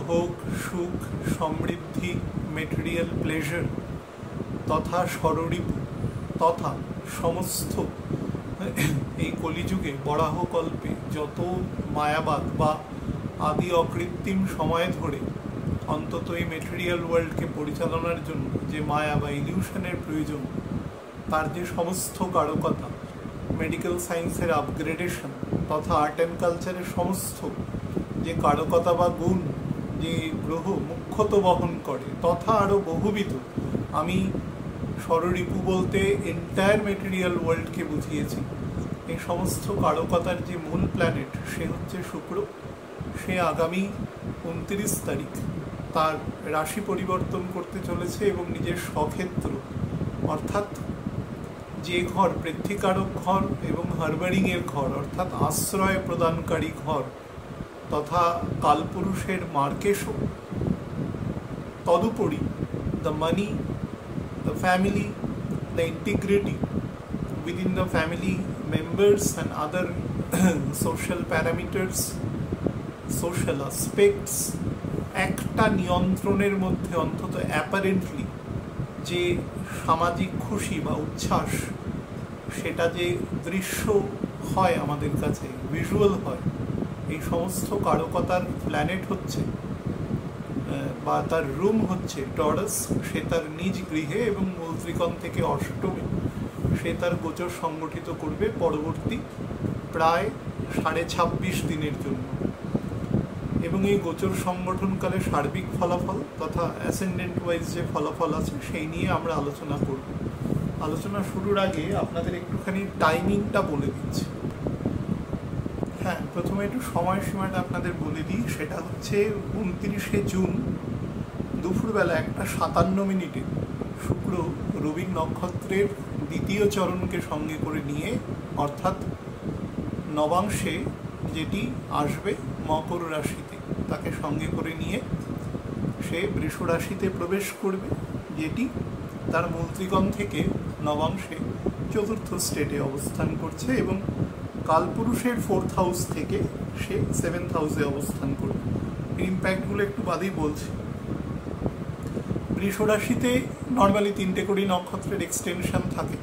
ভোগ সুখ সমৃদ্ধি material pleasure তথা ষড়রিপু তথা সমস্ত এই কলিযুগে বরাহকল্পে যত মায়াবাদ বা আদি অকৃত্রিম সময় ধরে অন্তত এই মেটেরিয়াল ওয়ার্ল্ডকে পরিচালনার জন্য যে মায়া বা ইলিউশনের প্রয়োজন, তার যে সমস্ত কারকতা, মেডিকেল সায়েন্সের আপগ্রেডেশন তথা আর্ট অ্যান্ড কালচারের সমস্ত যে কারকতা বা গুণ যে গ্রহ মুখ্যত বহন করে তথা আরও বহুবিধ, আমি ষড়রিপু বলতে এন্টায়ার মেটেরিয়াল ওয়ার্ল্ডকে বুঝিয়েছি। এই সমস্ত কারকতার যে মূল প্ল্যানেট সে হচ্ছে শুক্র। সে আগামী 29 তারিখ তার রাশি পরিবর্তন করতে চলেছে এবং নিজের স্বক্ষেত্র অর্থাৎ যে ঘর পৃথ্বীকারক ঘর এবং হারবারিংয়ের ঘর অর্থাৎ আশ্রয় প্রদানকারী ঘর তথা কালপুরুষের মার্কেশও, তদুপরি the money, the family, the integrity within the family members and other social parameters, social aspects, একটা নিয়ন্ত্রণের মধ্যে অন্তত অ্যাপারেন্টলি যে সামাজিক খুশি বা উচ্ছ্বাস সেটা যে দৃশ্য হয় আমাদের কাছে, ভিজুয়াল হয়, এই সমস্ত কারকতার প্ল্যানেট হচ্ছে বা তার রুম হচ্ছে টরাস। সে তার নিজ গৃহে এবং মূল ত্রিকোণ থেকে অষ্টমে সে তার গোচর সংগঠিত করবে পরবর্তী প্রায় 26.5 দিনের জন্য। এবং এই গোচর সংগঠনকালে সার্বিক ফলাফল তথা অ্যাসেন্ডেন্ট ওয়াইজ যে ফলাফল আছে সেই নিয়ে আমরা আলোচনা করব। আলোচনা শুরুর আগে আপনাদের একটুখানি টাইমিংটা বলে দিচ্ছি। হ্যাঁ, প্রথমে একটু সময়সীমাটা আপনাদের বলে দিই। সেটা হচ্ছে 29শে জুন দুপুরবেলা 1:57 শুক্র রবি নক্ষত্রের দ্বিতীয় চরণকে সঙ্গে করে নিয়ে অর্থাৎ নবাংশে যেটি আসবে মকর রাশিতে তাকে সঙ্গে করে নিয়ে সে বৃষ রাশিতে প্রবেশ করবে, যেটি তার মূল ত্রিকোণ থেকে নবাংশে চতুর্থ স্টেটে অবস্থান করছে এবং কালপুরুষের 4th হাউস থেকে সে 7th হাউসে অবস্থান করবে। এই ইম্প্যাক্টগুলো একটু বাদেই বলছি। বৃষ রাশিতে নর্মালি 3টে করে নক্ষত্রের এক্সটেনশন থাকে।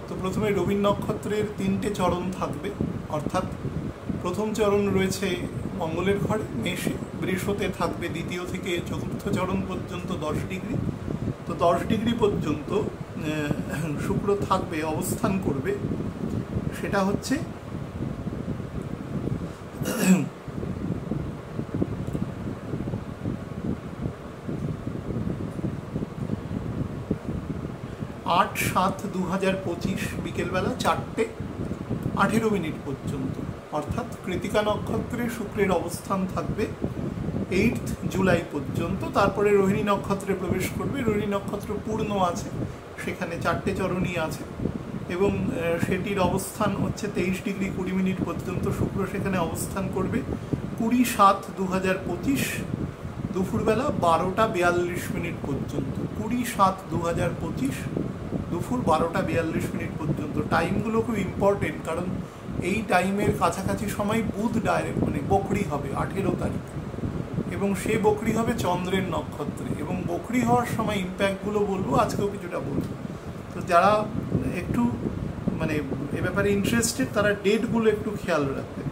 তো প্রথমে রবি নক্ষত্রের 3টে চরণ থাকবে, অর্থাৎ প্রথম চরণ রয়েছে মঙ্গলের ঘরে মেষে, বৃষতে থাকবে দ্বিতীয় থেকে চতুর্থ চরণ পর্যন্ত 10 ডিগ্রি। তো 10 ডিগ্রি পর্যন্ত শুক্র থাকবে, অবস্থান করবে। সেটা হচ্ছে 8/7/2025 বিকেলবেলা 4:18 পর্যন্ত, অর্থাৎ কৃতিকা নক্ষত্রে শুক্রের অবস্থান থাকবে 8th জুলাই পর্যন্ত। তারপরে রোহিণী নক্ষত্রে প্রবেশ করবে। রোহিণী নক্ষত্র পূর্ণ আছে, সেখানে 4টে চরণই আছে এবং সেটির অবস্থান হচ্ছে 23 ডিগ্রি 20 মিনিট পর্যন্ত শুক্র সেখানে অবস্থান করবে। 20/7/2025 দুপুরবেলা 12:42 পর্যন্ত। 20/7/2025 দুপুর 12:42 পর্যন্ত। টাইমগুলো খুব ইম্পর্টেন্ট, কারণ এই টাইমের কাছাকাছি সময় বুধ ডাইরেক্ট বকরি হবে 18 তারিখ এবং সে বকরি হবে চন্দ্রের নক্ষত্রে। এবং বকরি হওয়ার সময় ইম্প্যাক্টগুলো বলবো, আজকেও কিছুটা বলবো। তো যারা একটু এ ব্যাপারে ইন্টারেস্টেড তারা ডেটগুলো একটু খেয়াল রাখবে।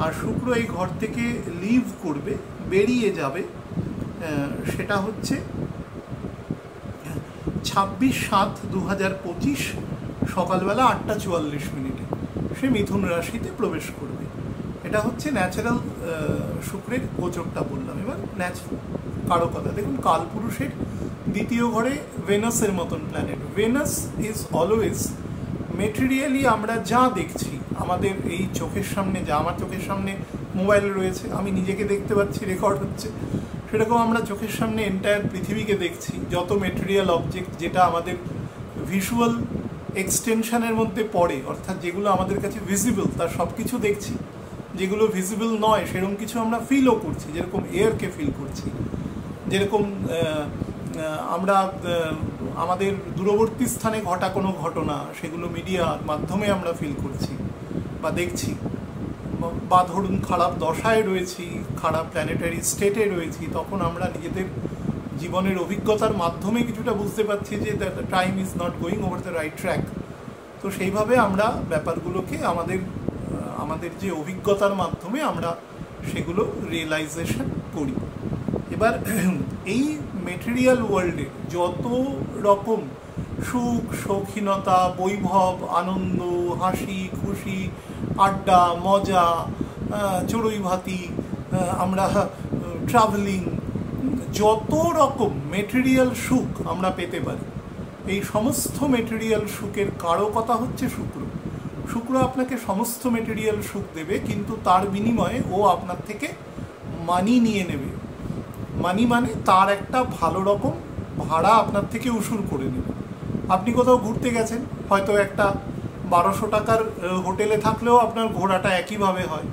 আর শুক্র এই ঘর থেকে লিভ করবে, বেরিয়ে যাবে, সেটা হচ্ছে 26/7/2025 সকালবেলা 8:44 সে মিথুন রাশিতে প্রবেশ করবে। এটা হচ্ছে ন্যাচারাল শুক্রের গোচরটা বললাম। এবার ন্যাচারাল কারকতা দেখুন, কালপুরুষের দ্বিতীয় ঘরে ভেনাসের মতন planet. Venus is always materially আমরা যা দেখছি আমাদের এই চোখের সামনে, যা আমার চোখের সামনে মোবাইল রয়েছে, আমি নিজেকে দেখতে পাচ্ছি, রেকর্ড হচ্ছে, সেরকম আমরা চোখের সামনে এন্টায়ার পৃথিবীকে দেখছি। যত মেটেরিয়াল অবজেক্ট যেটা আমাদের ভিজুয়াল এক্সটেনশনের মধ্যে পড়ে, অর্থাৎ যেগুলো আমাদের কাছে ভিজিবল তার সব কিছু দেখছি। যেগুলো ভিজিবল নয় সেরকম কিছু আমরা ফিলও করছি, যেরকম এয়ারকে ফিল করছি, যেরকম আমরা আমাদের দূরবর্তী স্থানে ঘটা কোনো ঘটনা সেগুলো মিডিয়ার মাধ্যমে আমরা ফিল করছি বা দেখছি। বা ধরুন খারাপ দশায় রয়েছি, খারাপ প্ল্যানেটারি স্টেটে রয়েছি, তখন আমরা নিজেদের জীবনের অভিজ্ঞতার মাধ্যমে কিছুটা বুঝতে পারছি যে the time is not going over the right track. তো সেইভাবে আমরা ব্যাপারগুলোকে আমাদের যে অভিজ্ঞতার মাধ্যমে আমরা সেগুলো রিয়েলাইজেশন করি। এবার এই মেটেরিয়াল ওয়ার্ল্ডে যত রকম সুখ, শৌখিনতা, বৈভব, আনন্দ, হাসি খুশি, আড্ডা, মজা, চড়ুই ভাতি, আমরা ট্রাভেলিং, যত রকম মেটেরিয়াল সুখ আমরা পেতে পারি, এই সমস্ত মেটেরিয়াল সুখের কারকতা হচ্ছে শুক্র। শুক্র আপনাকে সমস্ত মেটেরিয়াল সুখ দেবে, কিন্তু তার বিনিময়ে ও আপনার থেকে মানি নিয়ে নেবে। মানি মানে তার একটা ভালো রকম ভাড়া আপনার থেকে উসুল করে নেবে। আপনি কোথাও ঘুরতে গেছেন, হয়তো একটা 1200 টাকার হোটেলে থাকলেও আপনার ঘোরাটা একইভাবে হয়,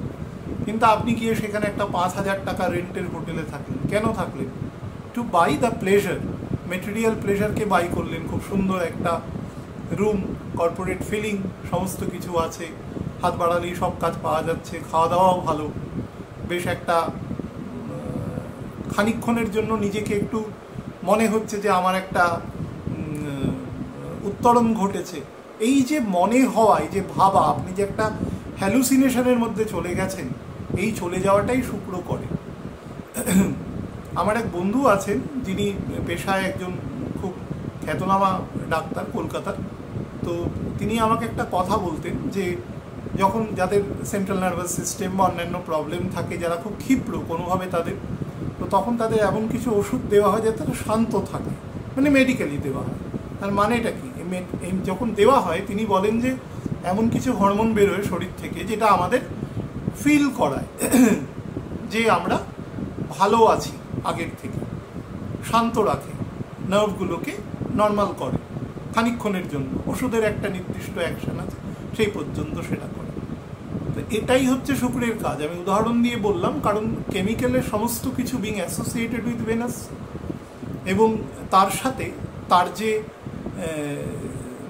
কিন্তু আপনি গিয়ে সেখানে একটা 5000 টাকা রেন্টের হোটেলে থাকলেন। কেন থাকলেন? To buy the pleasure, material প্লেজারকে বাই করলেন। খুব সুন্দর একটা রুম, কর্পোরেট ফিলিং, সমস্ত কিছু আছে, হাত বাড়ালেই সব কাজ পাওয়া যাচ্ছে, খাওয়া দাওয়াও ভালো, বেশ একটা খানিকক্ষণের জন্য নিজেকে একটু মনে হচ্ছে যে আমার একটা উত্তরণ ঘটেছে। এই যে মনে হওয়া, এই যে ভাবা, আপনি যে একটা হ্যালুসিনেশনের মধ্যে চলে গেছেন, এই চলে যাওয়াটাই শুক্র করে। আমার এক বন্ধু আছেন যিনি পেশায় একজন খুব খ্যাতনামা ডাক্তার কলকাতার। তো তিনি আমাকে একটা কথা বলতেন যে যখন যাদের সেন্ট্রাল নার্ভাস সিস্টেম বা অন্যান্য প্রবলেম থাকে, যারা খুব ক্ষিপ্র কোনোভাবে তাদের, তো তখন তাদের এমন কিছু ওষুধ দেওয়া হয় যাতে তারা শান্ত থাকে, মানে মেডিকেলি দেওয়া হয়। তার মানেটা কি? যখন দেওয়া হয় তিনি বলেন যে এমন কিছু হরমোন বেরোয় শরীর থেকে যেটা আমাদের ফিল করায় যে আমরা ভালো আছি আগের থেকে, শান্ত রাখে, নার্ভগুলোকে নর্মাল করে খানিকক্ষণের জন্য। ওষুধের একটা নির্দিষ্ট অ্যাকশন আছে, সেই পর্যন্ত সেটা করে। তো এটাই হচ্ছে শুক্রের কাজ। আমি উদাহরণ দিয়ে বললাম কারণ কেমিক্যালের সমস্ত কিছু বিং অ্যাসোসিয়েটেড উইথ ভেনাস, এবং তার সাথে তার যে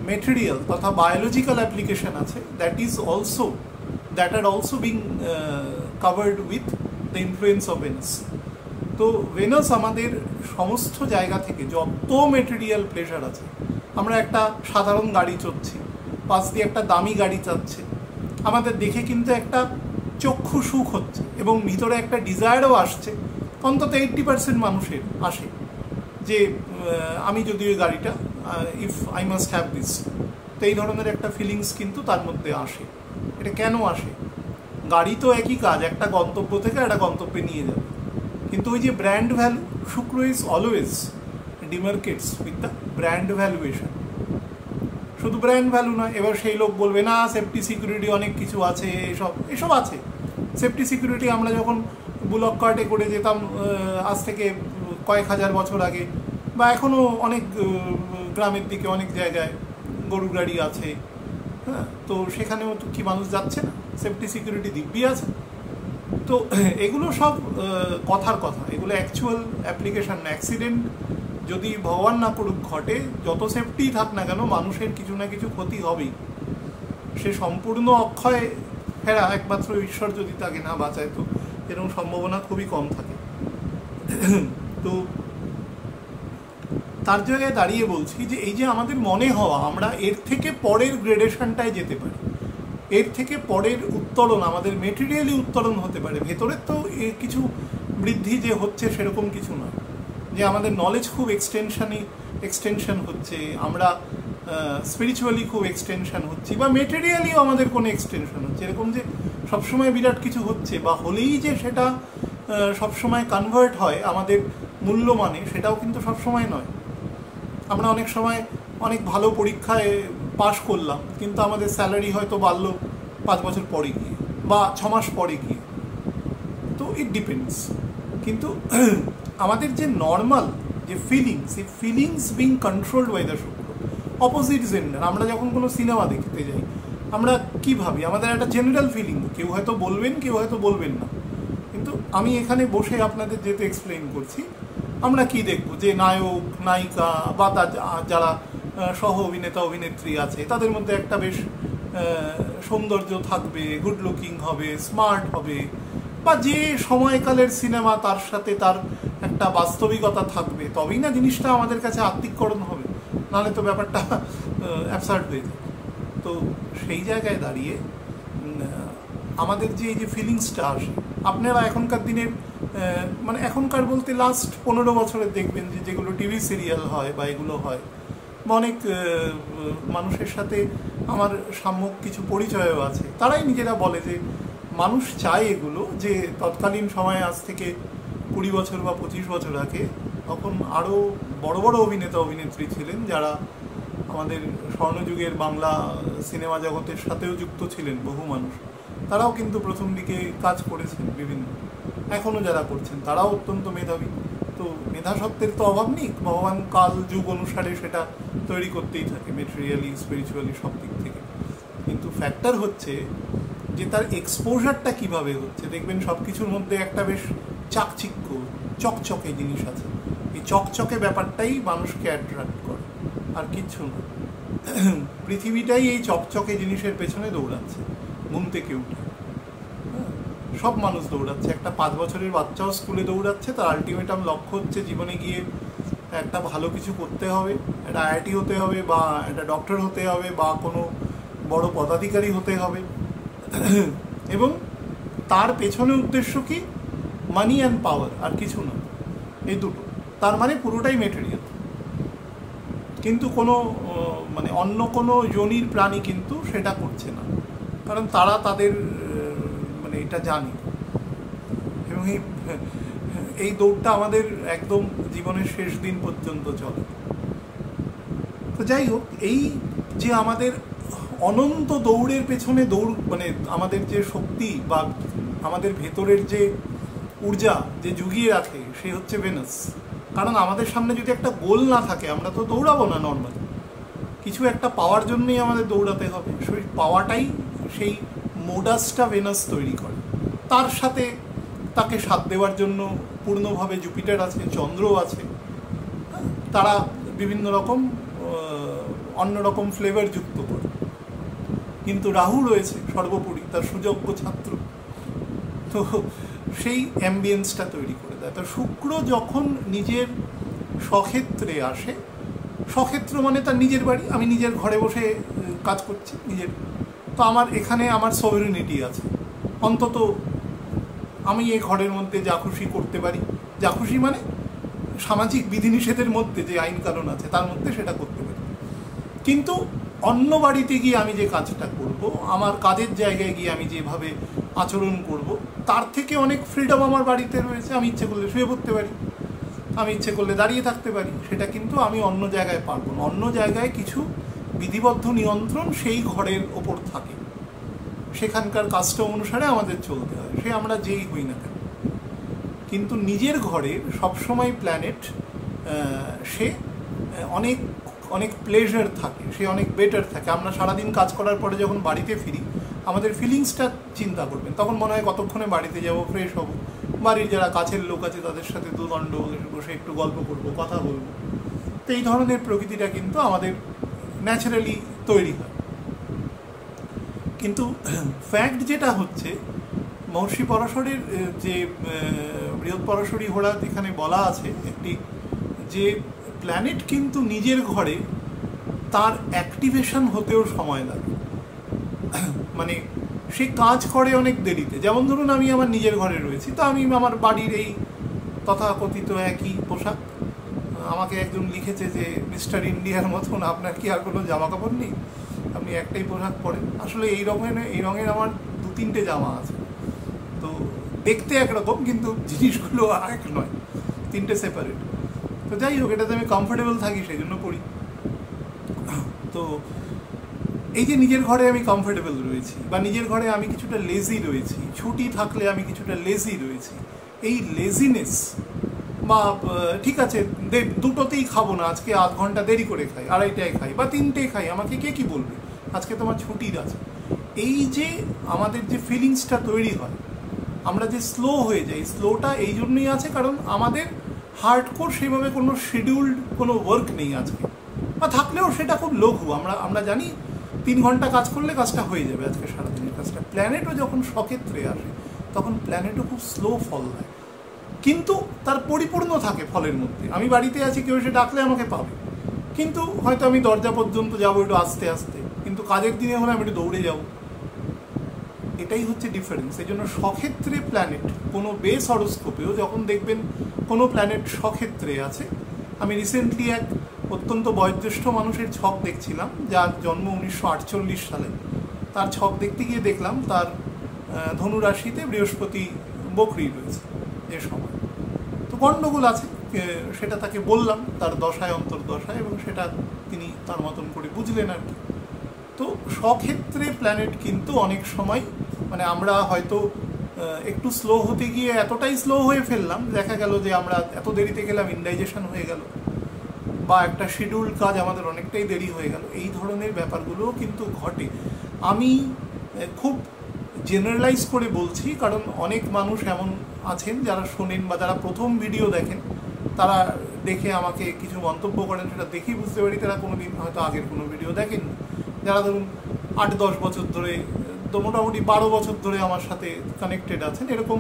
মেটেরিয়াল তথা বায়োলজিক্যাল অ্যাপ্লিকেশন আছে, that are also being covered with the influence of venous. তো ভেনাস আমাদের সমস্ত জায়গা থেকে যত মেটেরিয়াল প্লেজার আছে, আমরা একটা সাধারণ গাড়ি চড়ছি, পাশ দিয়ে একটা দামি গাড়ি চাচ্ছে, আমাদের দেখে কিন্তু একটা চক্ষু সুখ হচ্ছে এবং ভিতরে একটা ডিজায়ারও আসছে, অন্তত 80% মানুষের আসে যে আমি যদি ওই গাড়িটা, if I must have this, তো এই ধরনের একটা ফিলিংস কিন্তু তার মধ্যে আসে। এটা কেন আসে? গাড়ি তো একই কাজ, একটা গন্তব্য থেকে একটা গন্তব্যে নিয়ে যাবে, কিন্তু ওই যে brand value, Shukra is always demarcates with the brand valuation. শুধু ব্র্যান্ড ভ্যালু নয়, এবার সেই লোক বলবে না সেফটি সিকিউরিটি অনেক কিছু আছে, এসব আছে। সেফটি সিকিউরিটি আমরা যখন বুলক কার্টে করে যেতাম আজ থেকে কয়েক হাজার বছর আগে, বা এখনও অনেক গ্রামের দিকে অনেক জায়গায় গরু গাড়ি আছে, হ্যাঁ, তো সেখানেও তো কি মানুষ যাচ্ছে না, সেফটি সিকিউরিটি দিব্যি আছে। তো এগুলো সব কথার কথা, এগুলো অ্যাকচুয়াল অ্যাপ্লিকেশন না। অ্যাক্সিডেন্ট যদি ভগবান না করুক ঘটে, যত সেফটি থাক না কেন, মানুষের কিছু না কিছু ক্ষতি হবেই। সে সম্পূর্ণ অক্ষয় ফেরা একমাত্র ঈশ্বর যদি তাকে না বাঁচায়, তো এরকম সম্ভাবনা খুবই কম থাকে। তো তার জায়গায় দাঁড়িয়ে বলছি যে এই যে আমাদের মনে হওয়া, আমরা এর থেকে পরের গ্রেডেশনটায় যেতে পারি, এর থেকে পরের উত্তরণ আমাদের মেটেরিয়ালি উত্তরণ হতে পারে। ভেতরের তো কিছু বৃদ্ধি যে হচ্ছে সেরকম কিছু নয়, যে আমাদের নলেজ খুব এক্সটেনশন হচ্ছে, আমরা স্পিরিচুয়ালি খুব এক্সটেনশন হচ্ছি, বা মেটেরিয়ালিও আমাদের কোনো এক্সটেনশন হচ্ছে, এরকম যে সবসময় বিরাট কিছু হচ্ছে বা হলেই যে সেটা সবসময় কনভার্ট হয় আমাদের মূল্যমানে, সেটাও কিন্তু সবসময় নয়। আমরা অনেক সময় অনেক ভালো পরীক্ষায় পাশ করলাম, কিন্তু আমাদের স্যালারি হয়তো বাড়লো 5 বছর পরে গিয়ে বা 6 মাস পরে গিয়ে, তো ইট ডিপেন্ডস। কিন্তু আমাদের যে নর্মাল যে ফিলিংস, এই feelings being controlled by the Shukra. Opposite gender, আমরা যখন কোনো সিনেমা দেখতে যাই, আমরা কী ভাবি? আমাদের একটা জেনারেল ফিলিং, কেউ হয়তো বলবেন, কেউ হয়তো বলবেন না, কিন্তু আমি এখানে বসে আপনাদের যেহেতু এক্সপ্লেইন করছি, আমরা কি দেখব যে নায়ক নায়িকা বা যারা সহ অভিনেতা অভিনেত্রী আছে, তাদের মধ্যে একটা বেশ সৌন্দর্য থাকবে, গুড লুকিং হবে, স্মার্ট হবে, বা যে সময়কালের সিনেমা তার সাথে তার একটা বাস্তবিকতা থাকবে, তবেই না জিনিসটা আমাদের কাছে আত্মিককরণ হবে, নাহলে তো ব্যাপারটা অ্যাবসার্ড হয়ে যায়। তো সেই জায়গায় দাঁড়িয়ে আমাদের যে এই যে ফিলিংসটা আসে, আপনারা এখনকার দিনের মানে এখনকার বলতে লাস্ট 15 বছরের দেখবেন যে যেগুলো টিভি সিরিয়াল হয় বা এগুলো হয়, বা অনেক মানুষের সাথে আমার সাম্যক কিছু পরিচয়ও আছে, তারাই নিজেরা বলে যে মানুষ চায় এগুলো, যে তৎকালীন সময়ে আজ থেকে 20 বছর বা 25 বছর আগে তখন আরও বড় বড় অভিনেতা অভিনেত্রী ছিলেন যারা আমাদের স্বর্ণযুগের বাংলা সিনেমা জগতের সাথেও যুক্ত ছিলেন বহু মানুষ, তারাও কিন্তু প্রথম দিকে কাজ করেছেন বিভিন্ন, এখনও যারা করছেন তারাও অত্যন্ত মেধাবী। তো মেধাসত্ত্বের তো অভাব নেই, ভগবান কাল যুগ অনুসারে সেটা তৈরি করতেই থাকে, মেটেরিয়ালি স্পিরিচুয়ালি সব দিক থেকে। কিন্তু ফ্যাক্টর হচ্ছে যে তার এক্সপোজারটা কিভাবে হচ্ছে। দেখবেন সব কিছুর মধ্যে একটা বেশ চাকচিক্য চকচকে জিনিস আছে, এই চকচকে ব্যাপারটাই মানুষকে অ্যাট্রাক্ট করে, আর কিচ্ছু না। পৃথিবীটাই এই চকচকে জিনিসের পেছনে দৌড়াচ্ছে ঘুম থেকে উঠে। সব মানুষ দৌড়াচ্ছে, একটা 5 বছরের বাচ্চাও স্কুলে দৌড়াচ্ছে, তার আলটিমেটাম লক্ষ্য হচ্ছে জীবনে গিয়ে একটা ভালো কিছু করতে হবে, একটা আইআইটি হতে হবে, বা একটা ডক্টর হতে হবে, বা কোনো বড় পদাধিকারী হতে হবে, এবং তার পেছনে উদ্দেশ্য কি? মানি অ্যান্ড পাওয়ার, আর কিছু না, এই দুটো। তার মানে পুরোটাই মেটেরিয়াল। কিন্তু কোনো মানে অন্য কোনো যোনির প্রাণী কিন্তু সেটা করছে না, কারণ তারা তাদের মানে এটা জানে, এবং এই দৌড়টা আমাদের একদম জীবনের শেষ দিন পর্যন্ত চলে। তো যাই হোক, এই যে আমাদের অনন্ত দৌড়ের পেছনে দৌড়, মানে আমাদের যে শক্তি বা আমাদের ভেতরের যে ঊর্জা যে জুগিয়ে রাখে, সে হচ্ছে ভেনাস। কারণ আমাদের সামনে যদি একটা গোল না থাকে আমরা তো দৌড়াবো না নর্মালি, কিছু একটা পাওয়ার জন্যই আমাদের দৌড়াতে হবে। সেই পাওয়াটাই, সেই মোডাসটা ভেনাস তৈরি করে। তার সাথে তাকে সাথ দেওয়ার জন্য পূর্ণভাবে জুপিটার আছে, চন্দ্র আছে, তারা বিভিন্ন রকম অন্যরকম ফ্লেভার যুক্ত করে। কিন্তু রাহু রয়েছে সর্বোপরি, তার সুযোগ্য ছাত্র, তো সেই অ্যাম্বিয়েন্সটা তৈরি করে দেয়। তো শুক্র যখন নিজের স্বক্ষেত্রে আসে, স্বক্ষেত্র মানে তার নিজের বাড়ি, আমি নিজের ঘরে বসে কাজ করছি নিজের, তো আমার এখানে আমার সভেরেনিটি আছে, অন্তত আমি এই ঘরের মধ্যে যা খুশি করতে পারি, যা খুশি মানে সামাজিক বিধিনিষেধের মধ্যে যে আইন কানুন আছে তার মধ্যে সেটা করতে পারি। কিন্তু অন্য বাড়িতে গিয়ে আমি যে কাজটা করব, আমার কাজের জায়গায় গিয়ে আমি যেভাবে আচরণ করব, তার থেকে অনেক ফ্রিডম আমার বাড়িতে রয়েছে। আমি ইচ্ছে করলে শুয়ে পড়তে পারি, আমি ইচ্ছে করলে দাঁড়িয়ে থাকতে পারি, সেটা কিন্তু আমি অন্য জায়গায় পারবো না। অন্য জায়গায় কিছু বিধিবদ্ধ নিয়ন্ত্রণ সেই ঘরের ওপর থাকে, সেখানকার কাজটা অনুসারে আমাদের চলতে হয়, সে আমরা যেই হই না কেন। কিন্তু নিজের ঘরে সবসময় প্ল্যানেট, সে অনেক অনেক প্লেজার থাকে, সে অনেক বেটার থাকে। আমরা সারাদিন কাজ করার পরে যখন বাড়িতে ফিরি, আমাদের ফিলিংসটা চিন্তা করবেন, তখন মনে হয় কতক্ষণে বাড়িতে যাব, ফ্রেশ হব, বাড়ির যারা কাছের লোক আছে তাদের সাথে দুদণ্ড বসে একটু গল্প করব, কথা বলবো। তো এই ধরনের প্রকৃতিটা কিন্তু আমাদের ন্যাচারালি তৈরি হয়। কিন্তু ফ্যাক্ট যেটা হচ্ছে, মহর্ষি পরাশরের যে বৃহৎপরাশরী হোড়া এখানে বলা আছে একটি, যে প্ল্যানেট কিন্তু নিজের ঘরে তার অ্যাক্টিভেশন হতেও সময় লাগে, মানে সে কাজ করে অনেক দেরিতে। যেমন ধরুন আমি আমার নিজের ঘরে রয়েছি, তো আমি আমার বাড়ির এই তথাকথিত একই পোশাক, আমাকে একজন লিখেছে যে মিস্টার ইন্ডিয়ার মতন আপনার কি আর কোনো জামা কাপড় নেই, আপনি একটাই পোশাক পরেন। আসলে এই রঙের আমার 2-3টে জামা আছে, তো দেখতে একরকম কিন্তু জিনিসগুলো এক নয়, 3টে সেপারেট। তো যাই হোক, এটাতে আমি কমফোর্টেবল থাকি সেই জন্য পড়ি। তো এই যে নিজের ঘরে আমি কমফোর্টেবল রয়েছি, বা নিজের ঘরে আমি কিছুটা লেজি রয়েছি, ছুটি থাকলে আমি কিছুটা লেজি রয়েছি, এই লেজিনেস, বা ঠিক আছে দুটোতেই খাবো না, আজকে আধ ঘন্টা দেরি করে খাই, 2:30টায় খাই বা 3টে খাই, আমাকে কে কি বলবে, আজকে তোমার ছুটির আছে। এই যে আমাদের যে ফিলিংসটা তৈরি হয়, আমরা যে স্লো হয়ে যাই, স্লোটা এই জন্যই আছে কারণ আমাদের হার্ডকোর সেভাবে কোনো শিডিউল্ড কোনো ওয়ার্ক নেই আজকে, বা থাকলেও সেটা খুব লঘু। আমরা জানি 3 ঘন্টা কাজ করলে কাজটা হয়ে যাবে, আজকে সারাদিনের কাজটা। প্ল্যানেটও যখন সক্ষেত্রে আসে তখন প্ল্যানেটও খুব স্লো ফল দেয়, কিন্তু তার পরিপূর্ণ থাকে ফলের মধ্যে। আমি বাড়িতে আছি, কেউ এসে ডাকলে আমাকে পাবে, কিন্তু হয়তো আমি দরজা পর্যন্ত যাবো একটু আস্তে আস্তে, কিন্তু কাজের দিনে হলে আমি একটু দৌড়ে যাব। এটাই হচ্ছে ডিফারেন্স। এই জন্য সক্ষেত্রে প্ল্যানেট কোনো বেস হরোস্কোপেও যখন দেখবেন কোনো প্ল্যানেট সক্ষেত্রে আছে, আমি রিসেন্টলি এক অত্যন্ত বয়োজ্যেষ্ঠ মানুষের ছক দেখছিলাম, যার জন্ম 1948 সালে। তার ছক দেখতে গিয়ে দেখলাম তার ধনু রাশিতে বৃহস্পতি বকরি রয়েছে যে সময়। তো গণ্ডগোল আছে, সেটা তাকে বললাম তার দশায় অন্তর্দশায়, এবং সেটা তিনি তার মতন করে বুঝলেন আর কি। তো সক্ষেত্রে প্ল্যানেট কিন্তু অনেক সময় মানে আমরা হয়তো একটু স্লো হতে গিয়ে এতটাই স্লো হয়ে ফেললাম, দেখা গেল যে আমরা এত দেরিতে গেলাম, ইনডাইজেশন হয়ে গেল, বা একটা শিডিউল কাজ আমাদের অনেকটাই দেরি হয়ে গেল। এই ধরনের ব্যাপারগুলোও কিন্তু ঘটে। আমি খুব জেনারেলাইজ করে বলছি, কারণ অনেক মানুষ এমন আছেন যারা শোনেন বা যারা প্রথম ভিডিও দেখেন, তারা দেখে আমাকে কিছু মন্তব্য করেন, সেটা দেখেই বুঝতে পারি তারা কোনোদিন হয়তো আগের কোনো ভিডিও দেখেন। যারা ধরুন 8-10 বছর ধরে, তো মোটামুটি 12 বছর ধরে আমার সাথে কানেক্টেড আছেন, এরকম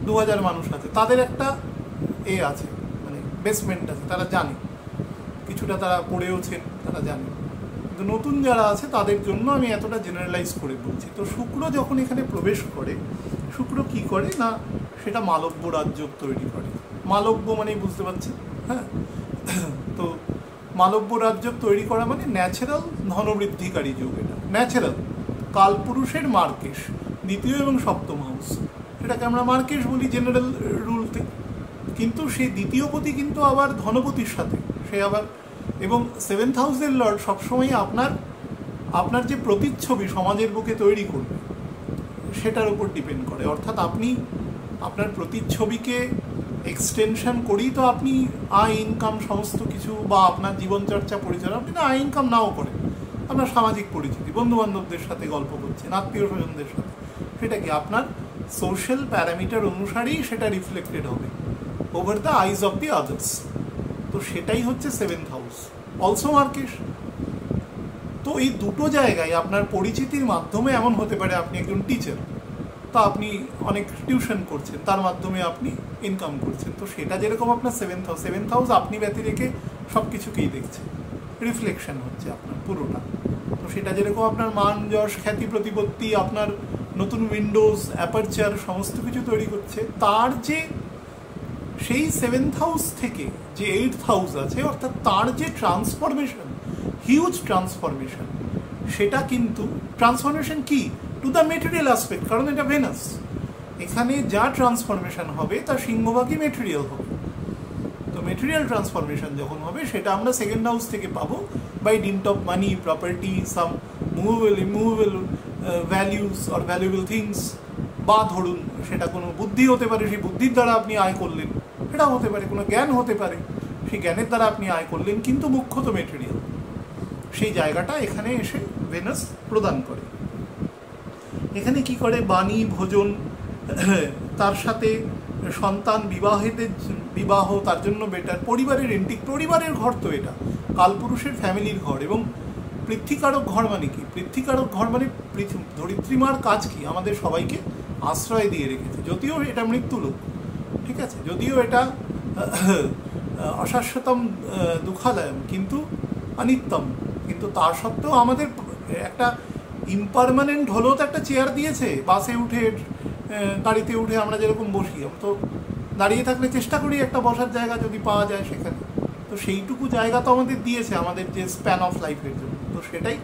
2000 মানুষ আছে, তাদের একটা আছে, মানে বেসমেন্ট আছে, তারা জানে কিছুটা, তারা পড়েওছেন, তারা জানে। কিন্তু নতুন যারা আছে তাদের জন্য আমি এতটা জেনারেলাইজ করে বলছি। তো শুক্র যখন এখানে প্রবেশ করে, শুক্র কি করে না, সেটা মালব্য রাজ্য তৈরি করে। মালব্য মানে বুঝতে পারছেন, হ্যাঁ? তো মালব্য রাজ্য তৈরি করা মানে ন্যাচারাল ধনবৃদ্ধিকারী যোগ। এটা ন্যাচারাল কালপুরুষের মার্কেশ, দ্বিতীয় এবং সপ্তম হাউস, সেটাকে আমরা মার্কেশ বলি জেনারেল রুলতে। কিন্তু সেই দ্বিতীয় পতি কিন্তু আবার ধনপতির সাথে, সে আবার, এবং 7th হাউসের লর্ড সবসময় আপনার যে প্রতিচ্ছবি সমাজের বুকে তৈরি করবে সেটার উপর ডিপেন্ড করে। অর্থাৎ আপনি আপনার প্রতিচ্ছবিকে এক্সটেনশন করেই তো আপনি আয় ইনকাম সমস্ত কিছু, বা আপনার জীবনচর্চা পরিচালনা, আপনি না আয় ইনকাম নাও করেন, আপনার সামাজিক পরিচিতি, বন্ধুবান্ধবদের সাথে গল্প করছেন, আত্মীয় স্বজনদের সাথে, সেটা কি আপনার সোশ্যাল প্যারামিটার অনুসারেই সেটা রিফ্লেক্টেড হবে over the eyes of the others. তো সেটাই হচ্ছে 7th হাউস, অলসো মার্কেশ। তো এই দুটো জায়গায় আপনার পরিচিতির মাধ্যমে এমন হতে পারে আপনি একজন টিচার, তা আপনি অনেক টিউশন করছেন, তার মাধ্যমে আপনি ইনকাম করছেন। তো সেটা যেরকম আপনার 7th হাউস আপনি ব্যতি রেখে সব কিছুকেই দেখছে, রিফ্লেকশন হচ্ছে আপনার পুরোটা। তো সেটা যেরকম আপনার মান যশ খ্যাতি প্রতিপত্তি, আপনার নতুন উইন্ডোজ অ্যাপারচার সমস্ত কিছু তৈরি করছে, তার যে সেই 7th হাউস থেকে যে 8th হাউস আছে, অর্থাৎ তার যে ট্রান্সফরমেশন, হিউজ ট্রান্সফরমেশন, সেটা কিন্তু ট্রান্সফরমেশন কি টু দ্য মেটেরিয়াল অ্যাসপেক্ট, কারণ এটা ভেনাস। এখানে যা ট্রান্সফরমেশন হবে তার সিংহভাগই মেটেরিয়াল হবে। তো মেটেরিয়াল ট্রান্সফরমেশন যখন হবে সেটা আমরা 2nd হাউস থেকে পাবো, by dint of money, property, some movable immovable values or valuable things, বা ধরুন সেটা কোনো বুদ্ধি হতে পারে, সেই বুদ্ধির দ্বারা আপনি আয় করলেন, সেটাও হতে পারে, কোনো জ্ঞান হতে পারে, সেই জ্ঞানের দ্বারা আপনি আয় করলেন, কিন্তু মুখ্যত মেটেরিয়াল। সেই জায়গাটা এখানে এসে ভেনাস প্রদান করে। এখানে কি করে, বাণী, ভোজন, তার সাথে সন্তান, বিবাহ, তার জন্য বেটার, পরিবারের এন্টিক, পরিবারের ঘর তো এটা কালপুরুষের ফ্যামিলির ঘর। এবং পৃথ্বীকারক ঘর মানে কি, পৃথ্বীকারক ঘর মানে ধরিত্রীমার কাজ কি, আমাদের সবাইকে আশ্রয় দিয়ে রেখেছে। যদিও এটা মৃত্যুলোক, ঠিক আছে, যদিও এটা অশাশ্বতম দুঃখালয়ম, কিন্তু অনিত্যম, কিন্তু তার সত্ত্বেও আমাদের একটা ইমপারমানেন্ট হলেও তো একটা চেয়ার দিয়েছে। বাসে উঠে, গাড়িতে উঠে আমরা যেরকম বসি, তো দাঁড়িয়ে থাকলে চেষ্টা করি একটা বসার জায়গা যদি পাওয়া যায় সেখানে, তো সেইটুকু জায়গা তো আমাদের দিয়েছে আমাদের যে স্প্যান অফ লাইফের জন্য। তো সেটাই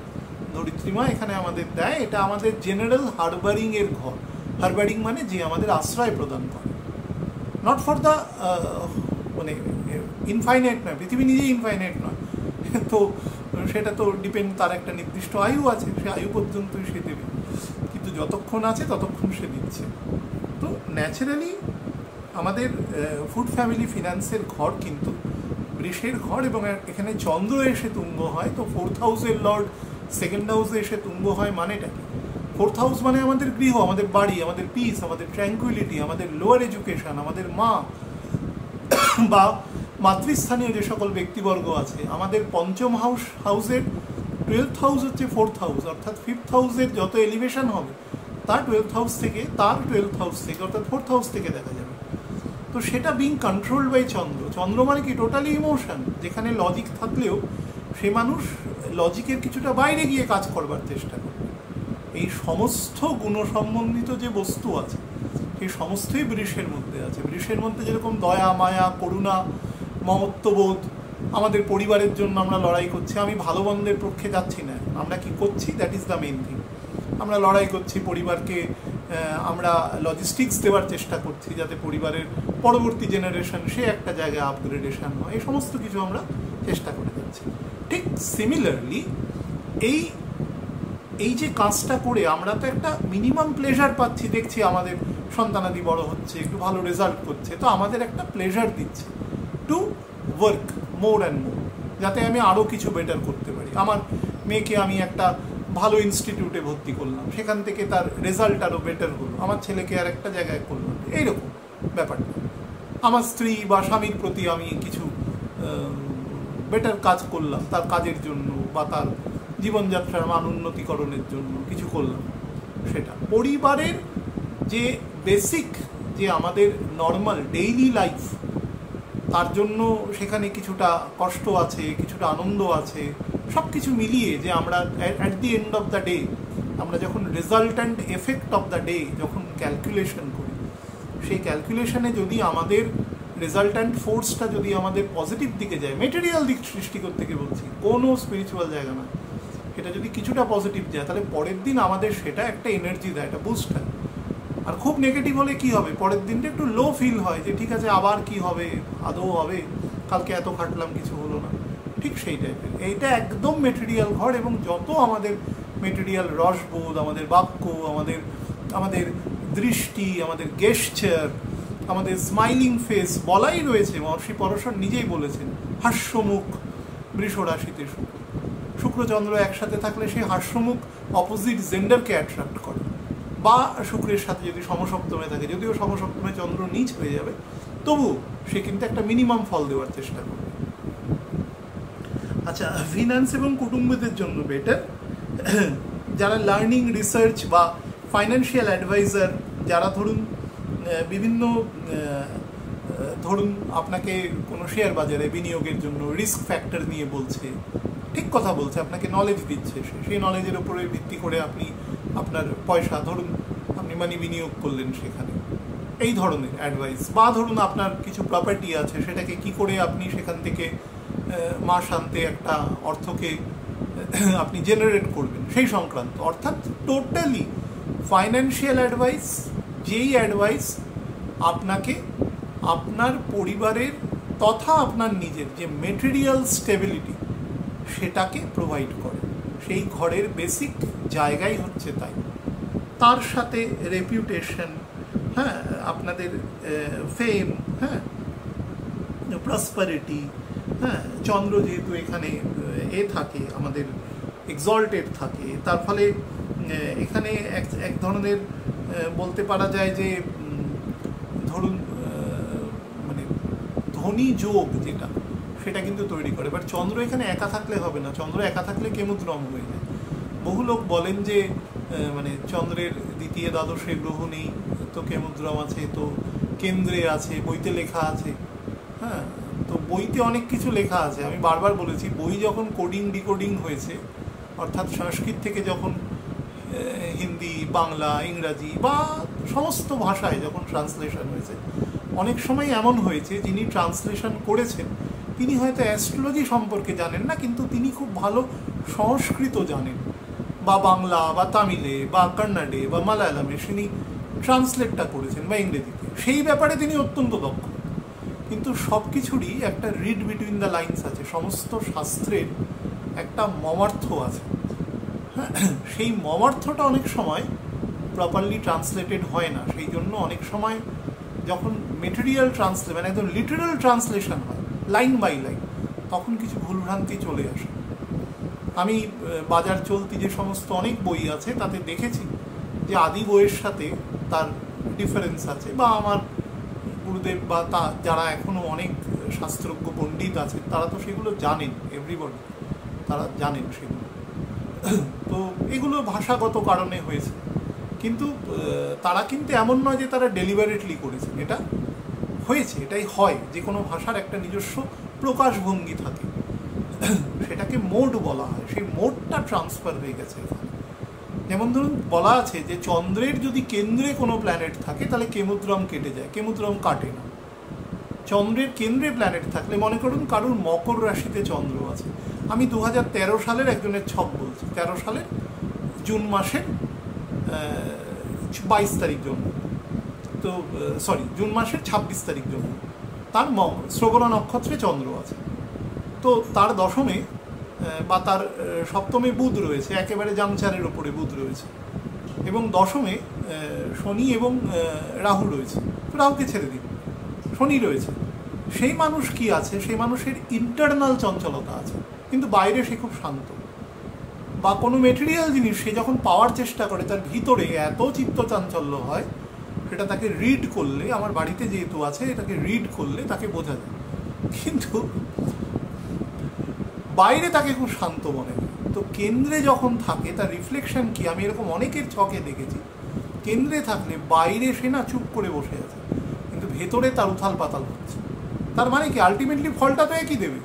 ধরিত্রীমা এখানে আমাদের দেয়। এটা আমাদের জেনারেল হারবারিংয়ের ঘর। হারবারিং মানে যে আমাদের আশ্রয় প্রদান করে, নট ফর দ্য মানে ইনফাইনাইট নয়, পৃথিবী নিজেই ইনফাইনাইট নয়, তো সেটা তো ডিপেন্ড, তার একটা নির্দিষ্ট আয়ু আছে, সে আয়ু পর্যন্তই সে দেবে, কিন্তু যতক্ষণ আছে ততক্ষণ সে দিচ্ছে। তো ন্যাচারালি আমাদের ফুড ফ্যামিলি ফিনান্সের ঘর কিন্তু বৃষের ঘর, এবং এখানে চন্দ্র এসে তুঙ্গ হয়। তো 4th হাউসের লর্ড 2nd হাউসে এসে তুঙ্গ হয় মানেটা কি, 4th হাউস মানে আমাদের গৃহ, আমাদের বাড়ি, আমাদের পিস, আমাদের ট্র্যাঙ্কুইলিটি, আমাদের লোয়ার এডুকেশন, আমাদের মা বা মাতৃস্থানীয় যে সকল ব্যক্তিবর্গ আছে। আমাদের 5ম হাউসের 12th হাউস হচ্ছে 4th হাউস, অর্থাৎ 5th হাউসের যত এলিভেশন হবে তার 12th হাউস থেকে অর্থাৎ 4th হাউস থেকে দেখা যাবে। তো সেটা বিং কন্ট্রোলড বাই চন্দ্র। চন্দ্র মানে কি টোটালি ইমোশন, যেখানে লজিক থাকলেও সে মানুষ লজিকের কিছুটা বাইরে গিয়ে কাজ করবার চেষ্টা করবে। এই সমস্ত গুণসম্বন্ধিত যে বস্তু আছে সেই সমস্তই বৃষের মধ্যে আছে। বৃষের মধ্যে যেরকম দয়া, মায়া, করুণা, মমত্ববোধ, আমাদের পরিবারের জন্য আমরা লড়াই করছি, আমি ভালো মন্দের পক্ষে যাচ্ছি না, আমরা কি করছি, that is the main thing. আমরা লড়াই করছি, পরিবারকে আমরা লজিস্টিক্স দেওয়ার চেষ্টা করছি যাতে পরিবারের পরবর্তী জেনারেশন সে একটা জায়গায় আপগ্রেডেশন হয়, এই সমস্ত কিছু আমরা চেষ্টা করে যাচ্ছি। ঠিক সিমিলারলি এই যে কাজটা করে আমরা তো একটা মিনিমাম প্লেজার পাচ্ছি, দেখছি আমাদের সন্তানাদি বড় হচ্ছে, একটু ভালো রেজাল্ট করছে, তো আমাদের একটা প্লেজার দিচ্ছে to work more and more, যাতে আমি আরও কিছু বেটার করতে পারি। আমার মেয়েকে আমি একটা ভালো ইনস্টিটিউটে ভর্তি করলাম, সেখান থেকে তার রেজাল্ট আরও বেটার হলো, আমার ছেলেকে আর একটা জায়গায় করলাম, এইরকম ব্যাপারটা। আমার স্ত্রী বা স্বামীর প্রতি আমি কিছু বেটার কাজ করলাম, তার কাজের জন্য বা তার জীবনযাত্রার মান উন্নতিকরণের জন্য কিছু করলাম। সেটা পরিবারের যে বেসিক যে আমাদের নর্মাল ডেইলি লাইফ, তার জন্য সেখানে কিছুটা কষ্ট আছে, কিছুটা আনন্দ আছে, সব কিছু মিলিয়ে যে আমরা at the end of the day আমরা যখন resultant effect of the day যখন ক্যালকুলেশন করি, সেই ক্যালকুলেশনে যদি আমাদের রেজাল্ট্যান্ট ফোর্সটা যদি আমাদের পজিটিভ দিকে যায়, মেটেরিয়াল দিক সৃষ্টি করতে গিয়ে বলছি, কোনো স্পিরিচুয়াল জায়গা না, এটা যদি কিছুটা পজিটিভ যায় তাহলে পরের দিন আমাদের সেটা একটা এনার্জি দেয়, একটা বুস্ট হয়। আর খুব নেগেটিভ হলে কি হবে, পরের দিনটা একটু লো ফিল হয় যে ঠিক আছে আবার কি হবে, আদৌ হবে, কালকে এত খাটলাম কিছু হলো না, ঠিক সেই টাইপের। এইটা একদম মেটেরিয়াল ঘর, এবং যত আমাদের মেটেরিয়াল রসবোধ, আমাদের বাক্য, আমাদের দৃষ্টি, আমাদের গেস্টার, আমাদের স্মাইলিং ফেস বলাই রয়েছে, মহর্ষি পরশর নিজেই বলেছেন হাস্যমুখ বৃষ রাশিতে শুক্রচন্দ্র একসাথে থাকলে সেই হাস্যমুখ অপোজিট জেন্ডারকে অ্যাট্রাক্ট করে, বা শুক্রের সাথে যদি সমসপ্তমে থাকে, যদিও সমসপ্তমে চন্দ্র নিচ হয়ে যাবে, তবু সে কিন্তু একটা মিনিমাম ফল দেওয়ার চেষ্টা করবে। আচ্ছা, ফিন্যান্স এবং কুটুম্বদের জন্য বেটার, যারা লার্নিং, রিসার্চ বা ফাইন্যান্সিয়াল অ্যাডভাইজার, যারা বিভিন্ন ধরুন আপনাকে কোনো শেয়ার বাজারে বিনিয়োগের জন্য রিস্ক ফ্যাক্টর নিয়ে বলছে, ঠিক কথা বলছে, আপনাকে নলেজ দিচ্ছে, সেই নলেজের উপরে ভিত্তি করে আপনি আপনার পয়সা আপনি বিনিয়োগ করলেন সেখানে, এই ধরনের অ্যাডভাইস। বা ধরুন আপনার কিছু প্রপার্টি আছে, সেটাকে কি করে আপনি সেখান থেকে মাসান্তে একটা অর্থকে আপনি জেনারেট করবেন, সেই সংক্রান্ত, অর্থাৎ টোটালি ফাইন্যান্সিয়াল অ্যাডভাইস, যেই অ্যাডভাইস আপনাকে আপনার পরিবারের তথা আপনার নিজের যে মেটেরিয়াল স্টেবিলিটি সেটাকে প্রোভাইড করে, সেই ঘরের বেসিক জায়গাই হচ্ছে তাই। তার সাথে রেপিউটেশন, হ্যাঁ, আপনাদের ফেম, হ্যাঁ, প্রসপারিটি, হ্যাঁ, চন্দ্র যেহেতু এখানে থাকে, আমাদের এক্সল্টেড থাকে, তার ফলে এখানে এক ধরনের বলতে পারা যায় যে ধরুন মানে ধনী যোগ যেটা, সেটা কিন্তু তৈরি করে। বাট চন্দ্র এখানে একা থাকলে হবে না, চন্দ্র একা থাকলে কেমুদ্রম হয়ে যায়। বহু লোক বলেন যে মানে চন্দ্রের দ্বিতীয় দ্বাদশে গ্রহ নেই, তো কেমুদ্রম আছে, তো কেন্দ্রে আছে, বইতে লেখা আছে, হ্যাঁ, তো বইতে অনেক কিছু লেখা আছে। আমি বারবার বলেছি, বই যখন কোডিং ডিকোডিং হয়েছে, অর্থাৎ সংস্কৃত থেকে যখন হিন্দি, বাংলা, ইংরাজি বা সমস্ত ভাষায় যখন ট্রান্সলেশন হয়েছে, অনেক সময় এমন হয়েছে যিনি ট্রান্সলেশন করেছেন তিনি হয়তো অ্যাস্ট্রোলজি সম্পর্কে জানেন না, কিন্তু তিনি খুব ভালো সংস্কৃত জানেন, বা বাংলা বা তামিলে বা কন্নড়ে বা মালায়ালামে তিনি ট্রান্সলেটটা করেছেন, বা ইংরেজিতে, সেই ব্যাপারে তিনি অত্যন্ত দক্ষ। কিন্তু সব কিছুরই একটা রিড বিটুইন দ্য লাইন্স আছে, সমস্ত শাস্ত্রের একটা মর্মার্থ আছে, হ্যাঁ, সেই মর্মার্থটা অনেক সময় প্রপারলি ট্রান্সলেটেড হয় না। সেই জন্য অনেক সময় যখন মেটেরিয়াল মানে একদম লিটারাল ট্রান্সলেশন হয় লাইন বাই লাইন, তখন কিছু ভুলভ্রান্তি চলে আসে। আমি বাজার চলতি যে সমস্ত অনেক বই আছে তাতে দেখেছি যে আদি বইয়ের সাথে তার ডিফারেন্স আছে, বা আমার গুরুদেব বা যারা এখনও অনেক শাস্ত্রজ্ঞ পণ্ডিত আছে তারা তো সেগুলো জানেন, এভরিবডি তারা জানেন সেগুলো। তো এগুলো ভাষাগত কারণে হয়েছে, কিন্তু তারা কিন্তু এমন নয় যে তারা ডেলিভারেটলি করেছে, এটা হয়েছে, এটাই হয়। যে কোনো ভাষার একটা নিজস্ব প্রকাশভঙ্গি থাকে, সেটাকে মোড বলা হয়, সেই মোডটা ট্রান্সফার হয়ে গেছে এখানে। যেমন ধরুন বলা আছে যে চন্দ্রের যদি কেন্দ্রে কোনো প্ল্যানেট থাকে তাহলে কেমুদ্রম কেটে যায়, কেমুদ্রম কাটে না। চন্দ্রের কেন্দ্রে প্ল্যানেট থাকলে, মনে করুন কারুর মকর রাশিতে চন্দ্র আছে, আমি 2013 সালের একজনের ছক বলছি, 13 সালের জুন মাসের 22 তারিখ জন্ম, তো সরি জুন মাসের 26 তারিখ জন্ম, তার শ্রবণা নক্ষত্রে চন্দ্র আছে, তো তার দশমে বা তার সপ্তমে বুধ রয়েছে, একেবারে জামচারের ওপরে বুধ রয়েছে, এবং দশমে শনি এবং রাহু রয়েছে। তো রাহুকে ছেড়ে দিন, শনি রয়েছে। সেই মানুষ কি আছে, সেই মানুষের ইন্টারনাল চঞ্চলতা আছে, কিন্তু বাইরে সে খুব শান্ত। বা কোনো মেটেরিয়াল জিনিস সে যখন পাওয়ার চেষ্টা করে, তার ভিতরে এত চিত্ত চাঞ্চল্য হয়, সেটা তাকে রিড করলে, আমার বাড়িতে যেহেতু আছে, এটাকে রিড করলে তাকে বোঝা যায়, কিন্তু বাইরে তাকে খুব শান্ত মনে হয়। তো কেন্দ্রে যখন থাকে তার রিফ্লেকশন কি, আমি এরকম অনেকের ছকে দেখেছি, কেন্দ্রে থাকলে বাইরে সে না চুপ করে বসে আছে, কিন্তু ভেতরে তার উথাল পাতাল হচ্ছে। তার মানে কি, আলটিমেটলি ফলটা তো একই দেবে।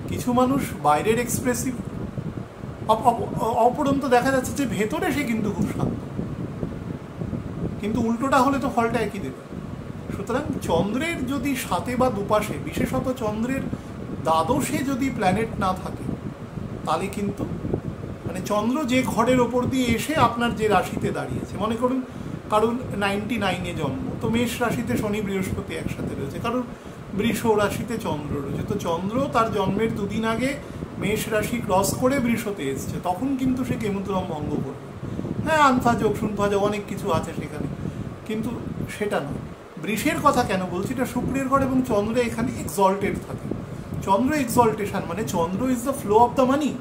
কিছু মানুষ বাইরের এক্সপ্রেসিভ, অপরন্ত দেখা যাচ্ছে যে ভেতরে সে কিন্তু খুব শান্ত, কিন্তু উল্টোটা হলে তো ফলটা একই দেবে। সুতরাং চন্দ্রের যদি সাথে বা দুপাশে, বিশেষত চন্দ্রের দ্বাদশে যদি প্ল্যানেট না থাকে, তাহলে কিন্তু মানে চন্দ্র যে ঘরের ওপর দিয়ে এসে আপনার যে রাশিতে দাঁড়িয়েছে, মনে করুন কারুর 99-এ জন্ম, তো মেষ রাশিতে শনি বৃহস্পতি একসাথে রয়েছে, কারুর বৃষ রাশিতে চন্দ্র রয়েছে, তো চন্দ্র তার জন্মের দুদিন আগে মেষ রাশি ক্রস করে বৃষতে এসছে, তখন কিন্তু সে কেমুদ্রম ভঙ্গ করবে। হ্যাঁ, আনফাযোগ শুনফাযোগ অনেক কিছু আছে সেখানে, কিন্তু সেটা নয়। বৃষের কথা কেন বলছি, এটা শুক্রের ঘর এবং চন্দ্র এখানে এক্সল্টেড থাকে। চন্দ্র এক্সল্টেশন মানে Chandra is the flow of the money.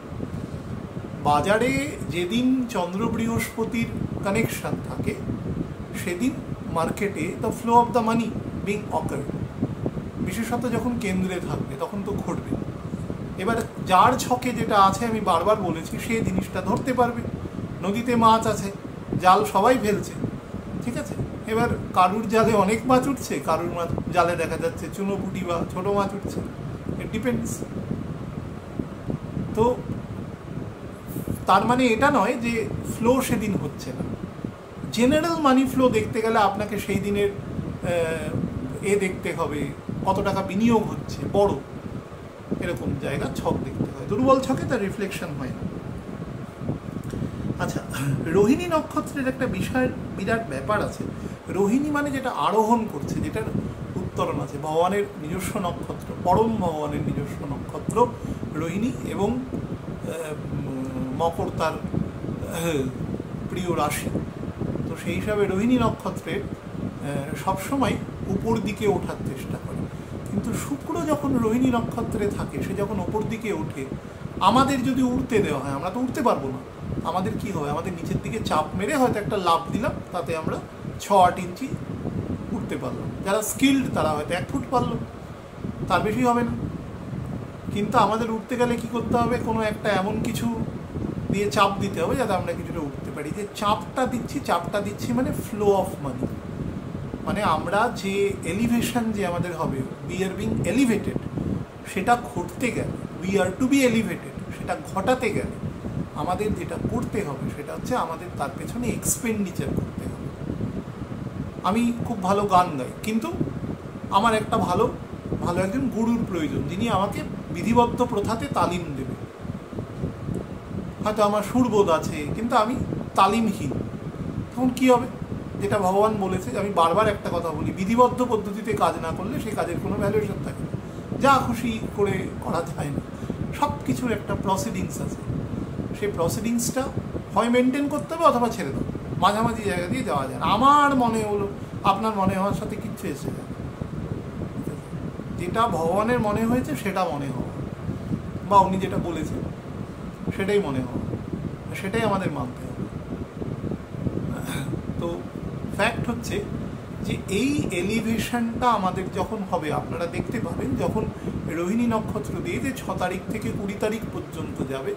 বাজারে যেদিন চন্দ্র বৃহস্পতির কানেকশন থাকে, সেদিন মার্কেটে the flow of the money being occurred. বিশেষত যখন কেন্দ্রে থাকবে তখন তো ঘটবে। এবার যার ছকে যেটা আছে, আমি বারবার বলেছি, সে জিনিসটা ধরতে পারবে। নদীতে মাছ আছে, জাল সবাই ফেলছে, ঠিক আছে, এবার কারুর জালে অনেক মাছ উঠছে, কারুর মাছ জালে দেখা যাচ্ছে চুনোপুটি বা ছোটো মাছ উঠছে, ইট ডিপেন্ডস। তো তার মানে এটা নয় যে ফ্লো সেদিন হচ্ছে না। জেনারেল মানি ফ্লো দেখতে গেলে আপনাকে সেই দিনের দেখতে হবে, কত টাকা বিনিয়োগ হচ্ছে, বড় এরকম জায়গা ছক দেখতে হয়। দুর্বল ছকে তার রিফ্লেকশন হয় না। আচ্ছা, রোহিণী নক্ষত্রের একটা বিরাট ব্যাপার আছে। রোহিণী মানে যেটা আরোহণ করছে, যেটার উত্তরণ আছে, ভগবানের নিজস্ব নক্ষত্র, পরম ভগবানের নিজস্ব নক্ষত্র রোহিণী, এবং মকর তার প্রিয় রাশি। তো সেই হিসাবে রোহিণী নক্ষত্রের সবসময় উপর দিকে ওঠার চেষ্টা করে, কিন্তু শুক্র যখন রোহিণী নক্ষত্রে থাকে, সে যখন ওপর দিকে ওঠে, আমাদের যদি উঠতে দেওয়া হয়, আমরা তো উঠতে পারবো না। আমাদের কি হয়, আমাদের নিচের দিকে চাপ মেরে হয়তো একটা লাফ দিলাম, তাতে আমরা 6-8 ইঞ্চি উঠতে পারলাম। যারা স্কিল্ড তারা হয়তো 1 ফুট পারলো, তার বেশি হবে না। কিন্তু আমাদের উঠতে গেলে কি করতে হবে, কোনো একটা এমন কিছু দিয়ে চাপ দিতে হবে যাতে আমরা কিছুটা উঠতে পারি। যে চাপটা দিচ্ছি মানে ফ্লো অফ মানি, মানে আমরা যে এলিভেশন যে আমাদের হবে, উই আর বিং এলিভেটেড, সেটা ঘটতে গেলে, we are to be elevated, সেটা ঘটাতে গেলে আমাদের যেটা করতে হবে সেটা হচ্ছে আমাদের তার পেছনে এক্সপেন্ডিচার করতে হবে। আমি খুব ভালো গান গাই, কিন্তু আমার একটা ভালো একজন গুরুর প্রয়োজন, যিনি আমাকে বিধিবদ্ধ প্রথাতে তালিম দেবে। হয়তো আমার সুরবোধ আছে, কিন্তু আমি তালিমহীন, তখন কী হবে? যেটা ভগবান বলেছে, আমি বারবার একটা কথা বলি, বিধিবদ্ধ পদ্ধতিতে কাজ না করলে সেই কাজের কোনো ভ্যালুয়েশন থাকে না, যা খুশি করে করা যায় না, সব কিছুর একটা প্রসিডিংস আছে। সেই প্রসিডিংসটা হয় মেনটেন করতে হবে অথবা ছেড়ে দেবো, মাঝামাঝি জায়গা দিয়ে যাওয়া যায় না। আমার মনে হলো, আপনার মনে হওয়ার সাথে কিচ্ছু এসে যায়, যেটা ভগবানের মনে হয়েছে সেটা মনে হওয়া, বা উনি যেটা বলেছেন সেটাই মনে হওয়া, সেটাই আমাদের মানতে হবে। তো ফ্যাক্ট হচ্ছে যে এই এলিভেশনটা আমাদের যখন হবে, আপনারা দেখতে পাবেন যখন রোহিণী নক্ষত্র দিয়ে যে 6 তারিখ থেকে 20 তারিখ পর্যন্ত যাবে,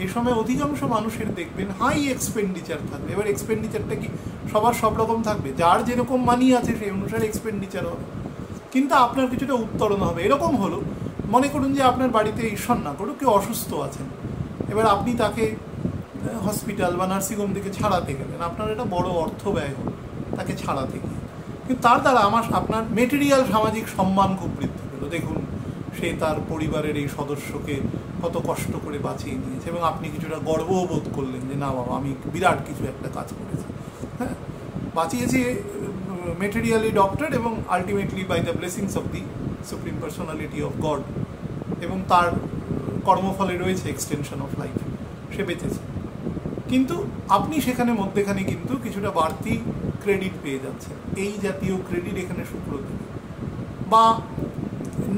এই সময় অধিকাংশ মানুষের দেখবেন হাই এক্সপেন্ডিচার থাকবে। এবার এক্সপেন্ডিচারটা কি সবার সব রকম থাকবে? যার যেরকম মানি আছে সেই অনুসারে এক্সপেন্ডিচার হবে, কিন্তু আপনার কিছুটা উত্তরণ হবে। এরকম হলো, মনে করুন যে আপনার বাড়িতে ঈশ্বর না করুক কেউ অসুস্থ আছেন, এবার আপনি তাকে হসপিটাল বা নার্সিংহোম থেকে ছাড়াতে গেলেন, আপনার একটা বড় অর্থ ব্যয় হলো তাকে ছাড়াতে গিয়ে, কিন্তু তার দ্বারা আপনার মেটেরিয়াল সামাজিক সম্মান খুব বৃদ্ধি পেল। দেখুন সে তার পরিবারের এই সদস্যকে কত কষ্ট করে বাঁচিয়ে নিয়েছে, এবং আপনি কিছুটা গর্বও বোধ করলেন যে না বাবা আমি বিরাট কিছু একটা কাজ করেছি। হ্যাঁ, বাঁচিয়েছি মেটেরিয়ালি ডক্টর এবং ultimately by the blessings of the supreme personality of God, এবং তার কর্মফলে রয়েছে এক্সটেনশন অফ লাইফ, সে বেঁচেছে। কিন্তু আপনি সেখানে মধ্যেখানে কিন্তু কিছুটা বাড়তি ক্রেডিট পেয়ে যাচ্ছেন, এই জাতীয় ক্রেডিট এখানে শুক্র দেবে। বা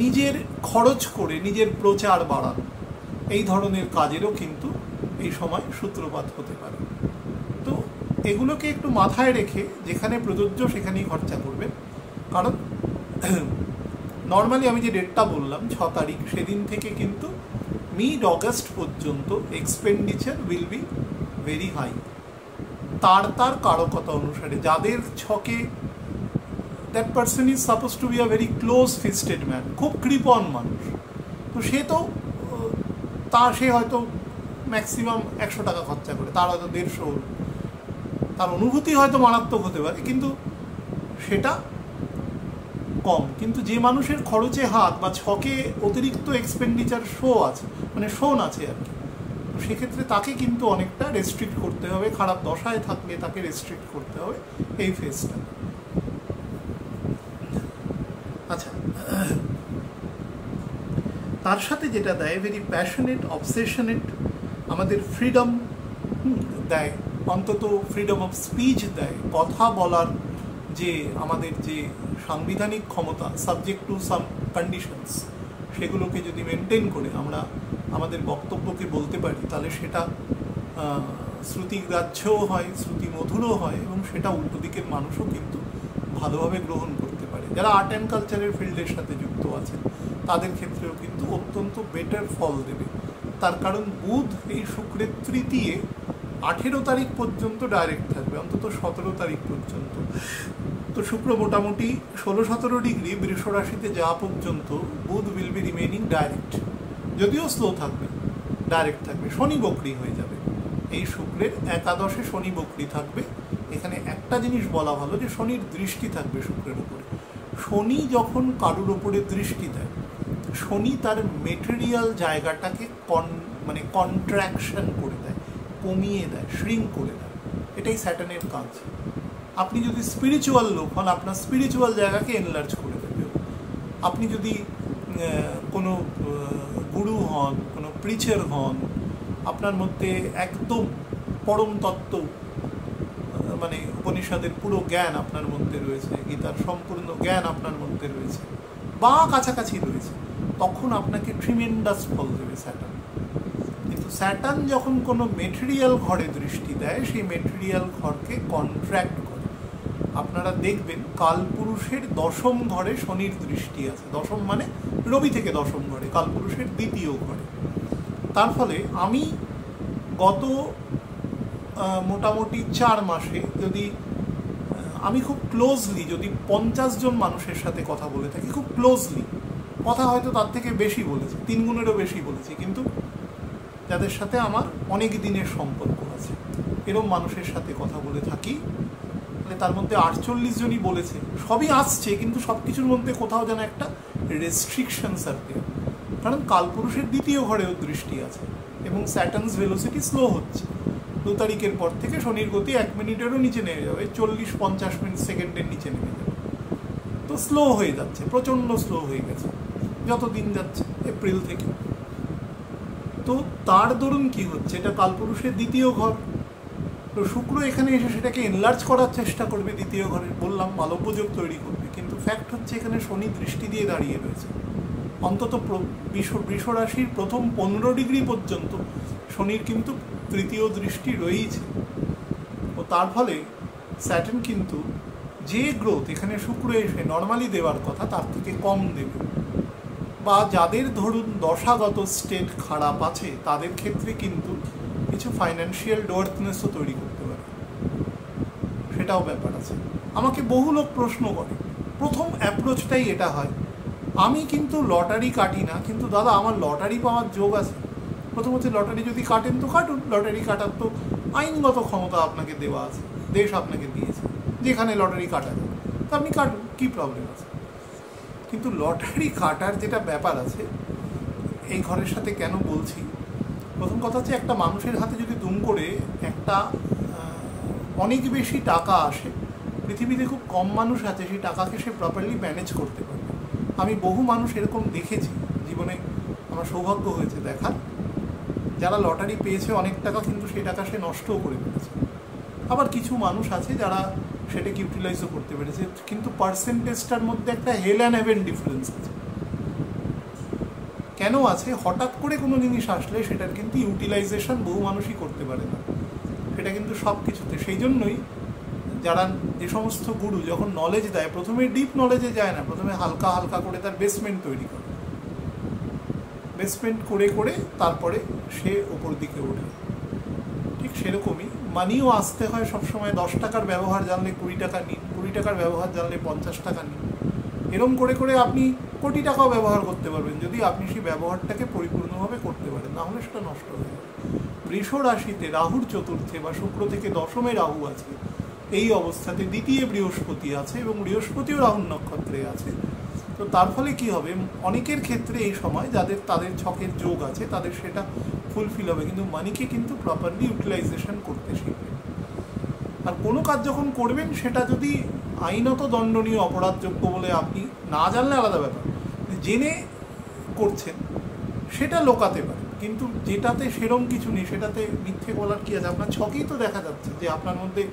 নিজের খরচ করে নিজের প্রচার বাড়ানো, এই ধরনের কাজেরও কিন্তু এই সময় সূত্রপাত হতে পারে। তো এগুলোকে একটু মাথায় রেখে যেখানে প্রযোজ্য সেখানেই খরচা করবেন, কারণ নর্মালি আমি যে ডেটটা বললাম 6 তারিখ, সেদিন থেকে কিন্তু মিড অগস্ট পর্যন্ত expenditure will be very high. তার কারকতা অনুসারে যাদের ছকে that person is suppose to be a very close fisted man, খুব কৃপণ মানুষ, তো সে হয়তো ম্যাক্সিমাম 100 টাকা খরচা করে, তার হয়তো 150, তার অনুভূতি হয়তো মারাত্মক হতে পারে কিন্তু সেটা কম। কিন্তু যে মানুষের খরচে হাত বা ছকে অতিরিক্ত এক্সপেন্ডিচার শোন আছে আর কি, তো সেক্ষেত্রে তাকে কিন্তু অনেকটা রেস্ট্রিক্ট করতে হবে, খারাপ দশায় থাকলে তাকে রেস্ট্রিক্ট করতে হবে এই ফেজটা। আচ্ছা, তার সাথে যেটা দেয় ভেরি প্যাশনেট, অবসেশনেট, আমাদের ফ্রিডম দেয়, অন্তত ফ্রিডম অফ স্পিচ দেয়, কথা বলার যে আমাদের যে সাংবিধানিক ক্ষমতা সাবজেক্ট টু সাম কন্ডিশনস, সেগুলোকে যদি মেনটেন করে আমরা আমাদের বক্তব্যকে বলতে পারি তাহলে সেটা শ্রুতিগ্রাহ্যও হয়, শ্রুতিমধুরও হয়, এবং সেটা উল্টো দিকের মানুষও কিন্তু ভালোভাবে গ্রহণ করতে পারে। যারা আর্ট অ্যান্ড কালচারের ফিল্ডের সাথে যুক্ত আছেন তাদের ক্ষেত্রেও কিন্তু অত্যন্ত বেটার ফল দেবে। তার কারণ বুধ এই শুক্রের তৃতীয় 18 তারিখ পর্যন্ত ডাইরেক্ট থাকবে, অন্তত 17 তারিখ পর্যন্ত। তো শুক্র মোটামুটি 16-17 ডিগ্রি বৃষ রাশিতে যাওয়া পর্যন্ত বুধ উইল বি রিমেনিং ডাইরেক্ট, যদিও স্লো থাকবে, ডাইরেক্ট থাকবে, শনি বকরি হয়ে যাবে। এই শুক্রের একাদশে শনি বকরি থাকবে। এখানে একটা জিনিস বলা ভালো যে শনির দৃষ্টি থাকবে শুক্রের উপরে। শনি যখন কারুর ওপরে দৃষ্টি দেয়, শনি তার মেটেরিয়াল জায়গাটাকে কন্ট্রাকশন করে দেয়, কমিয়ে দেয়, শ্রিঙ্ক করে দেয়। এটাই স্যাটার্নের কাজ। আপনি যদি স্পিরিচুয়াল লোক হন, আপনার স্পিরিচুয়াল জায়গাকে এনলার্জ করে দেবে। আপনি যদি কোনো গুরু হন, কোনো প্রিচার হন, আপনার মধ্যে একদম পরম তত্ত্ব উপনিষদের পুরো জ্ঞান আপনার মধ্যে রয়েছে, গীতার সম্পূর্ণ জ্ঞান আপনার মধ্যে রয়েছে বা কাছাকাছি রয়েছে, তখন আপনাকে ট্রিমেন্ডাস ফল দেবে স্যাটার্ন। কিন্তু স্যাটার্ন যখন কোনো মেটেরিয়াল ঘরে দৃষ্টি দেয়, সেই মেটেরিয়াল ঘরকে কন্ট্র্যাক্ট করে। আপনারা দেখবেন কালপুরুষের 10ম ঘরে শনির দৃষ্টি আছে, 10ম মানে রবি থেকে 10ম ঘরে, কালপুরুষের 2য় ঘরে। তার ফলে আমি গত মোটামুটি 4 মাসে আমি খুব ক্লোজলি যদি 50 জন মানুষের সাথে কথা বলে থাকি, খুব ক্লোজলি কথা হয়তো তার থেকে বেশি বলেছি, 3 গুণেরও বেশি বলেছি, কিন্তু যাদের সাথে আমার অনেক দিনের সম্পর্ক আছে, এরকম মানুষের সাথে কথা বলে থাকি, মানে তার মধ্যে 48 জনই বলেছে, সবই আসছে, কিন্তু সব কিছুর মধ্যে কোথাও যেন একটা রেস্ট্রিকশনস আর কি। কারণ কালপুরুষের 2য় ঘরেও দৃষ্টি আছে এবং স্যাটার্নস ভেলোসিটি স্লো হচ্ছে। 2 তারিখের পর থেকে শনির গতি 1 মিনিটেরও নিচে নেমে যাবে, 40-50 সেকেন্ডের নিচে নেমে যাবে। তো স্লো হয়ে যাচ্ছে, প্রচণ্ড স্লো হয়ে গেছে যত দিন যাচ্ছে, এপ্রিল থেকে। তো তার দরুন কি হচ্ছে, এটা কালপুরুষের 2য় ঘর। তো শুক্র এখানে এসে সেটাকে এনলার্জ করার চেষ্টা করবে 2য় ঘরে, বললাম মালব্যযোগ তৈরি করবে, কিন্তু ফ্যাক্ট হচ্ছে এখানে শনি দৃষ্টি দিয়ে দাঁড়িয়ে রয়েছে। অন্তত বৃষ রাশির প্রথম 15 ডিগ্রি পর্যন্ত শনির কিন্তু 3য় দৃষ্টি রয়েছে। ও তার ফলে স্যাটার্ন কিন্তু যে গ্রোথ এখানে শুক্র এসে নর্মালি দেওয়ার কথা তার থেকে কম দেবে। বা যাদের ধরুন দশাগত স্টেট খারাপ আছে তাদের ক্ষেত্রে কিন্তু কিছু ফাইন্যান্সিয়াল ডোয়ার্থনেসও তৈরি করতে পারে, সেটাও ব্যাপার আছে। আমাকে বহু লোক প্রশ্ন করে, প্রথম অ্যাপ্রোচটাই এটা হয়, আমি কিন্তু লটারি কাটি না, কিন্তু দাদা আমার লটারি পাওয়ার যোগ আছে। প্রথমত লটারি যদি কাটেন তো কাটুন, লটারি কাটার তো আইনগত ক্ষমতা আপনাকে দেওয়া আছে, দেশ আপনাকে দিয়েছে যেখানে লটারি কাটা যায়, তো আপনি কাটুন, কী প্রবলেম আছে। কিন্তু লটারি কাটার যেটা ব্যাপার আছে, এই ঘরের সাথে কেন বলছি, প্রথম কথা হচ্ছে একটা মানুষের হাতে যদি দুম করে একটা অনেক বেশি টাকা আসে, পৃথিবীতে খুব কম মানুষ আছে সেই টাকাকে সে প্রপারলি ম্যানেজ করতে পারে। আমি বহু মানুষ এরকম দেখেছি জীবনে, আমার সৌভাগ্য হয়েছে দেখার, যারা লটারি পেয়েছে অনেক টাকা, কিন্তু সেই টাকা সে নষ্টও করে ফেলেছে। আবার কিছু মানুষ আছে যারা সেটাকে ইউটিলাইজও করতে পেরেছে, কিন্তু পার্সেন্টেজটার মধ্যে একটা হেল অ্যান্ড হেভেন ডিফারেন্স আছে। কেন আছে? হঠাৎ করে কোনো জিনিস আসলে সেটার কিন্তু ইউটিলাইজেশন বহু মানুষই করতে পারে না, সেটা কিন্তু সব কিছুতে। সেই জন্যই যারা যে সমস্ত গুরু যখন নলেজ দেয়, প্রথমে ডিপ নলেজে যায় না, প্রথমে হালকা হালকা করে তার বেসমেন্ট তৈরি করে, বেসমেন্ট করে করে তারপরে সে ওপর দিকে ওঠে। ঠিক সেরকমই মানিও আসতে হয় সবসময়। 10 টাকার ব্যবহার জানলে 20 টাকা নিন, 20 টাকার ব্যবহার জানলে 50 টাকা নিন, এরম করে করে আপনি কোটি টাকাও ব্যবহার করতে পারবেন যদি আপনি সেই ব্যবহারটাকে পরিপূর্ণভাবে করতে পারেন, না হলে সেটা নষ্ট হয়ে যাবে। বৃষ রাশিতে রাহুর চতুর্থে বা শুক্র থেকে দশমে রাহু আছে, এই অবস্থাতে দ্বিতীয় বৃহস্পতি আছে এবং বৃহস্পতিও রাহুর নক্ষত্রে আছে। তো তার ফলে কি হবে, অনেকের ক্ষেত্রে এই সময় তাদের ছকের যোগ আছে তাদের সেটা ফুলফিল হবে, কিন্তু মানিকে কিন্তু প্রপারলি ইউটিলাইজেশন করতে শিখবেন। আর কোনো কাজ যখন করবেন সেটা যদি আইনত দণ্ডনীয় অপরাধযোগ্য বলে আপনি না জানলে আলাদা ব্যাপার, জেনে করছেন সেটা লোকাতে পারে, কিন্তু যেটাতে সেরম কিছু নেই সেটাতে মিথ্যে বলার কি আছে? আপনার ছকেই তো দেখা যাচ্ছে যে আপনার মধ্যে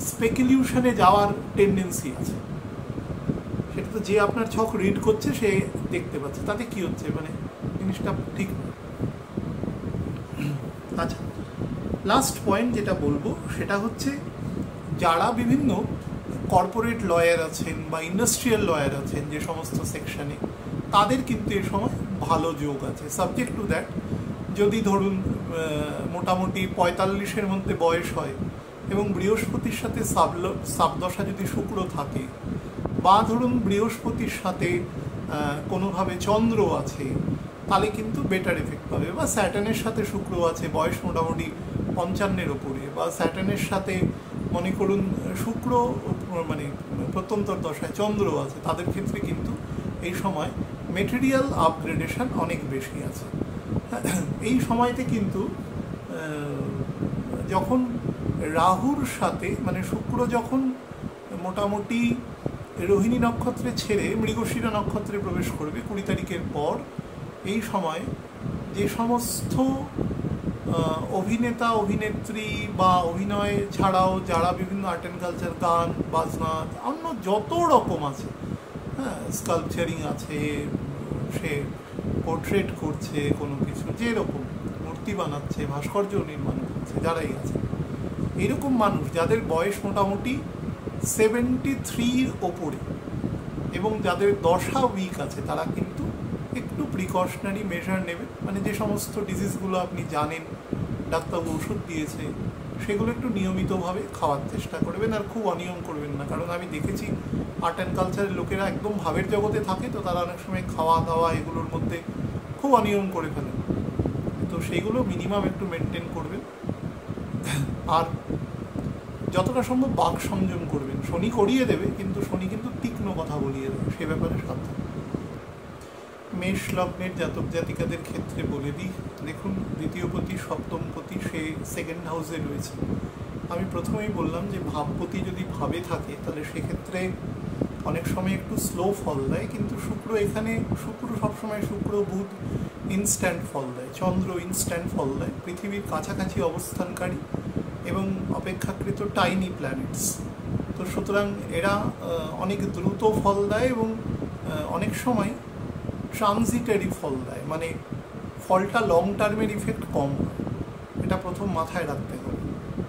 স্পেকুলিউশনে যাওয়ার টেন্ডেন্সি আছে, সেটা তো যে আপনার ছক রিড করছে সে দেখতে পাচ্ছে, তাতে কি হচ্ছে, মানে জিনিসটা ঠিক না। আচ্ছা, লাস্ট পয়েন্ট যেটা বলবো সেটা হচ্ছে, যারা বিভিন্ন কর্পোরেট লয়ার আছেন বা ইন্ডাস্ট্রিয়াল লয়ার আছেন যে সমস্ত সেকশনে, তাদের কিন্তু এ সময় ভালো যোগ আছে, সাবজেক্ট টু দ্যাট যদি ধরুন মোটামুটি 45-এর মধ্যে বয়স হয় এবং বৃহস্পতির সাথে সাবদশা যদি শুক্র থাকে, বা ধরুন বৃহস্পতির সাথে কোনোভাবে চন্দ্র আছে, তাহলে কিন্তু বেটার এফেক্ট পাবে। বা স্যাটার্নের সাথে শুক্র আছে, বয়স মোটামুটি 55-এর ওপরে, বা স্যাটার্নের সাথে মনে করুন শুক্র মানে প্রত্যন্তর দশায় চন্দ্র আছে, তাদের ক্ষেত্রে কিন্তু এই সময় মেটেরিয়াল আপগ্রেডেশন অনেক বেশি আছে। এই সময়তে কিন্তু যখন রাহুর সাথে মানে শুক্র যখন মোটামুটি রোহিণী নক্ষত্রে ছেড়ে মৃগশিরা নক্ষত্রে প্রবেশ করবে 20 তারিখের পর, এই সময় যে সমস্ত অভিনেতা অভিনেত্রী বা অভিনয় ছাড়াও যারা বিভিন্ন আর্ট অ্যান্ড কালচার, গান বাজনা, অন্য যত রকম আছে, হ্যাঁ, স্কাল্পচারিং আছে, সে পোর্ট্রেট করছে কোনো কিছু, যেরকম মূর্তি বানাচ্ছে, ভাস্কর্য নির্মাণ করছে, যারাই আছে, এরকম মানুষ যাদের বয়স মোটামুটি 73-র ওপরে এবং যাদের দশা উইক আছে, তারা কিন্তু একটু প্রিকশনারি মেজার নেবে। মানে যে সমস্ত ডিজিজগুলো আপনি জানেন ডাক্তারবাবু ওষুধ দিয়েছে, সেগুলো একটু নিয়মিতভাবে খাওয়ার চেষ্টা করবেন, আর খুব অনিয়ম করবেন না। কারণ আমি দেখেছি আর্ট অ্যান্ড কালচারের লোকেরা একদম ভাবের জগতে থাকে, তো তারা অনেক সময় খাওয়া দাওয়া এগুলোর মধ্যে খুব অনিয়ম করে ফেলেন, তো সেইগুলো মিনিমাম একটু মেনটেন করবেন। আর যতটা সম্ভব বাক সংযম করবেন। শনি করিয়ে দেবে, কিন্তু শনি কিন্তু তীক্ষ্ণ কথা বলিয়ে দেবে, সে ব্যাপারে সাবধান। মেষ লগ্নের জাতক জাতিকাদের ক্ষেত্রে বলে দিই, দেখুন দ্বিতীয়পতি সপ্তমপতি সে সেকেন্ড হাউসে রয়েছে। আমি প্রথমেই বললাম যে ভাবপতি যদি ভাবে থাকে তাহলে সেক্ষেত্রে অনেক সময় একটু স্লো ফল দেয়, কিন্তু শুক্র এখানে, শুক্র সবসময় শুক্র বুধ ইনস্ট্যান্ট ফল দেয়, চন্দ্র ইনস্ট্যান্ট ফল দেয়, পৃথিবীর কাছাকাছি অবস্থানকারী এবং অপেক্ষাকৃত টাইনি প্ল্যানেটস। তো সুতরাং এরা অনেক দ্রুত ফল দেয় এবং অনেক সময় ট্রানজিটারি ফল দেয়, মানে ফলটা লং টার্মের ইফেক্ট কম হয়, এটা প্রথম মাথায় রাখতে হবে।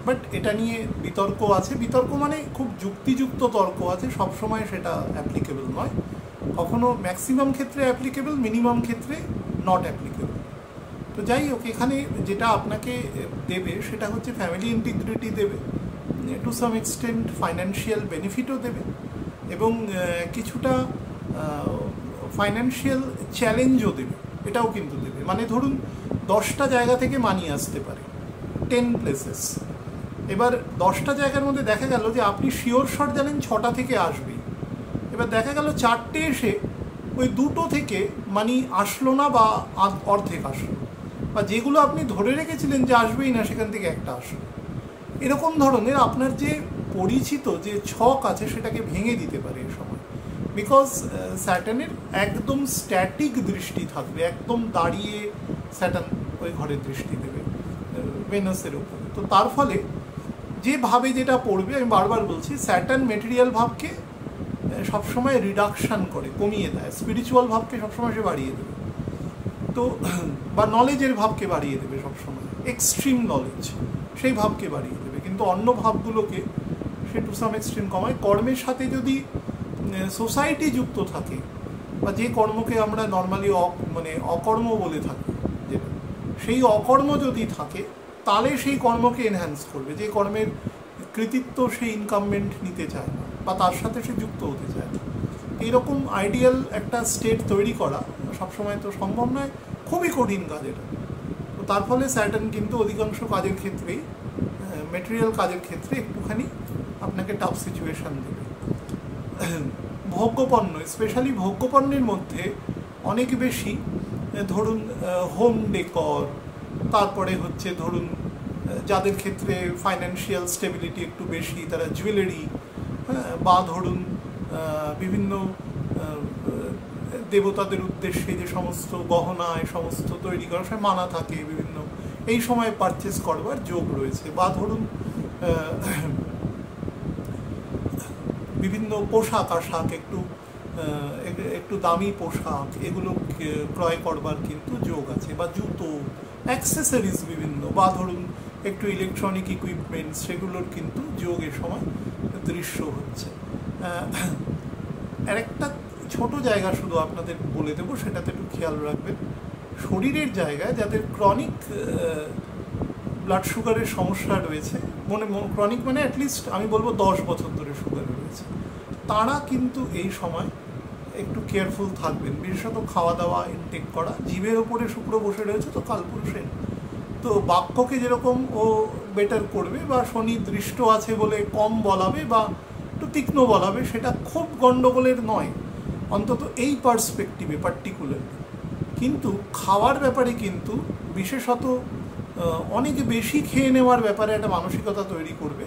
বাট এটা নিয়ে বিতর্ক আছে, বিতর্ক মানে খুব যুক্তিযুক্ত তর্ক আছে, সবসময় সেটা অ্যাপ্লিকেবল নয়, কখনো ম্যাক্সিমাম ক্ষেত্রে অ্যাপ্লিকেবল, মিনিমাম ক্ষেত্রে নট অ্যাপ্লিকেবল। তো যাই হোক, এখানে যেটা আপনাকে দেবে সেটা হচ্ছে ফ্যামিলি ইন্টিগ্রিটি দেবে, টু সাম এক্সটেন্ট ফাইন্যান্সিয়াল বেনিফিটও দেবে, এবং কিছুটা ফাইন্যান্সিয়াল চ্যালেঞ্জও দেবে, এটাও কিন্তু দেবে। মানে ধরুন 10টা জায়গা থেকে মানি আসতে পারে, 10 প্লেসেস। এবার 10টা জায়গার মধ্যে দেখা গেল যে আপনি শিওর শট জানেন 6টা থেকে আসবেই, এবার দেখা গেল 4টে এসে ওই 2টো থেকে মানি আসলো না বা অর্ধেক আসলো, বা যেগুলো আপনি ধরে রেখেছিলেন যে আসবেই না সেখান থেকে একটা আসলো। এরকম ধরনের আপনার যে পরিচিত যে ছক আছে সেটাকে ভেঙে দিতে পারে এই সময়, বিকজ স্যাটার্নের একদম স্ট্যাটিক দৃষ্টি থাকবে, একদম দাঁড়িয়ে স্যাটার্ন ওই ঘরের দৃষ্টি দেবে ভেনাসের উপর। তো তার ফলে যে ভাবে যেটা পড়বে, আমি বারবার বলছি, স্যাটার্ন মেটেরিয়াল ভাবকে সবসময় রিডাকশান করে, কমিয়ে দেয়, স্পিরিচুয়াল ভাবকে সবসময় সে বাড়িয়ে দেবে। তো বা নলেজের ভাবকে বাড়িয়ে দেবে সবসময়, এক্সট্রিম নলেজ সেই ভাবকে বাড়িয়ে দেবে, কিন্তু অন্য ভাবগুলোকে সে টু সাম এক্সট্রিম কমায়। কর্মের সাথে যদি সোসাইটি যুক্ত থাকে, বা যে কর্মকে আমরা নর্মালি মানে অকর্ম বলে থাকি, যে সেই অকর্ম যদি থাকে তাহলে সেই কর্মকে এনহ্যান্স করবে। যে কর্মের কৃতিত্ব সেই ইনকামমেন্ট নিতে চায় না বা তার সাথে সে যুক্ত হতে চায় না, এইরকম আইডিয়াল একটা স্টেট তৈরি করা সবসময় তো সম্ভব নয়, খুবই কঠিন কাজ এটা। তো তার ফলে স্যাটার্ন কিন্তু অধিকাংশ কাজের ক্ষেত্রেই, মেটেরিয়াল কাজের ক্ষেত্রে একটুখানি আপনাকে টাফ সিচুয়েশান দেবে। ভোগ্যপণ্য, স্পেশালি ভোগ্যপণ্যের মধ্যে অনেক বেশি ধরুন হোম ডেকর, তারপরে হচ্ছে ধরুন যাদের ক্ষেত্রে ফাইন্যান্সিয়াল স্টেবিলিটি একটু বেশি তারা জুয়েলারি, বা ধরুন বিভিন্ন দেবতাদের উদ্দেশ্যে যে সমস্ত গহনা এই সমস্ত তৈরি করার সময় মানা থাকে বিভিন্ন, এই সময় পারচেস করবার যোগ রয়েছে। বা ধরুন বিভিন্ন পোশাক আশাক, একটু দামি পোশাক, এগুলো ক্রয় করবার কিন্তু যোগ আছে। বা জুতো, অ্যাক্সেসরিজ বিভিন্ন, বা ধরুন একটু ইলেকট্রনিক ইকুইপমেন্টস, সেগুলোর কিন্তু যোগ এ সময় দৃশ্য হচ্ছে। আর একটা ছোট জায়গা শুধু আপনাদের বলে দেবো, সেটাতে একটু খেয়াল রাখবেন। শরীরের জায়গায় যাদের ক্রনিক ব্লাড সুগারের সমস্যা রয়েছে, ক্রনিক মানে অ্যাটলিস্ট আমি বলবো 10 বছর ধরে সুগার রয়েছে, তারা কিন্তু এই সময় একটু কেয়ারফুল থাকবেন, বিশেষত খাওয়া দাওয়া ইনটেক করা। জীবের ওপরে শুক্র বসে রয়েছে তো কালপুরুষের, তো বাক্যকে যেরকম ও বেটার করবে, বা শনি দৃষ্ট আছে বলে কম বলাবে বা একটু তীক্ষ্ণ বলাবে, সেটা খুব গণ্ডগোলের নয়, অন্তত এই পার্সপেক্টিভে পার্টিকুলারলি। কিন্তু খাওয়ার ব্যাপারে কিন্তু বিশেষত অনেক বেশি খেয়ে নেওয়ার ব্যাপারে একটা মানসিকতা তৈরি করবে,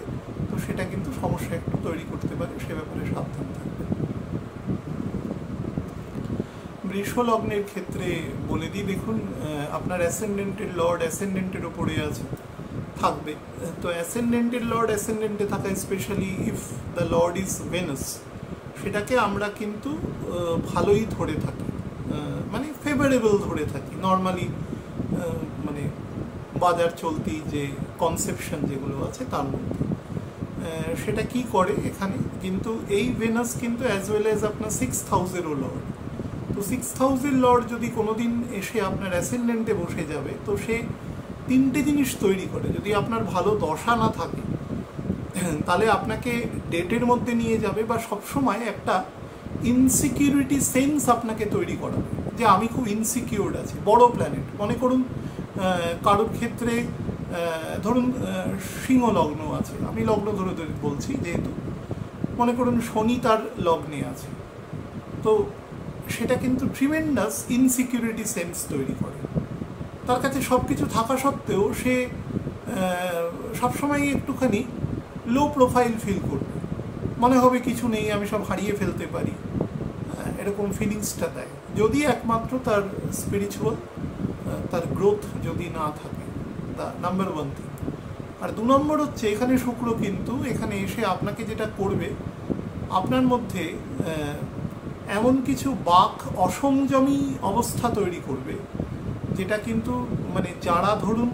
তো সেটা কিন্তু সমস্যা একটু তৈরি করতে পারে, সে ব্যাপারে সাবধান থাকবে। বৃষ লগ্নের ক্ষেত্রে বলে দিই, দেখুন আপনার অ্যাসেন্ডেন্টের লর্ড অ্যাসেন্ডেন্টের ওপরে আছে, থাকবে। তো অ্যাসেন্ডেন্টের লর্ড অ্যাসেন্ডেন্টে থাকা, specially if the lord is Venus, সেটাকে আমরা কিন্তু ভালোই ধরে থাকি, মানে ফেভারেবল ধরে থাকি নর্মালি, মানে বাজার চলতি যে কনসেপশন যেগুলো আছে তার মধ্যে। সেটা কি করে এখানে, কিন্তু এই ভেনাস কিন্তু অ্যাজ ওয়েল অ্যাজ আপনার 6th হাউসেরও লর্ড। তো 6th হাউসের লর্ড যদি কোনো দিন এসে আপনার অ্যাসেন্ডেন্টে বসে যাবে, তো সে 3টে জিনিস তৈরি করে। যদি আপনার ভালো দশা না থাকে তাহলে আপনাকে ডেটের মধ্যে নিয়ে যাবে, বা সবসময় একটা ইনসিকিউরিটি সেন্স আপনাকে তৈরি করাবে, যে আমি খুব ইনসিকিউরড আছি। বড় প্ল্যানেট, মনে করুন কারোর ক্ষেত্রে ধরুন সিংহ লগ্ন আছে, আমি লগ্ন ধরে ধরে বলছি, যেহেতু মনে করুন শনি তার লগ্নে আছে, তো সেটা কিন্তু ট্রিমেন্ডাস ইনসিকিউরিটি সেন্স তৈরি করে। তার কাছে সব কিছু থাকা সত্ত্বেও সে সবসময় একটুখানি লো প্রোফাইল ফিল করবে, মনে হবে কিছু নেই, আমি সব হারিয়ে ফেলতে পারি, এরকম ফিলিংসটা দেয়, যদি একমাত্র তার স্পিরিচুয়াল তার গ্রোথ যদি না থাকে, নাম্বার 1 থিং। আর 2 নম্বর হচ্ছে, এখানে শুক্র কিন্তু এখানে এসে আপনাকে যেটা করবে, আপনার মধ্যে এমন কিছু বাক অসংযমী অবস্থা তৈরি করবে, যেটা কিন্তু মানে যারা ধরুন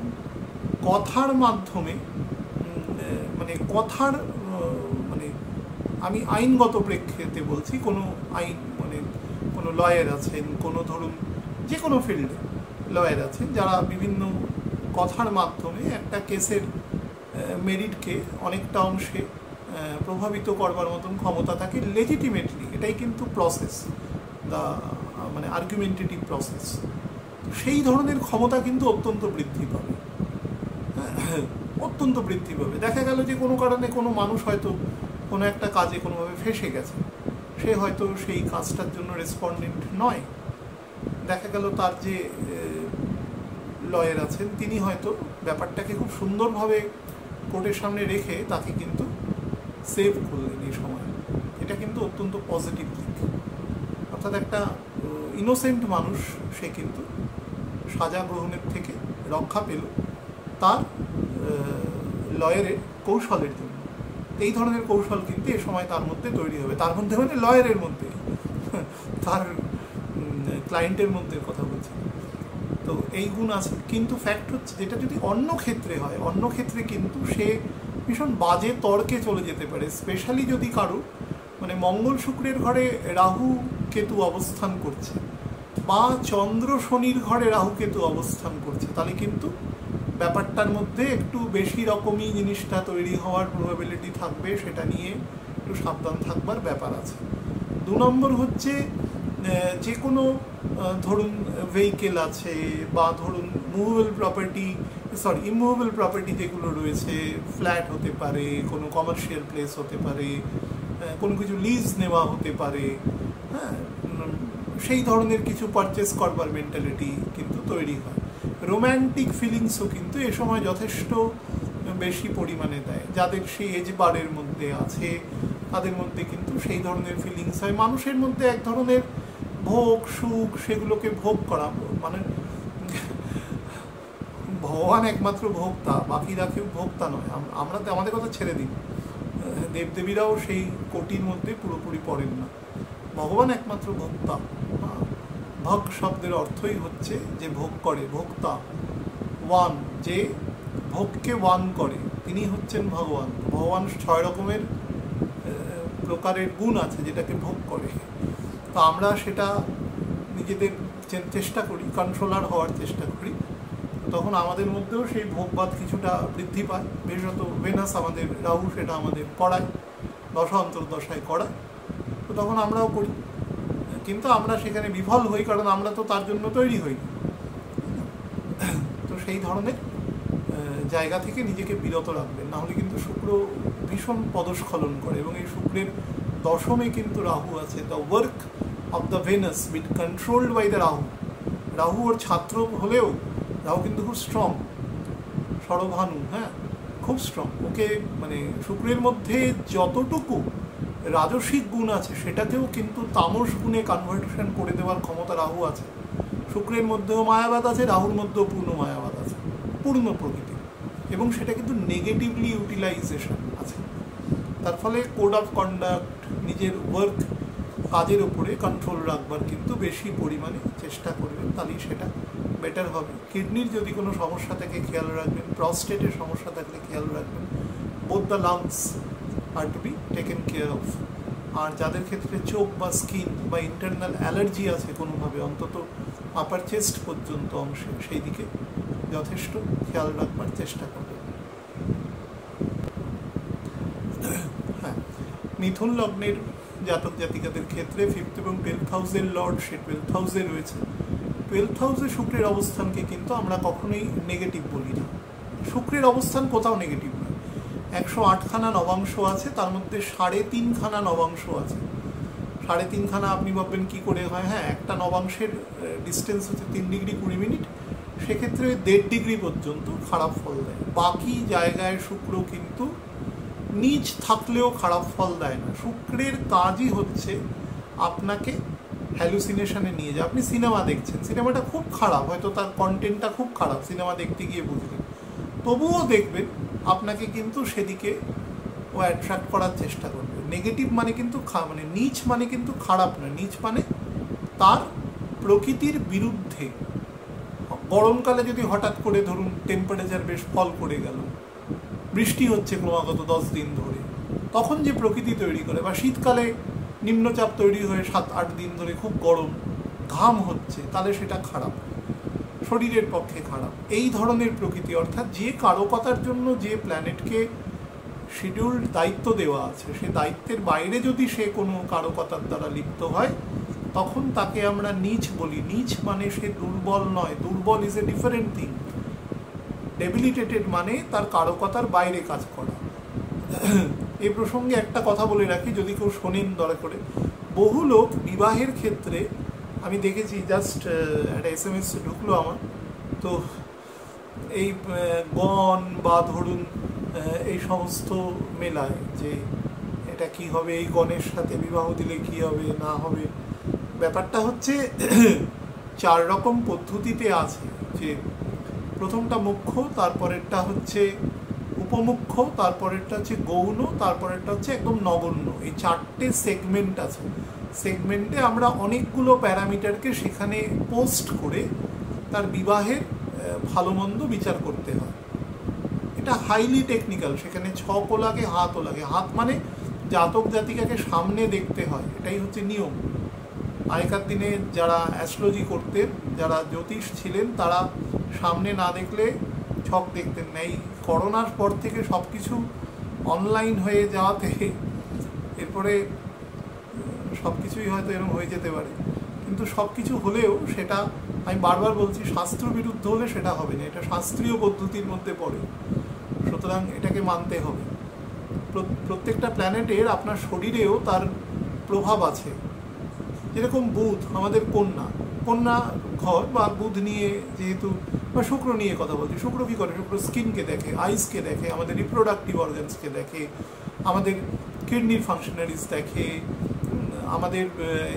কথার মাধ্যমে, মানে কথার মানে আমি আইনগত প্রেক্ষিতে বলছি, কোনো আইন মানে কোনো লয়ার আছেন, কোনো ধরুন যে কোনো ফিল্ডে লয়ার আছেন যারা বিভিন্ন কথার মাধ্যমে একটা কেসের মেরিটকে অনেকটা অংশে প্রভাবিত করবার মতন ক্ষমতা থাকে লেজিটিমেটলি। এটাই কিন্তু প্রসেস, মানে আর্গুমেন্টেটিভ প্রসেস। সেই ধরনের ক্ষমতা কিন্তু অত্যন্ত বৃদ্ধি পাবে, অত্যন্ত বৃদ্ধি পাবে। দেখা গেল যে কোনো কারণে কোনো মানুষ হয়তো কোনো একটা কাজে কোনোভাবে ফেঁসে গেছে, সে হয়তো সেই কাজটার জন্য রেসপন্ডেন্ট নয়। দেখা গেল তার যে লয়ার আছেন তিনি হয়তো ব্যাপারটাকে খুব সুন্দরভাবে কোর্টের সামনে রেখে তাকে কিন্তু সেভ করলেন এই সময়। এটা কিন্তু অত্যন্ত পজিটিভ দিক। অর্থাৎ একটা ইনোসেন্ট মানুষ সে কিন্তু সাজা গ্রহণের থেকে রক্ষা পেল তার লয়ারের কৌশলের জন্য। এই ধরনের কৌশল কিন্তু এ সময় তার মধ্যে তৈরি হবে, তার মধ্যে মানে লয়ারের মধ্যে, তার ক্লায়েন্টের মধ্যে কথা বলছি। তো এই গুণ আছে। কিন্তু ফ্যাক্ট হচ্ছে যেটা যদি অন্য ক্ষেত্রে হয়, অন্য ক্ষেত্রে কিন্তু সে ভীষণ বাজে তর্কে চলে যেতে পারে। স্পেশালি যদি কারো মানে মঙ্গল শুক্রের ঘরে রাহু কেতু অবস্থান করছে বা চন্দ্র শনির ঘরে রাহু কেতু অবস্থান করছে, তাহলে কিন্তু ব্যাপারটার মধ্যে একটু বেশি রকমই জিনিসটা তৈরি হওয়ার প্রবাবিলিটি থাকবে, সেটা নিয়ে একটু সাবধান থাকবার ব্যাপার আছে। 2 নম্বর হচ্ছে যে কোনো ধরুন ভেহিকেল আছে বা ধরুন ইমুভেবল প্রপার্টি যেগুলো রয়েছে, ফ্ল্যাট হতে পারে, কোনো কমার্শিয়াল প্লেস হতে পারে, কোনো কিছু লিজ নেওয়া হতে পারে, হ্যাঁ, সেই ধরনের কিছু পারচেস করবার মেন্টালিটি কিন্তু তৈরি হয়। রোম্যান্টিক ফিলিংসও কিন্তু এ সময় যথেষ্ট বেশি পরিমাণে দেয়। যাদের সেই এজ বারের মধ্যে আছে তাদের মধ্যে কিন্তু সেই ধরনের ফিলিংস হয়। মানুষের মধ্যে এক ধরনের ভোগ সুখ, সেগুলোকে ভোগ করা, মানে ভগবান একমাত্র ভোক্তা, বাকিরা কেউ ভোক্তা নয়। আমরা আমাদের কথা ছেড়ে দিই, দেবদেবীরাও সেই কোটির মধ্যে পুরোপুরি পড়েন না। ভগবান একমাত্র ভোক্তা। ভগ শব্দের অর্থই হচ্ছে যে ভোগ করে, ভোক্তা। ওয়ান, যে ভোগকে ওয়ান করে, তিনি হচ্ছেন ভগবান। ভগবান 6 রকমের প্রকারের গুণ আছে যেটাকে ভোগ করে। তো আমরা সেটা নিজেদের চেষ্টা করি, কন্ট্রোলার হওয়ার চেষ্টা করি, তখন আমাদের মধ্যেও সেই ভোগবাদ কিছুটা বৃদ্ধি পায়। বিশেষত ভেনাস আমাদের, রাহু সেটা আমাদের করায়, দশা অন্তর্দশায় করায়, তো তখন আমরাও করি। কিন্তু আমরা সেখানে বিফল হই, কারণ আমরা তো তার জন্য তৈরি হই। তো সেই ধরনের জায়গা থেকে নিজেকে বিরত রাখবেন, নাহলে কিন্তু শুক্র ভীষণ পদস্খলন করে। এবং এই শুক্রের দশমে কিন্তু রাহু আছে। The work of the Venus bit controlled by the Rahu. Rahu ওর ছাত্র হলেও রাহু কিন্তু খুব স্ট্রং, ষড়ভানু, হ্যাঁ, খুব স্ট্রং। ওকে মানে শুক্রের মধ্যে যতটুকু রাজসিক গুণ আছে সেটাকেও কিন্তু তামস গুণে কনভার্টেশন করে দেওয়ার ক্ষমতা রাহু আছে। শুক্রের মধ্যেও মায়াবাদ আছে, রাহুর মধ্যেও পূর্ণ মায়াবাদ আছে, পূর্ণ প্রকৃতি, এবং সেটা কিন্তু নেগেটিভলি ইউটিলাইজেশন আছে। তার ফলে কোড অফ কন্ডাক্ট, নিজের ওয়ার্ক, কাজের ওপরে কন্ট্রোল রাখবার কিন্তু বেশি পরিমাণে চেষ্টা করবেন, তাহলেই সেটা বেটার হবে। কিডনির যদি কোনো সমস্যা থাকে খেয়াল রাখবেন, প্রস্টেটের সমস্যা থাকলে খেয়াল রাখবেন। বোথ দ্য লাংস আর to be taken care of. আর যাদের ক্ষেত্রে চোখ বা স্কিন বা ইন্টারনাল অ্যালার্জি আছে কোনোভাবে, অন্তত আপার চেস্ট পর্যন্ত অংশে, সেই দিকে যথেষ্ট খেয়াল রাখবার চেষ্টা করবেন। হ্যাঁ, মিথুন লগ্নের জাতক জাতিকাদের ক্ষেত্রে 5th এবং 12th হাউসের লর্ড সে 12th হাউসে রয়েছে। 12th হাউসে শুক্রের অবস্থানকে কিন্তু আমরা কখনোই নেগেটিভ বলি না। শুক্রের অবস্থান কোথাও নেগেটিভ নয়। 108খানা নবাংশ আছে, তার মধ্যে 3.5 খানা নবাংশ আছে। 3.5 খানা আপনি ভাববেন কী করে হয়? হ্যাঁ, একটা নবাংশের ডিস্টেন্স হচ্ছে 3 ডিগ্রি 20 মিনিট, সেক্ষেত্রে 1.5 ডিগ্রি পর্যন্ত খারাপ ফল দেয়। বাকি জায়গায় শুক্র কিন্তু নিচ থাকলেও খারাপ ফল দেয় না। শুক্রের কাজই হচ্ছে আপনাকে হ্যালুসিনেশনে নিয়ে যায়। আপনি সিনেমা দেখছেন, সিনেমাটা খুব খারাপ, হয়তো তার কন্টেন্টটা খুব খারাপ, সিনেমা দেখতে গিয়ে বুঝলেন, তবুও দেখবেন আপনাকে কিন্তু সেদিকে ও অ্যাট্রাক্ট করার চেষ্টা করবে। নেগেটিভ মানে কিন্তু মানে নিচ মানে কিন্তু খারাপ না, নিচ মানে তার প্রকৃতির বিরুদ্ধে। গরমকালে যদি হঠাৎ করে ধরুন টেম্পারেচার বেশ ফল করে গেল, বৃষ্টি হচ্ছে ক্রমাগত 10 দিন ধরে, তখন যে প্রকৃতি তৈরি করে, বা শীতকালে নিম্নচাপ তৈরি হয়ে 7-8 দিন ধরে খুব গরম, ঘাম হচ্ছে, তাহলে সেটা খারাপ। শরীরের পক্ষে খারাপ। এই ধরনের প্রকৃতি, অর্থাৎ যে কারকতার জন্য যে প্ল্যানেটকে শিডিউল্ড দায়িত্ব দেওয়া আছে, সে দায়িত্বের বাইরে যদি সে কোনো কারকতার দ্বারা লিপ্ত হয়, তখন তাকে আমরা নীচ বলি। নীচ মানে সে দুর্বল নয়, দুর্বল ইজ এ ডিফারেন্ট থিং। ডেবিলিটেটেড মানে তার কারকতার বাইরে কাজ করা। এই প্রসঙ্গে একটা কথা বলে রাখি, যদি কেউ শোনেন দয়া করে, বহু লোক বিবাহের ক্ষেত্রে আমি দেখেছি, জাস্ট একটা SMS ঢুকলো আমার, তো এই গণ বা ধরুন এই সমস্ত মেলায় যে এটা কি হবে, এই গণের সাথে বিবাহ দিলে কি হবে না হবে। ব্যাপারটা হচ্ছে 4 রকম পদ্ধতিতে আছে, যে প্রথমটা মুখ্য, তারপরেরটা হচ্ছে উপমুখ্য, তারপরেরটা হচ্ছে গৌণ, তারপরেরটা হচ্ছে একদম নগণ্য। এই 4টে সেগমেন্ট আছে। সেগমেন্টে আমরা অনেকগুলো প্যারামিটারকে সেখানে পোস্ট করে তার বিবাহের ভালো মন্দ বিচার করতে হয়। এটা হাইলি টেকনিক্যাল, সেখানে ছকও লাগে, হাতও লাগে। হাত মানে জাতক জাতিকাকে সামনে দেখতে হয়, এটাই হচ্ছে নিয়ম। আগেকার দিনে যারা অ্যাস্ট্রোলজি করতেন, যারা জ্যোতিষ ছিলেন, তারা সামনে না দেখলে ছক দেখতেন না। এই করোনার পর থেকে সব কিছু অনলাইন হয়ে যাওয়াতে এরপরে সব কিছুই হয়তো এরকম হয়ে যেতে পারে, কিন্তু সব কিছু হলেও সেটা আমি বারবার বলছি, শাস্ত্র বিরুদ্ধ হলে সেটা হবে না। এটা শাস্ত্রীয় পদ্ধতির মধ্যে পড়ে, সুতরাং এটাকে মানতে হবে। প্রত্যেকটা প্ল্যানেটের আপনার শরীরেও তার প্রভাব আছে। যেরকম বুধ আমাদের কন্যা ঘর বা বুধ নিয়ে যেহেতু, বা শুক্র নিয়ে কথা বলছি, শুক্র কী করে? শুক্র স্কিনকে দেখে, আইসকে দেখে, আমাদের রিপ্রোডাক্টিভ অর্গানসকে দেখে, আমাদের কিডনির ফাংশনারিজ দেখে, আমাদের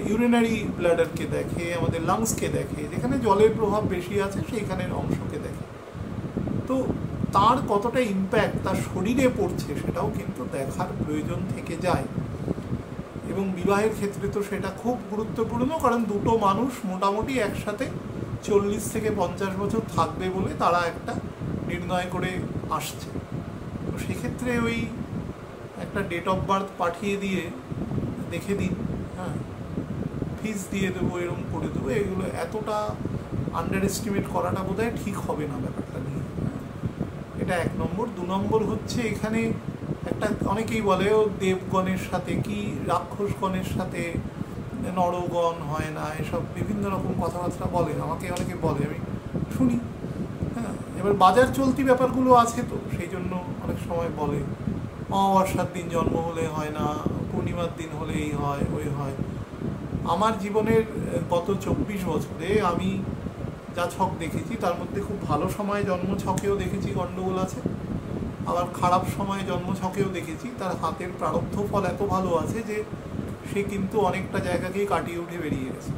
ইউরিনারি ব্লাডারকে দেখে, আমাদের লাংসকে দেখে, যেখানে জলের প্রভাব বেশি আছে সেইখানের অংশকে দেখে। তো তার কতটা ইম্প্যাক্ট তার শরীরে পড়ছে সেটাও কিন্তু দেখার প্রয়োজন থেকে যায়। এবং বিবাহের ক্ষেত্রে তো সেটা খুব গুরুত্বপূর্ণ, কারণ দুটো মানুষ মোটামুটি একসাথে 40 থেকে 50 বছর থাকবে বলে তারা একটা নির্ণয় করে আসছে। তো সেক্ষেত্রে ওই একটা ডেট অফ বার্থ পাঠিয়ে দিয়ে দেখে দিন, হ্যাঁ ফিস দিয়ে দেবো, এরকম করে দেবো, এগুলো এতটা আন্ডার এস্টিমেট করাটা বোধহয় ঠিক হবে না ব্যাপারটা নিয়ে। এটা 1 নম্বর। 2 নম্বর হচ্ছে এখানে একটা, অনেকেই বলে ও দেবগণের সাথে কি রাক্ষসগণের সাথে নরগণ হয় না, এসব বিভিন্ন রকম কথাবার্তা বলে, আমাকে অনেকে বলে, আমি শুনি। হ্যাঁ, এবার বাজার চলতি ব্যাপারগুলো আছে, তো সেই জন্য অনেক সময় বলে অমাবস্যার দিন জন্ম হলে হয় না, পূর্ণিমার দিন হলে এই হয় ওই হয়। আমার জীবনের গত 24 বছরে আমি যা ছক দেখেছি, তার মধ্যে খুব ভালো সময়ে জন্ম ছকেও দেখেছি গণ্ডগোল আছে, আবার খারাপ সময়ে জন্ম ছকেও দেখেছি তার হাতের প্রারব্ধ ফল এত ভালো আছে যে সে কিন্তু অনেকটা জায়গাকেই কাটিয়ে উঠে বেরিয়ে গেছে।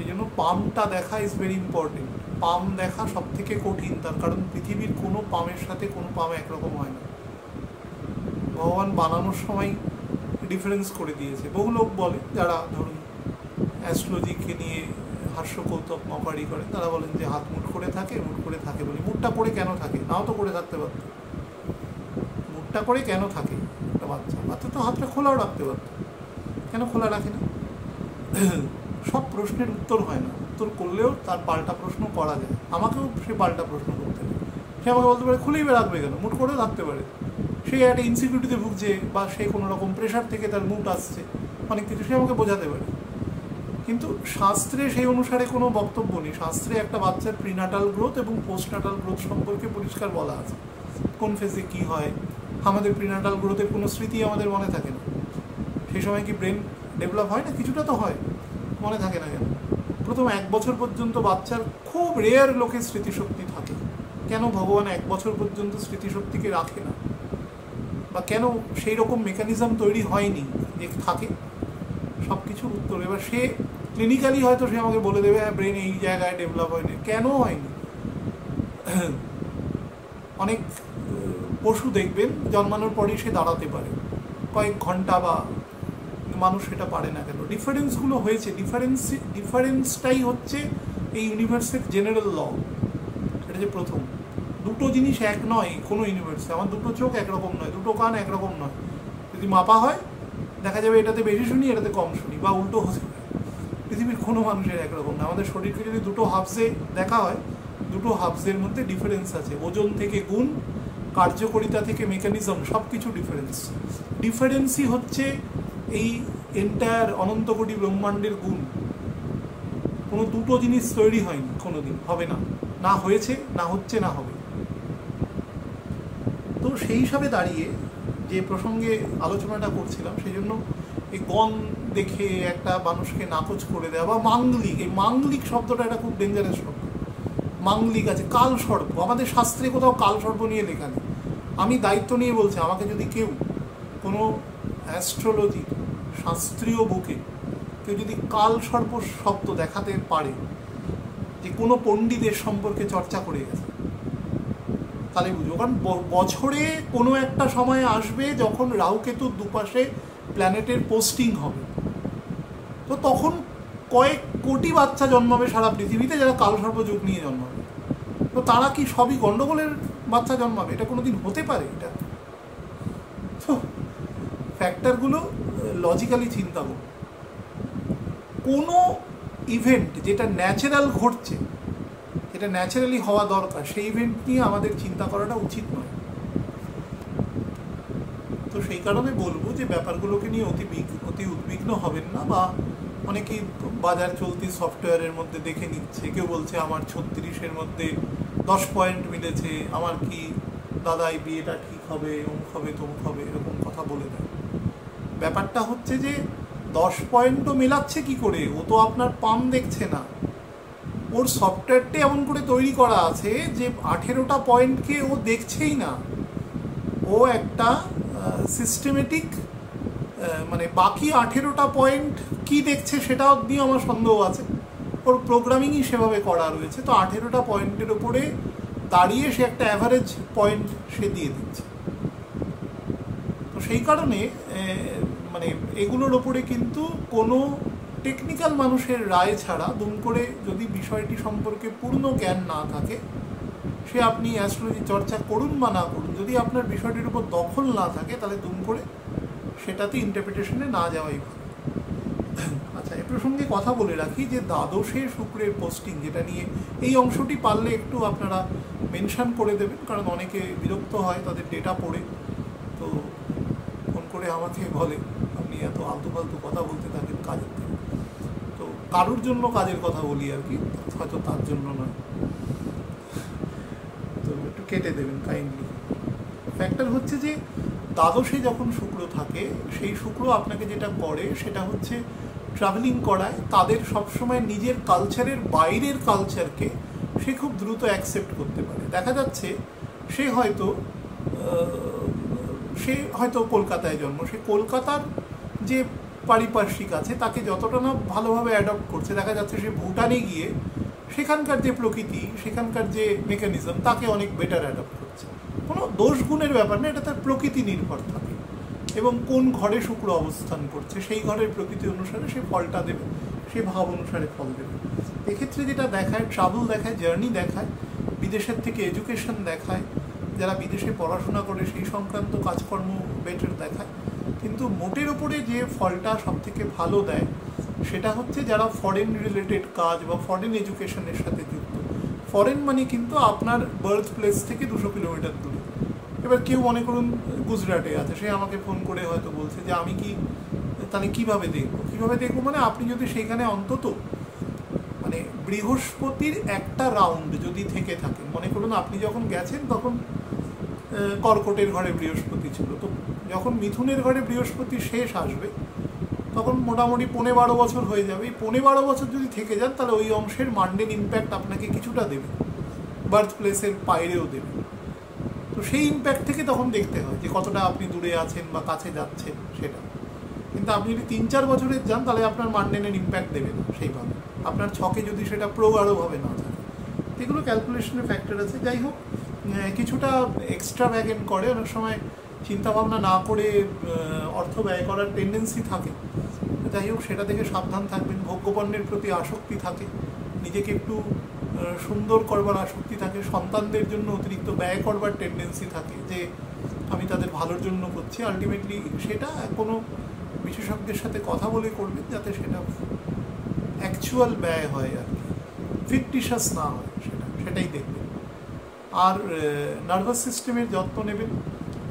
এই জন্য পামটা দেখা ইজ ভেরি ইম্পর্টেন্ট। পাম দেখা সব থেকে কঠিন, তার কারণ পৃথিবীর কোনো পামের সাথে কোনো পাম একরকম হয় না। ভগবান বানানোর সময় ডিফারেন্স করে দিয়েছে। বহু লোক বলে, যারা ধরুন অ্যাস্ট্রোলজিকে নিয়ে হাস্য কৌতুক মকারি করে, তারা বলেন যে হাত মুঠ করে থাকে, মুঠ করে থাকে বলি। মুঠটা করে কেন থাকে? নাও তো করে থাকতে পারত। মুঠটা করে কেন থাকে একটা বাচ্চা তো হাতটা খোলাও রাখতে পারত, কেন খোলা রাখে না? সব প্রশ্নের উত্তর হয় না, উত্তর করলেও তার পাল্টা প্রশ্ন করা যায়। আমাকেও সে পাল্টা প্রশ্ন করতে পারে, সে আমাকে বলতে পারে খুলেই রাখবে কেন, মুঠ করেও থাকতে পারে। সে একটা ইনসিকিউরিটিতে ভুগছে, বা সে কোনো রকম প্রেশার থেকে তার মুড আসছে, অনেক কিছু সে আমাকে বোঝাতে পারে। কিন্তু শাস্ত্রে সেই অনুসারে কোনো বক্তব্য নেই। শাস্ত্রে একটা বাচ্চার প্রিনাটাল গ্রোথ এবং পোস্টনাটাল গ্রোথ সম্পর্কে পরিষ্কার বলা আছে, কোন ফেজে কী হয়। আমাদের প্রিনাটাল গ্রোথের কোনো স্মৃতি আমাদের মনে থাকে না, সেই সময় কি ব্রেন ডেভেলপ হয় না? কিছুটা তো হয়, মনে থাকে না কেন? প্রথম 1 বছর পর্যন্ত বাচ্চার খুব রেয়ার লোকের স্মৃতিশক্তি থাকে। কেন ভগবান 1 বছর পর্যন্ত স্মৃতিশক্তিকে রাখে না, বা কেন সেই রকম মেকানিজম তৈরি হয়নি যে থাকে? সব কিছুর উত্তর এবার সে ক্লিনিক্যালি হয়তো সে আমাকে বলে দেবে, হ্যাঁ ব্রেন এই জায়গায় ডেভেলপ হয়নি। কেন হয়নি? অনেক পশু দেখবেন জন্মানোর পরই সে দাঁড়াতে পারে, কয়েক ঘন্টা, বা মানুষ সেটা পারে না কেন? ডিফারেন্সগুলো হয়েছে। ডিফারেন্সটাই হচ্ছে এই ইউনিভার্সের জেনারেল ল। এটা যে প্রথম, দুটো জিনিস এক নয় কোনো ইউনিভার্সে। আমার দুটো চোখ একরকম নয়, দুটো কান একরকম নয়। যদি মাপা হয় দেখা যাবে এটাতে বেশি শুনি, এটাতে কম শুনি, বা উল্টো হতে পারে। পৃথিবীর কোনো মানুষের একরকম না। আমাদের শরীরকে যদি দুটো হাফসে দেখা হয়, দুটো হাফসের মধ্যে ডিফারেন্স আছে। ওজন থেকে গুণ, কার্যকারিতা থেকে মেকানিজম, সব কিছু ডিফারেন্সই হচ্ছে এই এন্টায়ার অনন্ত কোটি ব্রহ্মাণ্ডের গুণ। কোনো দুটো জিনিস তৈরি হয়নি, কোনোদিন হবে না, না হয়েছে, না হচ্ছে, না হবে। তো সেই হিসাবে দাঁড়িয়ে যে প্রসঙ্গে আলোচনাটা করছিলাম, সেই জন্য এই গণ দেখে একটা মানুষকে নাকচ করে দেওয়া বা মাঙ্গলিক, এই মাঙ্গলিক শব্দটা একটা খুব ডেঞ্জারাস শব্দ। মাঙ্গলিক আছে, কালসর্প, আমাদের শাস্ত্রে কোথাও কালসর্প নিয়ে লেখা নেই। আমি দায়িত্ব নিয়ে বলছি, আমাকে যদি কেউ কোনো অ্যাস্ট্রোলজি শাস্ত্রীয় বুকে কেউ যদি কালসর্প শব্দ দেখাতে পারে যে কোনো পণ্ডিতের সম্পর্কে চর্চা করে গেছে, তাহলে বুঝবো। কারণ বছরে কোনো একটা সময় আসবে যখন রাহুকেতুর দুপাশে প্ল্যানেটের পোস্টিং হবে, তো তখন কয়েক কোটি বাচ্চা জন্মাবে সারা পৃথিবীতে যারা কালসর্প যুগ নিয়ে জন্মাবে। তো তারা কি সবই গন্ডগোলের বাচ্চা জন্মাবে? এটা কোনোদিন হতে পারে? এটা তো ফ্যাক্টরগুলো লজিক্যালি চিন্তা করুন। কোনো ইভেন্ট যেটা ন্যাচারাল ঘটছে, যেটা ন্যাচারালি হওয়া দরকার, সেই ইভেন্ট নিয়ে আমাদের চিন্তা করাটা উচিত নয়। তো সেই কারণে বলবো যে ব্যাপারগুলোকে নিয়ে অতি উদ্বিগ্ন হবেন না। বা অনেকেই বাজার চলতি সফটওয়্যারের মধ্যে দেখে নিচ্ছে, কেউ বলছে আমার 36-এর মধ্যে 10 পয়েন্ট মিলেছে, আমার কি দাদা এই বিয়েটা ঠিক হবে, অমুক হবে, তমুক হবে, এরকম কথা বলে দেয়। ব্যাপারটা হচ্ছে যে 10 পয়েন্টও মেলাচ্ছে কি করে? ও তো আপনার পাম দেখছে না। ওর সফটওয়্যারটা এমন করে তৈরি করা আছে যে 18টা পয়েন্টকে ও দেখছেই না। ও একটা সিস্টেমেটিক, মানে বাকি 18টা পয়েন্ট কি দেখছে সেটা নিয়ে আমার সন্দেহ আছে। ওর প্রোগ্রামিংই সেভাবে করা রয়েছে। তো 18টা পয়েন্টের ওপরে দাঁড়িয়ে সে একটা অ্যাভারেজ পয়েন্ট সে দিয়ে দিচ্ছে। তো সেই কারণে মানে এগুলোর ওপরে কিন্তু কোনো টেকনিক্যাল মানুষের রায় ছাড়া দুম করে, যদি বিষয়টি সম্পর্কে পূর্ণ জ্ঞান না থাকে, সে আপনি অ্যাস্ট্রোলজি চর্চা করুন বা না করুন, যদি আপনার বিষয়টির উপর দখল না থাকে, তাহলে দুম করে সেটাতে ইন্টারপ্রিটেশনে না যাওয়াই ভালো। আচ্ছা, এ প্রসঙ্গে কথা বলে রাখি যে দ্বাদশে শুক্রের পোস্টিং, যেটা নিয়ে এই অংশটি পারলে একটু আপনারা মেনশন করে দেবেন, কারণ অনেকে বিরক্ত হয় তাদের ডেটা পড়ে, তো ফোন করে আমাকে বলে আপনি এত আলতু ফালতু কথা বলতে থাকেন কাজের থেকে। তো কারোর জন্য কাজের কথা বলি আর কি, হয়তো তার জন্য নয়, তো একটু কেটে দেবেন কাইন্ডলি। ফ্যাক্টর হচ্ছে যে দ্বাদশে যখন শুক্র থাকে, সেই শুক্র আপনাকে যেটা করে সেটা হচ্ছে ট্রাভেলিং করায়। তাদের সবসময় নিজের কালচারের বাইরের কালচারকে সে খুব দ্রুত অ্যাকসেপ্ট করতে পারে। দেখা যাচ্ছে সে হয়তো কলকাতায় জন্ম, সে কলকাতার যে পারিপার্শ্বিক আছে তাকে যতটা না ভালোভাবে অ্যাডপ্ট করছে, দেখা যাচ্ছে সে ভুটানে গিয়ে সেখানকার যে প্রকৃতি, সেখানকার যে মেকানিজম, তাকে অনেক বেটার অ্যাডপ্ট করছে। কোনো দোষ গুণের ব্যাপার না, এটা তার প্রকৃতি নির্ভর থাকে, এবং কোন ঘরে শুক্র অবস্থান করছে সেই ঘরের প্রকৃতি অনুসারে সে ফলটা দেবে, সে ভাব অনুসারে ফল দেবে। এক্ষেত্রে যেটা দেখায়, ট্রাভেল দেখায়, জার্নি দেখায়, বিদেশের থেকে এডুকেশন দেখায়, যারা বিদেশে পড়াশোনা করে সেই সংক্রান্ত কাজকর্ম বেটার দেখায়। কিন্তু মোটের ওপরে যে ফলটা সব থেকে ভালো দেয় সেটা হচ্ছে যারা ফরেন রিলেটেড কাজ বা ফরেন এডুকেশনের সাথে যুক্ত। ফরেন মানে কিন্তু আপনার বার্থ প্লেস থেকে 200 কিলোমিটার দূরে। এবার কেউ মনে করুন গুজরাটে আছে, সে আমাকে ফোন করে হয়তো বলছে যে আমি কি তাহলে কীভাবে দেখবো মানে আপনি যদি সেইখানে অন্তত মানে বৃহস্পতির একটা রাউন্ড যদি থেকে থাকেন, মনে করুন আপনি যখন গেছেন তখন কর্কটের ঘরে বৃহস্পতি ছিল, তো যখন মিথুনের ঘরে বৃহস্পতি শেষ আসবে তখন মোটামুটি 15-12 বছর হয়ে যাবে। এই 15-12 বছর যদি থেকে যান, তাহলে ওই অংশের মান্ডেন ইম্প্যাক্ট আপনাকে কিছুটা দেবে, বার্থ প্লেসের বাইরেও দেবে। তো সেই ইম্প্যাক্ট থেকে তখন দেখতে হয় যে কতটা আপনি দূরে আছেন বা কাছে যাচ্ছেন সেটা। কিন্তু আপনি যদি 3-4 বছরের যান, তাহলে আপনার মান্ডেনের ইম্প্যাক্ট দেবে না সেইভাবে, আপনার ছকে যদি সেটা প্রগাঢ়ভাবে না থাকে। এগুলো ক্যালকুলেশনের ফ্যাক্টর আছে। যাই হোক, কিছুটা এক্সট্রা ভ্যাগেন্ট করে, অনেক সময় চিন্তাভাবনা না করে অর্থ ব্যয় করার টেন্ডেন্সি থাকে। যাই হোক, সেটা থেকে সাবধান থাকবেন। ভোগ্যপণ্যের প্রতি আসক্তি থাকে, নিজেকে একটু সুন্দর করবার আসক্তি থাকে, সন্তানদের জন্য অতিরিক্ত ব্যয় করবার টেন্ডেন্সি থাকে যে আমি তাদের ভালোর জন্য করছি। আলটিমেটলি সেটা কোনো বিশেষজ্ঞের সাথে কথা বলে করবেন, যাতে সেটা অ্যাকচুয়াল ব্যয় হয় আর কি, ফিকটিশাস না হয়, সেটাই দেখবেন। আর নার্ভাস সিস্টেমের যত্ন নেবেন,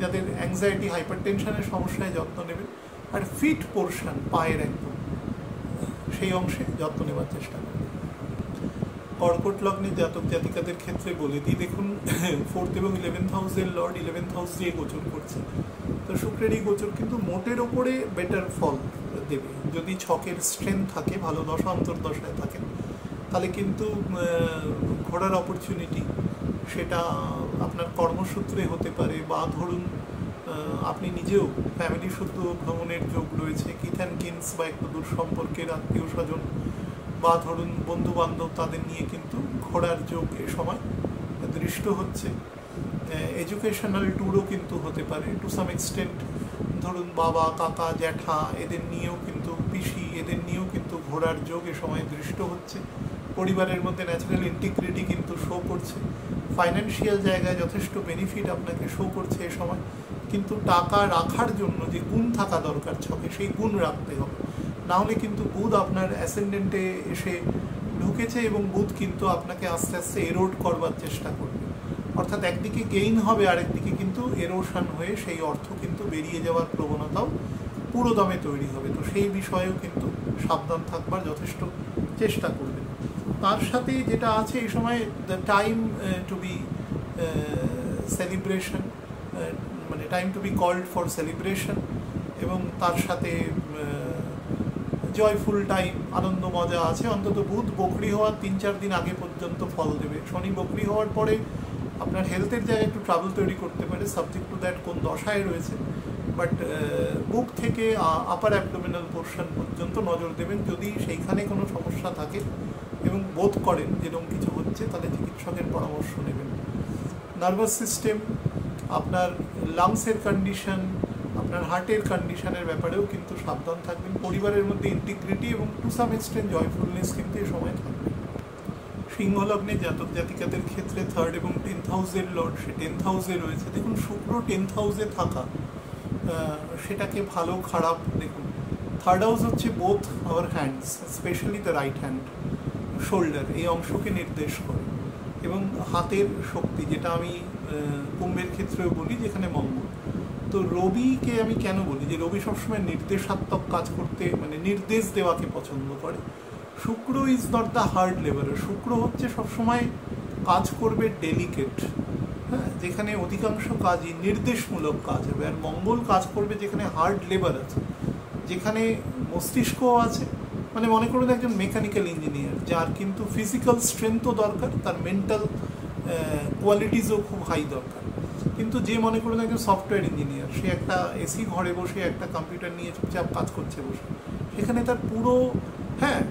যাদের অ্যাংজাইটি হাইপার টেনশনের সমস্যায় যত্ন নেবেন। আর ফিট পোর্শন পায়ের একদম সেই অংশে যত্ন নেওয়ার চেষ্টা করবেন। কর্কট লগ্নের জাতক জাতিকাদের ক্ষেত্রে বলে দিই, দেখুন 4th এবং 11th হাউসের লর্ড 11th হাউস দিয়ে গোচর করছে, তো শুক্রের এই গোচর কিন্তু মোটের ওপরে বেটার ফল দেবে। যদি ছকের স্ট্রেংথ থাকে, ভালো দশা অন্তর্দশায় থাকেন, তাহলে কিন্তু ঘোরার অপরচুনিটি সেটা আপনার কর্মসূত্রে হতে পারে, বা ধরুন আপনি নিজেও ফ্যামিলি শুদ্ধ ভ্রমণের যোগ রয়েছে, কিথ অ্যান্ড কিনস বা একটু দূর সম্পর্কের আত্মীয় স্বজন বা ধরুন বন্ধু বান্ধব, তাদের নিয়ে কিন্তু ঘোরার যোগ এ সময় দৃষ্ট হচ্ছে। এডুকেশনাল ট্যুরও কিন্তু হতে পারে টু সাম এক্সটেন্ট, ধরুন বাবা কাকা জ্যাঠা এদের নিয়েও কিন্তু, পিসি এদের নিয়েও কিন্তু ঘোরার যোগ এ সময় দৃষ্ট হচ্ছে। পরিবারের মধ্যে ন্যাচারাল ইন্টিগ্রিটি কিন্তু শো করছে। ফাইন্যান্সিয়াল জায়গায় যথেষ্ট বেনিফিট আপনাকে শো করছে এ সময়, কিন্তু টাকা রাখার জন্য যে গুণ থাকা দরকার ছকে, সেই গুণ রাখতে হবে, নাহলে কিন্তু বুধ আপনার অ্যাসেন্ডেন্টে এসে ঢুকেছে এবং বুধ কিন্তু আপনাকে আস্তে আস্তে এরোড করবার চেষ্টা করবে। অর্থাৎ একদিকে গেইন হবে, আরেকদিকে কিন্তু এরোশন হয়ে সেই অর্থ কিন্তু বেরিয়ে যাওয়ার প্রবণতাও পুরো দমে তৈরি হবে। তো সেই বিষয়েও কিন্তু সাবধান থাকবার যথেষ্ট চেষ্টা করবেন। তার সাথে যেটা আছে এই সময় the time to be celebration, মানে time to be called for celebration, এবং তার সাথে জয়ফুল টাইম, আনন্দ মজা আছে। অন্তত বুধ বকরি হওয়ার 3-4 দিন আগে পর্যন্ত ফল দেবে। শনি বকরি হওয়ার পরে আপনার হেলথের জায়গায় একটু ট্রাবল তৈরি করতে পারে, সাবজেক্ট টু দ্যাট কোন দশায় রয়েছে। বাট বুক থেকে আপার অ্যাবডোমিনাল পোর্শন পর্যন্ত নজর দেবেন। যদি সেইখানে কোনো সমস্যা থাকে এবং বোধ করেন যেরকম কিছু হচ্ছে, তাহলে চিকিৎসকের পরামর্শ নেবেন। নার্ভাস সিস্টেম, আপনার লাংসের কন্ডিশন, আপনার হার্টের কন্ডিশনের ব্যাপারেও কিন্তু সাবধান থাকবেন। পরিবারের মধ্যে ইন্টিগ্রিটি এবং টু সাম এক্সটেন্ট জয়ফুলনেস কিন্তু এ সময় থাকবে। সিংহ লগ্নে জাতক জাতিকাদের ক্ষেত্রে 3rd এবং 10th হাউসের লর্ড সে 10th হাউসে রয়েছে। দেখুন শুক্র 10th হাউসে থাকা সেটাকে ভালো খারাপ দেখুন। 3rd হাউস হচ্ছে both hour hands, specially the right hand, shoulder, এই অংশকে নির্দেশ করে, এবং হাতের শক্তি, যেটা আমি কুম্ভের ক্ষেত্রেও বলি, যেখানে মঙ্গল। তো রবিকে আমি কেন বলি যে রবি সবসময় নির্দেশাত্মক কাজ করতে, মানে নির্দেশ দেওয়াকে পছন্দ করে। শুক্র is not the hard labourer, শুক্র হচ্ছে সবসময় কাজ করবে ডেলিকেট, হ্যাঁ, যেখানে অধিকাংশ কাজই নির্দেশমূলক কাজ হবে। আর মঙ্গল কাজ করবে যেখানে হার্ড লেবার আছে, যেখানে মস্তিষ্কও আছে। মানে মনে করুন একজন মেকানিক্যাল ইঞ্জিনিয়ার, যার কিন্তু ফিজিক্যাল স্ট্রেংথও দরকার, তার মেন্টাল কোয়ালিটিসও খুব হাই দরকার। কিন্তু যে মনে করুন একজন সফটওয়্যার ইঞ্জিনিয়ার, সে একটা এসি ঘরে বসে একটা কম্পিউটার নিয়ে চুপচাপ কাজ করছে বসে, সেখানে তার পুরো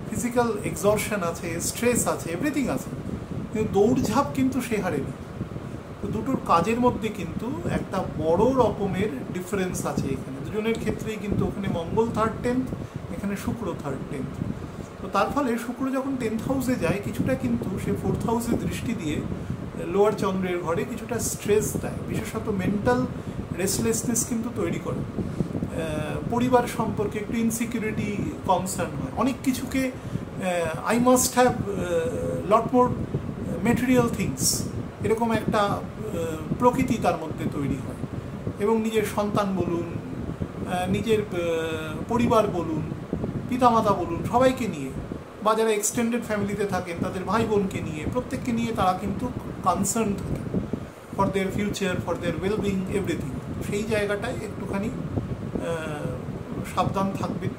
ফিজিক্যাল এক্সর্শন আছে, স্ট্রেস আছে, এভরিথিং আছে, কিন্তু দৌড়ঝাঁপ কিন্তু সে হারে নেই। তো দুটোর কাজের মধ্যে কিন্তু একটা বড় রকমের ডিফারেন্স আছে এখানে, দুজনের ক্ষেত্রেই কিন্তু ওখানে মঙ্গল 3rd 10th, এখানে শুক্র 3rd 10th। তো তার ফলে শুক্র যখন 10th হাউসে যায়, কিছুটা কিন্তু সে 4th হাউসে দৃষ্টি দিয়ে লোয়ার চন্দ্রের ঘরে কিছুটা স্ট্রেস দেয়, বিশেষত মেন্টাল রেস্টলেসনেস কিন্তু তৈরি করে। পরিবার সম্পর্কে একটু ইনসিকিউরিটি কনসার্ন হয়, অনেক কিছুকে I must have lot more material things, এরকম একটা প্রকৃতি তার মধ্যে তৈরি হয়। এবং নিজের সন্তান বলুন, নিজের পরিবার বলুন, পিতামাতা বলুন, সবাইকে নিয়ে, বা যারা এক্সটেন্ডেড ফ্যামিলিতে থাকেন তাদের ভাই বোনকে নিয়ে, প্রত্যেককে নিয়ে তারা কিন্তু কনসার্ন থাকে for their future, for their wellbeing, everything. সেই জায়গাটায় একটুখানি সাবধান থাকবেন।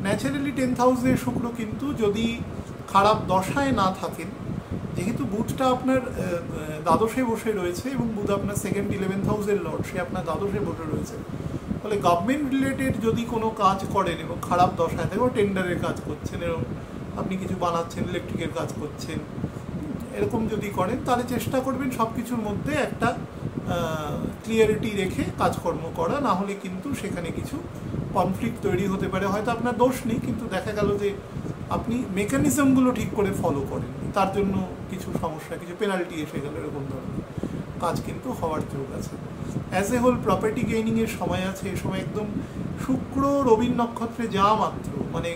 ন্যাচারালি 10th হাউসে শুক্র কিন্তু যদি খারাপ দশায় না থাকেন, যেহেতু বুধটা আপনার দ্বাদশে বসে রয়েছে এবং বুধ আপনার 2nd 11th হাউসের লর্ড, সে আপনার দ্বাদশে বসে রয়েছে, ফলে গভর্নমেন্ট রিলেটেড যদি কোনো কাজ করেন এবং খারাপ দশায় থাকে, টেন্ডারের কাজ করছেন, এবং আপনি কিছু বানাচ্ছেন, ইলেকট্রিকের কাজ করছেন, এরকম যদি করেন, তাহলে চেষ্টা করবেন সব কিছুর মধ্যে একটা ক্লিয়ারিটি রেখে কাজকর্ম করা, না হলে কিন্তু সেখানে কিছু কনফ্লিক্ট তৈরি হতে পারে। হয়তো আপনার দোষ নেই, কিন্তু দেখা গেল যে আপনি মেকানিজমগুলো ঠিক করে ফলো করেননি, তার জন্য কিছু সমস্যা, কিছু পেনাল্টি এসে গেল, এরকম ধরনের কাজ কিন্তু হওয়ার যোগ আছে। অ্যাজ এ হোল প্রপার্টি গেইনিংয়ের সময় আছে, এ সময় একদম শুক্র রবির নক্ষত্রে যা মাত্র, মানে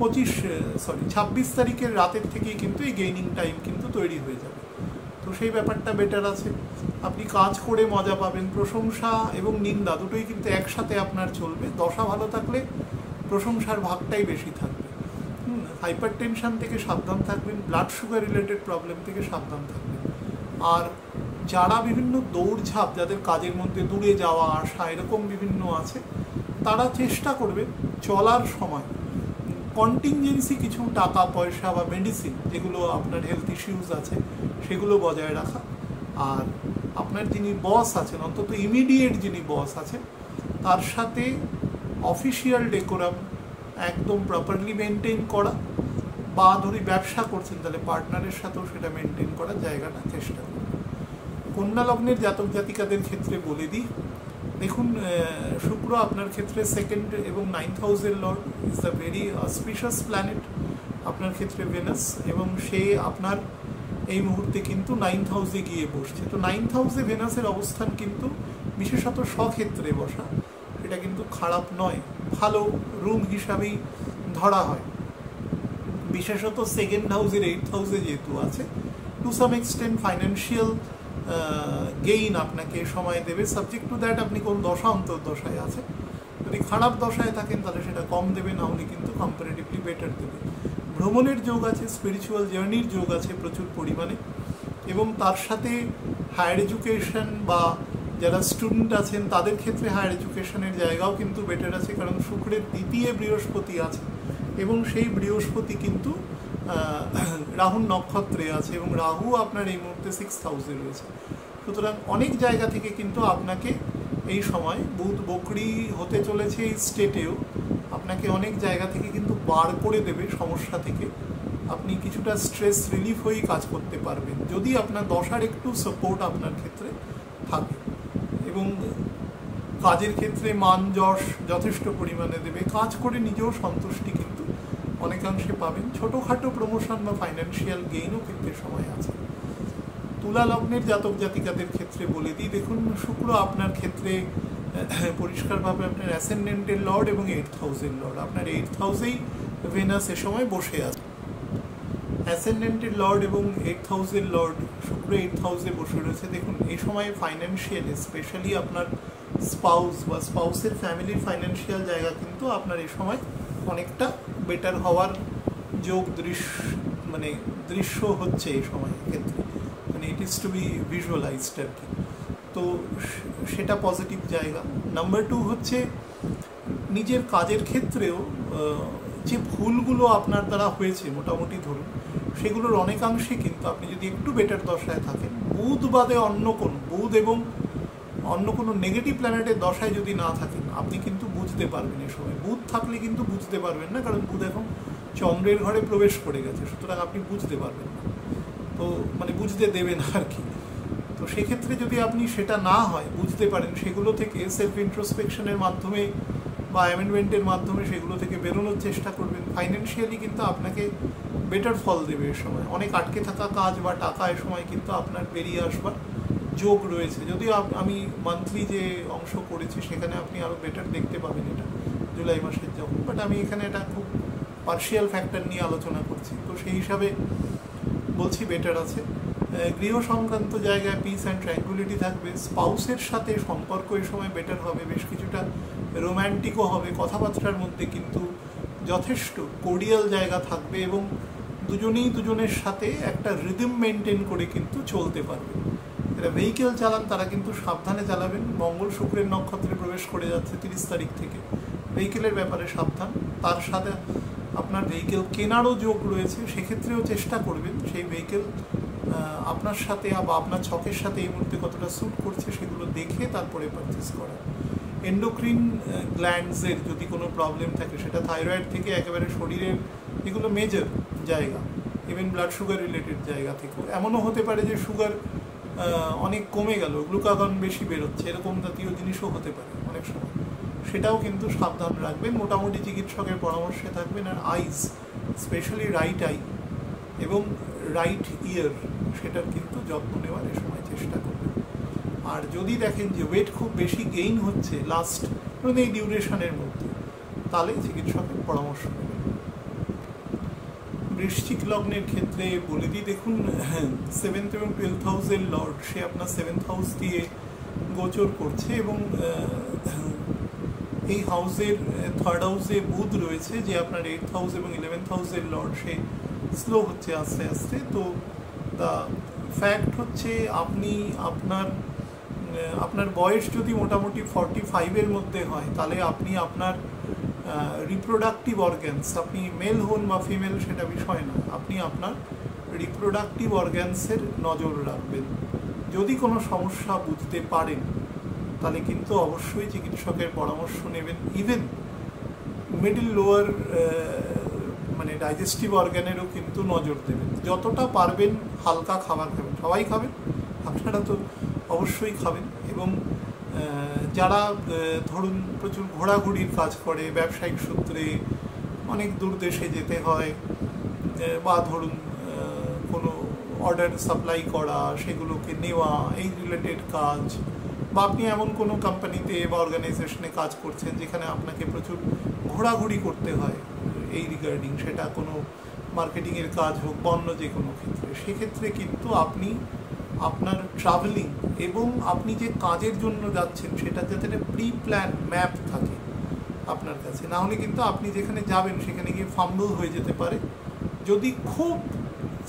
26 তারিখের রাতের থেকেই কিন্তু এই গেইনিং টাইম কিন্তু তৈরি হয়ে যাবে। তো সেই ব্যাপারটা বেটার আছে। আপনি কাজ করে মজা পাবেন, প্রশংসা এবং নিন্দা দুটোই কিন্তু একসাথে আপনার চলবে। দশা ভালো থাকলে প্রশংসার ভাগটাই বেশি থাকবে। হাইপার টেনশন থেকে সাবধান থাকবেন, ব্লাড সুগার রিলেটেড প্রবলেম থেকে সাবধান থাকবেন। আর যারা বিভিন্ন দৌড়ঝাঁপ, যাদের কাজের মধ্যে দূরে যাওয়া আসা এরকম বিভিন্ন আছে, তারা চেষ্টা করবে চলার সময় কন্টিনজেন্সি কিছু টাকা পয়সা বা মেডিসিন, যেগুলো আপনার হেলথ ইস্যুজ আছে সেগুলো বজায় রাখা। আর আপনার যিনি বস আছেন, অন্তত ইমিডিয়েট যিনি বস আছেন, তার সাথে অফিসিয়াল ডেকোরাম একদম প্রপারলি মেনটেন করা, বা ধরি ব্যবসা করছেন তাহলে পার্টনারের সাথেও সেটা মেনটেন করার জায়গাটা চেষ্টা করুন। কন্যা লগ্নের জাতক জাতিকাদের ক্ষেত্রে বলে দিই, দেখুন শুক্র আপনার ক্ষেত্রে 2nd এবং 9th হাউসের Lord, is the very auspicious planet আপনার ক্ষেত্রে ভেনাস, এবং সে আপনার এই মুহূর্তে কিন্তু 9th হাউসে গিয়ে বসছে। তো 9th হাউসে ভেনাসের অবস্থান কিন্তু বিশেষত স্বক্ষেত্রে বসা, এটা কিন্তু খারাপ নয়, ভালো রুম হিসাবেই ধরা হয়। বিশেষত 2nd হাউসের 8th হাউসে যেহেতু আছে, to some extent financial gain আপনাকে সময় দেবে, সাবজেক্ট টু দ্যাট আপনি কোন দশা অন্তর্দশায় আছে। যদি খারাপ দশায় থাকেন তাহলে সেটা কম দেবে, না হলে কিন্তু কম্পারেটিভলি বেটার দেবে। ভ্রমণের যোগ আছে, স্পিরিচুয়াল জার্নির যোগ আছে প্রচুর পরিমাণে, এবং তার সাথে হায়ার এডুকেশন বা যারা স্টুডেন্ট আছেন তাদের ক্ষেত্রে হায়ার এডুকেশনের জায়গাও কিন্তু বেটার আছে, কারণ শুক্রের দ্বিতীয় বৃহস্পতি আছে, এবং সেই বৃহস্পতি কিন্তু রাহুর নক্ষত্রে আছে, এবং রাহু আপনার এই মুহূর্তে 6th হাউসে রয়েছে। সুতরাং অনেক জায়গা থেকে কিন্তু আপনাকে এই সময় বুধ বকরি হতে চলেছে এই স্টেটেও, আপনাকে অনেক জায়গা থেকে কিন্তু বার করে দেবে সমস্যা থেকে। আপনি কিছুটা স্ট্রেস রিলিফ হয়েই কাজ করতে পারবেন যদি আপনার দশার একটু সাপোর্ট আপনার ক্ষেত্রে থাকে, এবং কাজের ক্ষেত্রে মান যশ যথেষ্ট পরিমাণে দেবে। কাজ করে নিজেও সন্তুষ্টি কিন্তু অনেকাংশে পাবেন। ছোটোখাটো প্রমোশন বা ফাইন্যান্সিয়াল গেইনও কিন্তু সময় আছে। তুলা লগ্নের জাতক জাতিকাদের ক্ষেত্রে বলে দিই, দেখুন শুক্র আপনার ক্ষেত্রে পরিষ্কারভাবে আপনার অ্যাসেন্ডেন্টের লর্ড এবং 8th হাউসের লর্ড। আপনার 8th হাউসেই ভেনাস এ সময় বসে আছে। অ্যাসেন্ডেন্টের লর্ড এবং 8th হাউসের লর্ড শুক্র 8th হাউসে বসে রয়েছে। দেখুন এই সময় ফাইন্যান্সিয়াল, স্পেশালি আপনার স্পাউস বা স্পাউসের ফ্যামিলির ফাইন্যান্সিয়াল জায়গা কিন্তু আপনার এই সময় অনেকটা বেটার হওয়ার যোগ দৃশ্য হচ্ছে এই সময় ক্ষেত্রে, মানে it is two B visualised আর কি। তো সেটা পজিটিভ জায়গা। নাম্বার 2 হচ্ছে নিজের কাজের ক্ষেত্রেও যে ভুলগুলো আপনার দ্বারা হয়েছে মোটামুটি ধরুন, সেগুলোর অনেকাংশে কিন্তু আপনি যদি একটু বেটার দশায় থাকেন, বুধ বাদে বুধ এবং অন্য কোনো নেগেটিভ প্ল্যানেটের দশায় যদি না থাকেন, আপনি কিন্তু বুঝতে পারবেন এই সময়। বুধ থাকলে কিন্তু বুঝতে পারবেন না, কারণ বুধ এখন চন্দ্রের ঘরে প্রবেশ করে গেছে, সুতরাং আপনি বুঝতে পারবেন না, তো মানে বুঝতে দেবেন আর কি। তো সেক্ষেত্রে যদি আপনি সেটা না হয় বুঝতে পারেন, সেগুলো থেকে সেলফ ইন্ট্রোস্পেকশনের মাধ্যমে বা অ্যামেন্ডমেন্টের মাধ্যমে সেগুলো থেকে বেরোনোর চেষ্টা করবেন। ফাইন্যান্সিয়ালি কিন্তু আপনাকে বেটার ফল দেবে এ সময়। অনেক আটকে থাকা কাজ বা টাকা এ সময় কিন্তু আপনার বেরিয়ে আসবার যোগ রয়েছে। যদিও আমি মান্থলি যে অংশ করেছি সেখানে আপনি আরও বেটার দেখতে পাবেন এটা জুলাই মাসের যখন, বাট আমি এখানে এটা খুব পার্শিয়াল ফ্যাক্টর নিয়ে আলোচনা করছি, তো সেই হিসাবে বলছি বেটার আছে। গৃহ সংক্রান্ত জায়গায় পিস অ্যান্ড ট্র্যাঙ্কুইলিটি থাকবে। স্পাউসের সাথে সম্পর্ক এই সময় বেটার হবে, বেশ কিছুটা রোম্যান্টিকও হবে। কথাবার্তার মধ্যে কিন্তু যথেষ্ট কোর্ডিয়াল জায়গা থাকবে, এবং দুজনেই দুজনের সাথে একটা রিদম মেনটেন করে কিন্তু চলতে পারবে। যারা ভেহিকেল চালান তারা কিন্তু সাবধানে চালাবেন। মঙ্গল শুক্রের নক্ষত্রে প্রবেশ করে যাচ্ছে 30 তারিখ থেকে, ভেহিকেলের ব্যাপারে সাবধান। তার সাথে আপনার ভেহিকেল কেনারও যোগ রয়েছে, সেক্ষেত্রেও চেষ্টা করবেন সেই ভেহিকেল আপনার সাথে বা আপনার ছকের সাথে এই মুহূর্তে কতটা স্যুট করছে সেগুলো দেখে তারপরে পারচেস করা। এন্ডোক্রিন গ্ল্যান্ডসের যদি কোনো প্রবলেম থাকে, সেটা থাইরয়েড থেকে একেবারে শরীরের, এগুলো মেজর জায়গা, ইভেন ব্লাড সুগার রিলেটেড জায়গা থেকেও এমনও হতে পারে যে সুগার অনেক কমে গেল, গ্লুকাগন বেশি বেরোচ্ছে, এরকম জাতীয় জিনিসও হতে পারে অনেক সময়, সেটাও কিন্তু সাবধান রাখবেন। মোটামুটি চিকিৎসকের পরামর্শে থাকবেন। আর আইস, স্পেশালি রাইট আই এবং রাইট ইয়ার, সেটার কিন্তু যত্ন নেওয়ার এ সময় চেষ্টা করবেন। আর যদি দেখেন যে ওয়েট খুব বেশি গেইন হচ্ছে লাস্ট এই ডিউরেশনের মধ্যে, তাহলে চিকিৎসকের পরামর্শ নেবেন। বৃশ্চিক লগ্নের ক্ষেত্রে বলে দিই, দেখুন 7th এবং 12th হাউসের লর্ড সে আপনার 7th হাউস দিয়ে গোচর করছে এবং এই হাউসের 3rd হাউসে বুধ রয়েছে যে আপনার 8th হাউস এবং 11th হাউসের লর্ড, সে স্লো হচ্ছে আস্তে আস্তে। তো দ্য ফ্যাক্ট হচ্ছে আপনি আপনার বয়স যদি মোটামুটি 45-এর মধ্যে হয় তাহলে আপনি আপনার রিপ্রোডাক্টিভ অর্গ্যানস, আপনি মেল হন বা ফিমেল সেটা বিষয় না, আপনি আপনার রিপ্রোডাক্টিভ অর্গ্যানসের নজর রাখবেন। যদি কোনো সমস্যা বুঝতে পারেন তাহলে কিন্তু অবশ্যই চিকিৎসকের পরামর্শ নেবেন। ইভেন মিডল লোয়ার মানে ডাইজেস্টিভ অর্গ্যানেরও কিন্তু নজর দেবেন। যতটা পারবেন হালকা খাবার খাবেন, সবাই খাবেন, আপনারা তো অবশ্যই খাবেন। এবং যারা ধরুন প্রচুর ঘোরাঘুরির কাজ করে, ব্যবসায়িক সূত্রে অনেক দূর দেশে যেতে হয়, বা ধরুন কোনো অর্ডার সাপ্লাই করা, সেগুলোকে নেওয়া, এই রিলেটেড কাজ, বা আপনি এমন কোনো কোম্পানিতে বা অর্গানাইজেশনে কাজ করছেন যেখানে আপনাকে প্রচুর ঘোরাঘুরি করতে হয় এই রিগার্ডিং, সেটা কোনো মার্কেটিংয়ের কাজ হোক বা অন্য যে কোনো ক্ষেত্রে, সেক্ষেত্রে কিন্তু আপনি আপনার ট্রাভেলিং এবং আপনি যে কাজের জন্য যাচ্ছেন সেটা যাতে একটা প্রি প্ল্যান ম্যাপ থাকে আপনার কাছে, না হলে কিন্তু আপনি যেখানে যাবেন সেখানে গিয়ে ফাম্বল হয়ে যেতে পারে। যদি খুব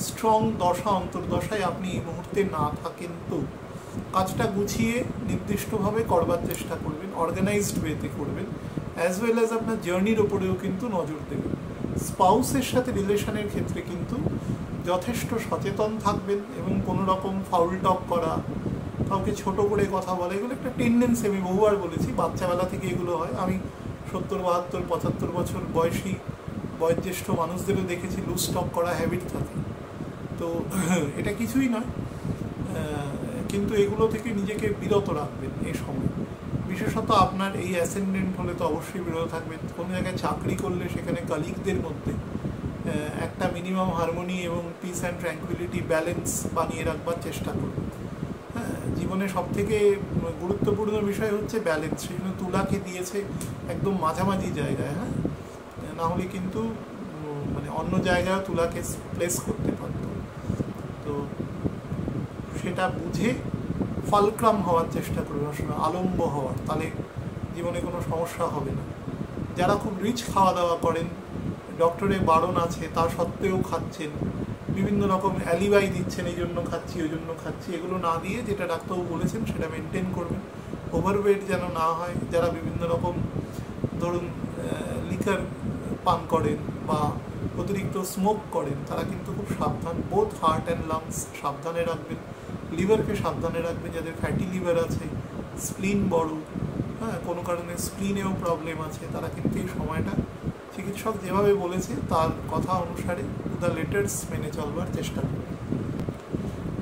স্ট্রং দশা অন্তর্দশায় আপনি এই মুহূর্তে না থাকেন তো কাজটা গুছিয়ে নির্দিষ্টভাবে করবার চেষ্টা করবেন, অর্গানাইজড ওয়েতে করবেন, অ্যাজ ওয়েল অ্যাজ আপনার জার্নির ওপরেও কিন্তু নজর দেবেন। স্পাউসের সাথে রিলেশনের ক্ষেত্রে কিন্তু যথেষ্ট সচেতন থাকবেন এবং কোনো রকম ফাউল টক করা, কাউকে ছোট করে কথা বলা, এগুলো একটা টেন্ডেন্সি, আমি বহুবার বলেছি, বাচ্চাবেলা থেকে এগুলো হয়। আমি 70, 72, 75 বছর বয়সী বয়োজ্যেষ্ঠ মানুষদেরও দেখেছি লুজ টক করা হ্যাবিট থাকে। তো এটা কিছুই নয়, কিন্তু এগুলো থেকে নিজেকে বিরত রাখবেন এই সময়। বিশেষত আপনার এই অ্যাসেন্ডেন্ট হলে তো অবশ্যই বিরত থাকবেন। কোনো জায়গায় চাকরি করলে সেখানে কলিগদের মধ্যে একটা মিনিমাম হারমোনি এবং পিস অ্যান্ড ট্র্যাঙ্কুইলিটি ব্যালেন্স বানিয়ে রাখবার চেষ্টা করবেন। হ্যাঁ, জীবনে সবথেকে গুরুত্বপূর্ণ বিষয় হচ্ছে ব্যালেন্স। সেই জন্য তুলাকে দিয়েছে একদম মাঝামাঝি জায়গায়, হ্যাঁ, না হলে কিন্তু মানে অন্য জায়গায় তুলাকে প্লেস করতে পারত। তো সেটা বুঝে ফালক্রাম হওয়ার চেষ্টা করবে, আসলে আলম্ব হওয়ার, তাহলে জীবনে কোনো সমস্যা হবে না। যারা খুব রিচ খাওয়া দাওয়া করেন, ডক্টরের বারণ আছে তা সত্ত্বেও খাচ্ছেন, বিভিন্ন রকম অ্যালিবাই দিচ্ছেন, এই জন্য খাচ্ছি ওই জন্য খাচ্ছি, এগুলো না দিয়ে যেটা ডাক্তারবাবু বলেছেন সেটা মেনটেন করবেন। ওভারওয়েট যেন না হয়। যারা বিভিন্ন রকম ধরুন লিকার পান করেন বা অতিরিক্ত স্মোক করেন তারা কিন্তু খুব সাবধান, বোথ হার্ট অ্যান্ড লাংস সাবধানে রাখবেন, লিভারকে সাবধানে রাখবেন। যাদের ফ্যাটি লিভার আছে, স্প্লিন বড়, হ্যাঁ, কোনো কারণে স্প্লিনেও প্রবলেম আছে, তারা কিন্তু এই সময়টা চিকিৎসক যেভাবে বলেছে তার কথা অনুসারে দ্য লেটার্স মেনে চলবার চেষ্টা করবেন।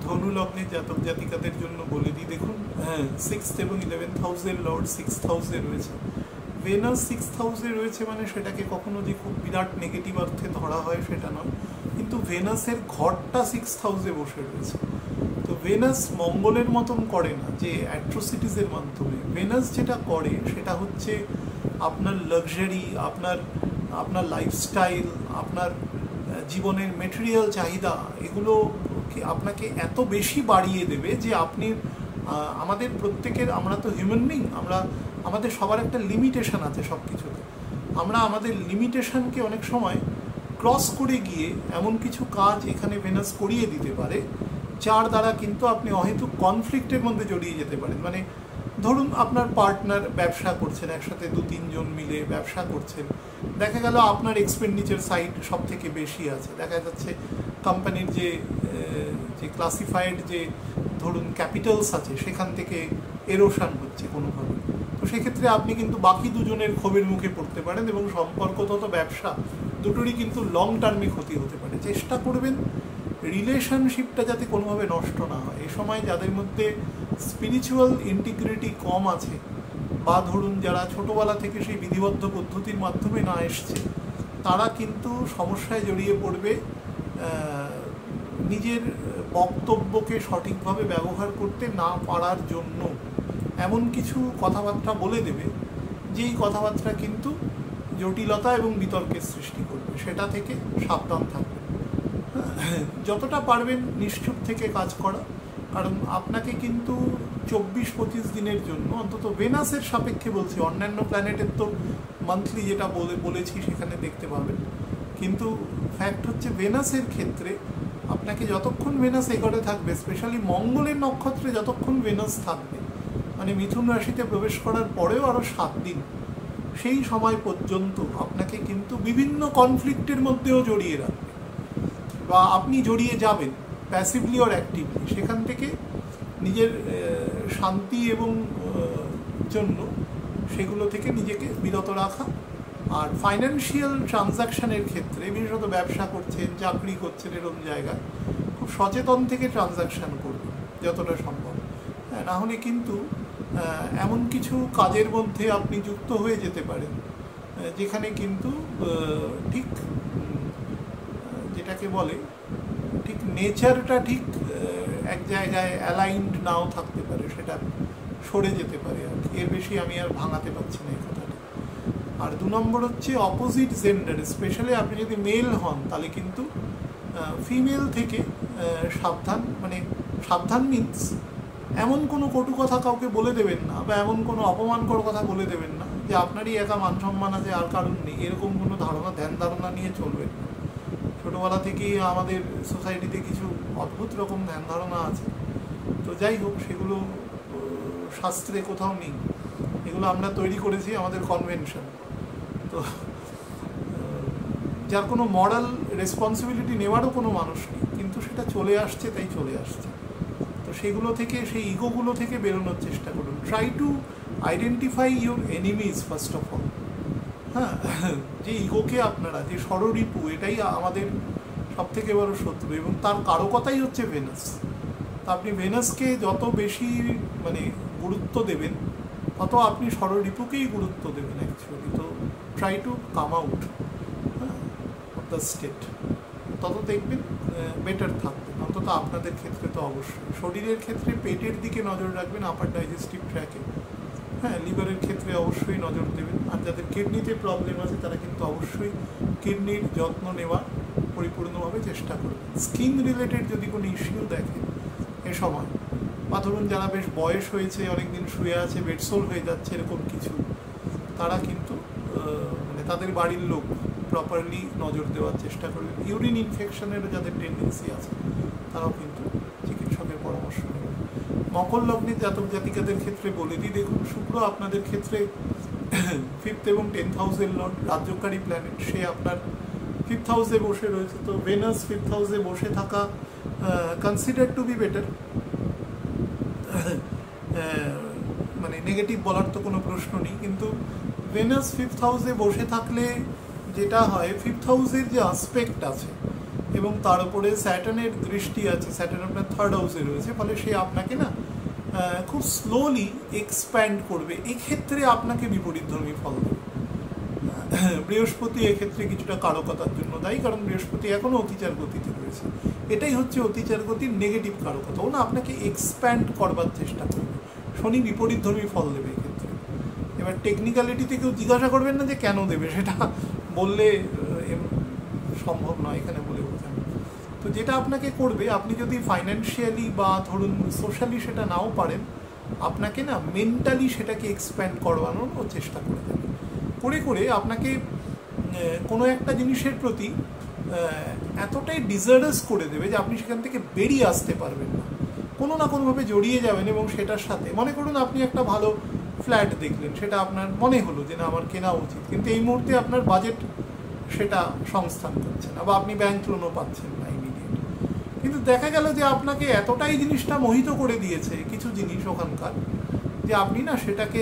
ধনু লগ্নের জাতক জাতিকাদের জন্য বলে দিই, দেখুন 6th এবং 11th হাউসের লর্ড 6th হাউসে রয়েছে। ভেনাস 6th হাউসে রয়েছে মানে সেটাকে কখনো যে খুব বিরাট নেগেটিভ অর্থে ধরা হয় সেটা নয়, কিন্তু ভেনাসের ঘরটা 6th হাউসে বসে রয়েছে। তো ভেনাস মঙ্গলের মতন করে না যে অ্যাট্রোসিটিসের মাধ্যমে। ভেনাস যেটা করে সেটা হচ্ছে আপনার লাক্সারি, আপনার লাইফস্টাইল, আপনার জীবনের মেটেরিয়াল চাহিদা, এগুলো আপনাকে এত বেশি বাড়িয়ে দেবে যে আপনি আমাদের প্রত্যেকের, আমরা তো হিউম্যান বিং, আমাদের সবার একটা লিমিটেশন আছে সব কিছুতে। আমরা আমাদের লিমিটেশনকে অনেক সময় ক্রস করে গিয়ে এমন কিছু কাজ এখানে ভেনাস করিয়ে দিতে পারে যার দ্বারা কিন্তু আপনি অহেতুক কনফ্লিক্টের মধ্যে জড়িয়ে যেতে পারেন। মানে ধরুন আপনার পার্টনার ব্যবসা করছেন, একসাথে 2-3 জন মিলে ব্যবসা করছেন, দেখা গেল আপনার এক্সপেন্ডিচার সাইড সব থেকে বেশি আছে, দেখা যাচ্ছে কোম্পানির যে ক্লাসিফাইড যে ধরুন ক্যাপিটালস আছে সেখান থেকে এরোশন হচ্ছে কোনোভাবে। তো সেক্ষেত্রে আপনি কিন্তু বাকি দুজনের ক্ষোভের মুখে পড়তে পারেন এবং সম্পর্ক তত ব্যবসা দুটোরই কিন্তু লং টার্মে ক্ষতি হতে পারে। চেষ্টা করবেন রিলেশনশিপটা যাতে কোনোভাবে নষ্ট না হয়। এই সময় যাদের মধ্যে স্পিরিচুয়াল ইন্টিগ্রিটি কম আছে বা ধরুন যারা ছোটোবেলা থেকে সেই বিধিবদ্ধ পদ্ধতির মাধ্যমে না এসছে তারা কিন্তু সমস্যায় জড়িয়ে পড়বে নিজের বক্তব্যকে সঠিকভাবে ব্যবহার করতে না পারার জন্য। এমন কিছু কথাবার্তা বলে দেবে যেই কথাবার্তা কিন্তু জটিলতা এবং বিতর্কের সৃষ্টি করবে, সেটা থেকে সাবধান থাকবে। যতটা পারবেন নিশ্চুপ থেকে কাজ করা, কারণ আপনাকে কিন্তু 24-25 দিনের জন্য অন্তত ভেনাসের সাপেক্ষে বলছি, অন্যান্য প্ল্যানেটের তো মান্থলি যেটা বলেছি সেখানে দেখতে পাবেন, কিন্তু ফ্যাক্ট হচ্ছে ভেনাসের ক্ষেত্রে আপনাকে যতক্ষণ ভেনাস এগোতে থাকবে, স্পেশালি মঙ্গলের নক্ষত্রে যতক্ষণ ভেনাস থাকবে, মানে মিথুন রাশিতে প্রবেশ করার পরেও আরও 7 দিন, সেই সময় পর্যন্ত আপনাকে কিন্তু বিভিন্ন কনফ্লিক্টের মধ্যেও জড়িয়ে রাখবে, বা আপনি জড়িয়ে যাবেন প্যাসিভলি অর অ্যাক্টিভলি। সেখান থেকে নিজের শান্তি এবং জন্য সেগুলো থেকে নিজেকে বিরত রাখা। আর ফাইন্যান্সিয়াল ট্রানজাকশানের ক্ষেত্রে, বিশেষত ব্যবসা করছেন, চাকরি করছেন, এরকম জায়গায় খুব সচেতন থেকে ট্রানজাকশান করবেন যতটা সম্ভব। হ্যাঁ, না হলে কিন্তু এমন কিছু কাজের মধ্যে আপনি যুক্ত হয়ে যেতে পারেন যেখানে কিন্তু ঠিক যেটাকে বলে ঠিক নেচারটা ঠিক এক জায়গায় অ্যালাইন্ড নাও থাকতে পারে, সেটা সরে যেতে পারে আর কি। এর বেশি আমি আর ভাঙাতে পারছি না এই কথাটা। আর 2 নম্বর হচ্ছে অপোজিট জেন্ডার, স্পেশালি আপনি যদি মেল হন তাহলে কিন্তু ফিমেল থেকে সাবধান। মানে সাবধান মিনস এমন কোনো কটু কথা কাউকে বলে দেবেন না, বা এমন কোনো অপমানকর কথা বলে দেবেন না যে আপনারই একা মান সম্মান আছে আর কারণ নেই, এরকম কোনো ধ্যান ধারণা নিয়ে চলবেন। ছোটোবেলা থেকেই আমাদের সোসাইটিতে কিছু অদ্ভুত রকম ধ্যান ধারণা আছে, তো যাই হোক, সেগুলো শাস্ত্রে কোথাও নেই, এগুলো আমরা তৈরি করেছি আমাদের কনভেনশন। তো যার কোনো মরাল রেসপন্সিবিলিটি নেওয়ারও কোনো মানুষ নেই, কিন্তু সেটা চলে আসছে, তাই চলে আসছে। তো সেগুলো থেকে, সেই ইগোগুলো থেকে বেরোনোর চেষ্টা করুন। Try to identify your enemies first of all. হ্যাঁ, যে ইগোকে আপনারা, যে ষড়রিপু, এটাই আমাদের সবথেকে বড় শত্রু, এবং তার কারকতাই হচ্ছে ভেনাস। তা আপনি ভেনাসকে যত বেশি মানে গুরুত্ব দেবেন, তত আপনি ষড়রিপুকেই গুরুত্ব দেবেন অ্যাকচুয়ালি। তো try to come out of the state, তত দেখবেন বেটার থাকবেন, অন্তত আপনাদের ক্ষেত্রে তো অবশ্যই। শরীরের ক্ষেত্রে পেটের দিকে নজর রাখবেন, আপার ডাইজেস্টিভ ট্র্যাকে। হ্যাঁ, লিভারের ক্ষেত্রে অবশ্যই নজর দেবেন। আর যাদের কিডনিতে প্রবলেম আছে তারা কিন্তু অবশ্যই কিডনির যত্ন নেওয়ার পরিপূর্ণভাবে চেষ্টা করবেন। স্কিন রিলেটেড যদি কোনো ইস্যু দেখেন এ সময়, বা ধরুন যারা বেশ বয়স হয়েছে, অনেকদিন শুয়ে আছে, বেডসোল হয়ে যাচ্ছে, এরকম কিছু, তারা কিন্তু মানে তাদের বাড়ির লোক প্রপারলি নজর দেওয়ার চেষ্টা করবেন। ইউরিন ইনফেকশনের যাদের টেন্ডেন্সি আছে তারাও কিন্তু চিকিৎসকের পরামর্শ নেবেন। মকর লগ্নের জাতক জাতিকাদের ক্ষেত্রে বলে দিই, দেখুন শুক্র আপনাদের ক্ষেত্রে 5th এবং 10th হাউসের লর্ড, রাজ্যকারী প্ল্যানেট, সে আপনার 5th হাউসে বসে রয়েছে। তো ভেনাস 5th হাউসে বসে থাকা কনসিডার টু বি বেটার, মানে নেগেটিভ বলার তো কোনো প্রশ্ন নেই, কিন্তু ভেনাস 5th হাউসে বসে থাকলে যেটা হয়, 5th হাউসের যে আসপেক্ট আছে এবং তার উপরে স্যাটার্নের দৃষ্টি আছে, স্যাটার্ন আপনার 3rd হাউসে রয়েছে, ফলে সে আপনাকে না খুব স্লোলি এক্সপ্যান্ড করবে, এক্ষেত্রে আপনাকে বিপরীতধর্মী ফল দেবে। বৃহস্পতি এক্ষেত্রে কিছুটা কারকতার জন্য দায়ী, কারণ বৃহস্পতি এখনও অতিচার গতিতে রয়েছে। এটাই হচ্ছে অতিচার গতির নেগেটিভ কারকতা, ও না আপনাকে এক্সপ্যান্ড করবার চেষ্টা করবে। শনি বিপরীতধর্মী ফল দেবে এক্ষেত্রে। এবার টেকনিক্যালিটিতে কেউ জিজ্ঞাসা করবেন না যে কেন দেবে, সেটা বললে সম্ভব নয় এখানে বলে বোঝানো। তো যেটা আপনাকে করবে, আপনি যদি ফাইন্যান্সিয়ালি বা ধরুন সোশ্যালি সেটা নাও পারেন, আপনাকে না মেন্টালি সেটাকে এক্সপ্যান্ড করবানোর চেষ্টা করে দেবে। করে করে আপনাকে কোনো একটা জিনিসের প্রতি এতটাই ডিজার্টাস করে দেবে যে আপনি সেখান থেকে বেরিয়ে আসতে পারবেন না, কোনো না কোনোভাবে জড়িয়ে যাবেন। এবং সেটার সাথে মনে করুন আপনি একটা ভালো ফ্ল্যাট দেখলেন, সেটা আপনার মনে হলো যে না আমার কেনা উচিত, কিন্তু এই মুহূর্তে আপনার বাজেট সেটা সংস্থান করছে না, বা আপনি ব্যাংক লোনও পাচ্ছেন না ইমিডিয়েট। কিন্তু দেখা গেল যে আপনাকে এতটাই জিনিসটা মোহিত করে দিয়েছে কিছু জিনিস ওখানকার, যে আপনি না সেটাকে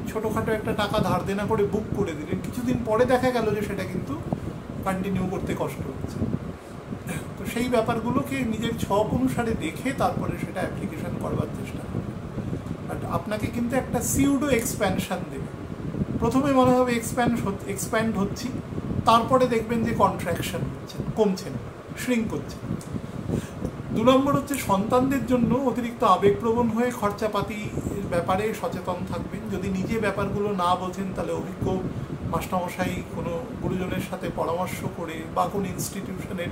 ছোটোখাটো একটা টাকা ধার দেনা করে বুক করে দিলেন, কিছুদিন পরে দেখা গেল যে সেটা কিন্তু কন্টিনিউ করতে কষ্ট হচ্ছে। তো সেই ব্যাপারগুলোকে নিজের ছক অনুসারে দেখে তারপরে সেটা অ্যাপ্লিকেশন করবার চেষ্টা করবেন। বাট আপনাকে কিন্তু একটা সিউডো এক্সপ্যানশন দেবে। প্রথমে মনে হবে এক্সপ্যান্ড হচ্ছি, তারপরে দেখবেন যে কন্ট্রাকশন হচ্ছে, কমছেন, শ্রিঙ্ক করছে। 2 নম্বর হচ্ছে সন্তানদের জন্য অতিরিক্ত আবেগপ্রবণ হয়ে খরচাপাতির ব্যাপারে সচেতন থাকবেন। যদি নিজে ব্যাপারগুলো না বোঝেন তাহলে অভিজ্ঞ মাস্টারমশাই কোনো গুরুজনের সাথে পরামর্শ করে বা কোনো ইনস্টিটিউশনের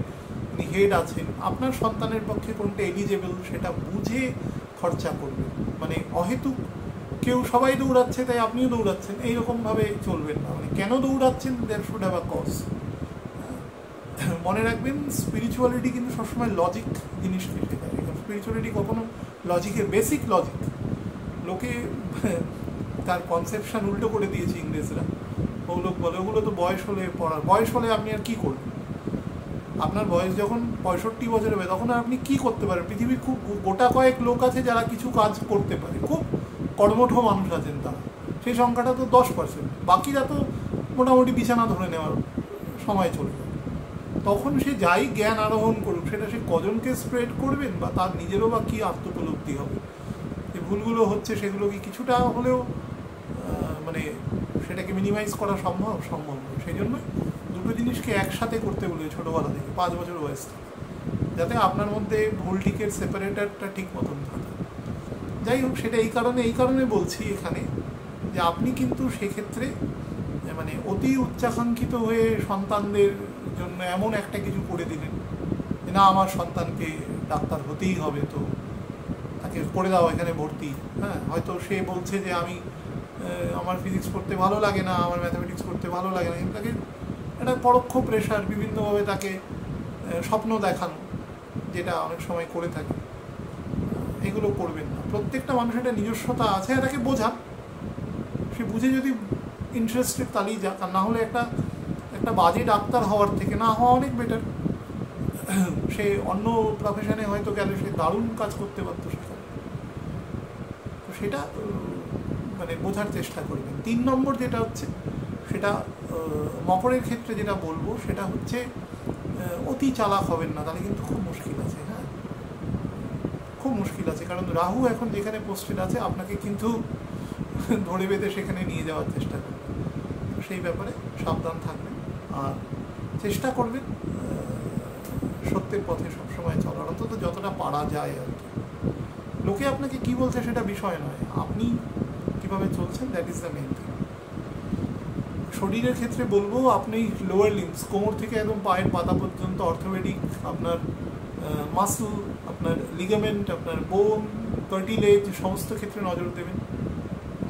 হেড আছেন, আপনার সন্তানের পক্ষে কোনটা এলিজেবল সেটা বুঝে খরচা করবেন। মানে অহেতুক কেউ সবাই দৌড়াচ্ছে তাই আপনিও দৌড়াচ্ছেন এইরকমভাবে চলবেন না। মানে কেন দৌড়াচ্ছেন, there should have a cause. মনে রাখবেন স্পিরিচুয়ালিটি কিন্তু সবসময় লজিক জিনিসকে শেখায়। স্পিরিচুয়ালিটি কখনো লজিকের বেসিক লজিক লোকে তার কনসেপশন উল্টো করে দিয়েছে ইংরেজরা। ওগুলো বলে ওগুলো তো বয়স হলে পড়ার, বয়স হলে আপনি আর কী করবেন? আপনার বয়স যখন 65 বছর হবে তখন আপনি কি করতে পারেন? পৃথিবীর খুব গোটা কয়েক লোক আছে যারা কিছু কাজ করতে পারে, খুব কর্মঠ মানুষ আছেন তারা, সেই সংখ্যাটা তো 10%, বাকিরা তো মোটামুটি বিছানা ধরে নেওয়ার সময় চলে যায়। তখন সে যাই জ্ঞান আরোহণ করুক, সেটা সে কজনকে স্প্রেড করবেন বা তার নিজেরও বা কী আত্মোপলব্ধি হবে। যে ভুলগুলো হচ্ছে সেগুলো কি কিছুটা হলেও মানে সেটাকে মিনিমাইজ করা সম্ভব নয়। সেই জন্য দুটো জিনিসকে একসাথে করতে বলে ছোটোবেলা থেকে 5 বছর বয়স থেকে, যাতে আপনার মধ্যে ভুলটিকের সেপারেটারটা ঠিক মতন থাকে। যাই হোক, সেটা এই কারণে বলছি এখানে যে আপনি কিন্তু সেক্ষেত্রে মানে অতি উচ্চাকাঙ্ক্ষিত হয়ে সন্তানদের জন্য এমন একটা কিছু করে দিলেন যে না আমার সন্তানকে ডাক্তার হতেই হবে, তো তাকে করে দাও এখানে ভর্তি। হ্যাঁ, হয়তো সে বলছে যে আমার ফিজিক্স পড়তে ভালো লাগে না, আমার ম্যাথামেটিক্স পড়তে ভালো লাগে না, কিন্তু তাকে একটা পরোক্ষ প্রেশার, বিভিন্নভাবে তাকে স্বপ্ন দেখানো, যেটা অনেক সময় করে থাকে, এগুলো করবেন না। প্রত্যেকটা মানুষের একটা নিজস্বতা আছে, তাকে বোঝান, সে বুঝে যদি ইন্টারেস্টেড তাহলেই যাক। আর না হলে একটা বাজে ডাক্তার হওয়ার থেকে না হওয়া অনেক বেটার। সে অন্য প্রফেশনে হয়তো গেলে সে দারুণ কাজ করতে পারতো সেখানে। তো সেটা মানে বোঝার চেষ্টা করবেন। 3 নম্বর যেটা হচ্ছে সেটা মকরের ক্ষেত্রে যেটা বলবো সেটা হচ্ছে অতি চালাক হবেন না, তাহলে কিন্তু খুব মুশকিল আছে। হ্যাঁ, খুব মুশকিল আছে, কারণ রাহু এখন যেখানে পোস্টেড আছে আপনাকে কিন্তু ধরে বেঁধে সেখানে নিয়ে যাওয়ার চেষ্টা করবে। সেই ব্যাপারে সাবধান থাকবেন আর চেষ্টা করবেন সত্যের পথে সবসময় চলার, অন্তত যতটা পারা যায় আর কি। লোকে আপনাকে কি বলছে সেটা বিষয় নয়, আপনি কীভাবে চলছেন, that is the main thing. শরীরের ক্ষেত্রে বলবো আপনি লোয়ার লিম্বস, কোমর থেকে একদম পায়ের পাতা পর্যন্ত অর্থোপেডিক, আপনার মাসল, আপনার লিগামেন্ট, আপনার বোন, কার্টিলেজ, সমস্ত ক্ষেত্রে নজর দেবেন।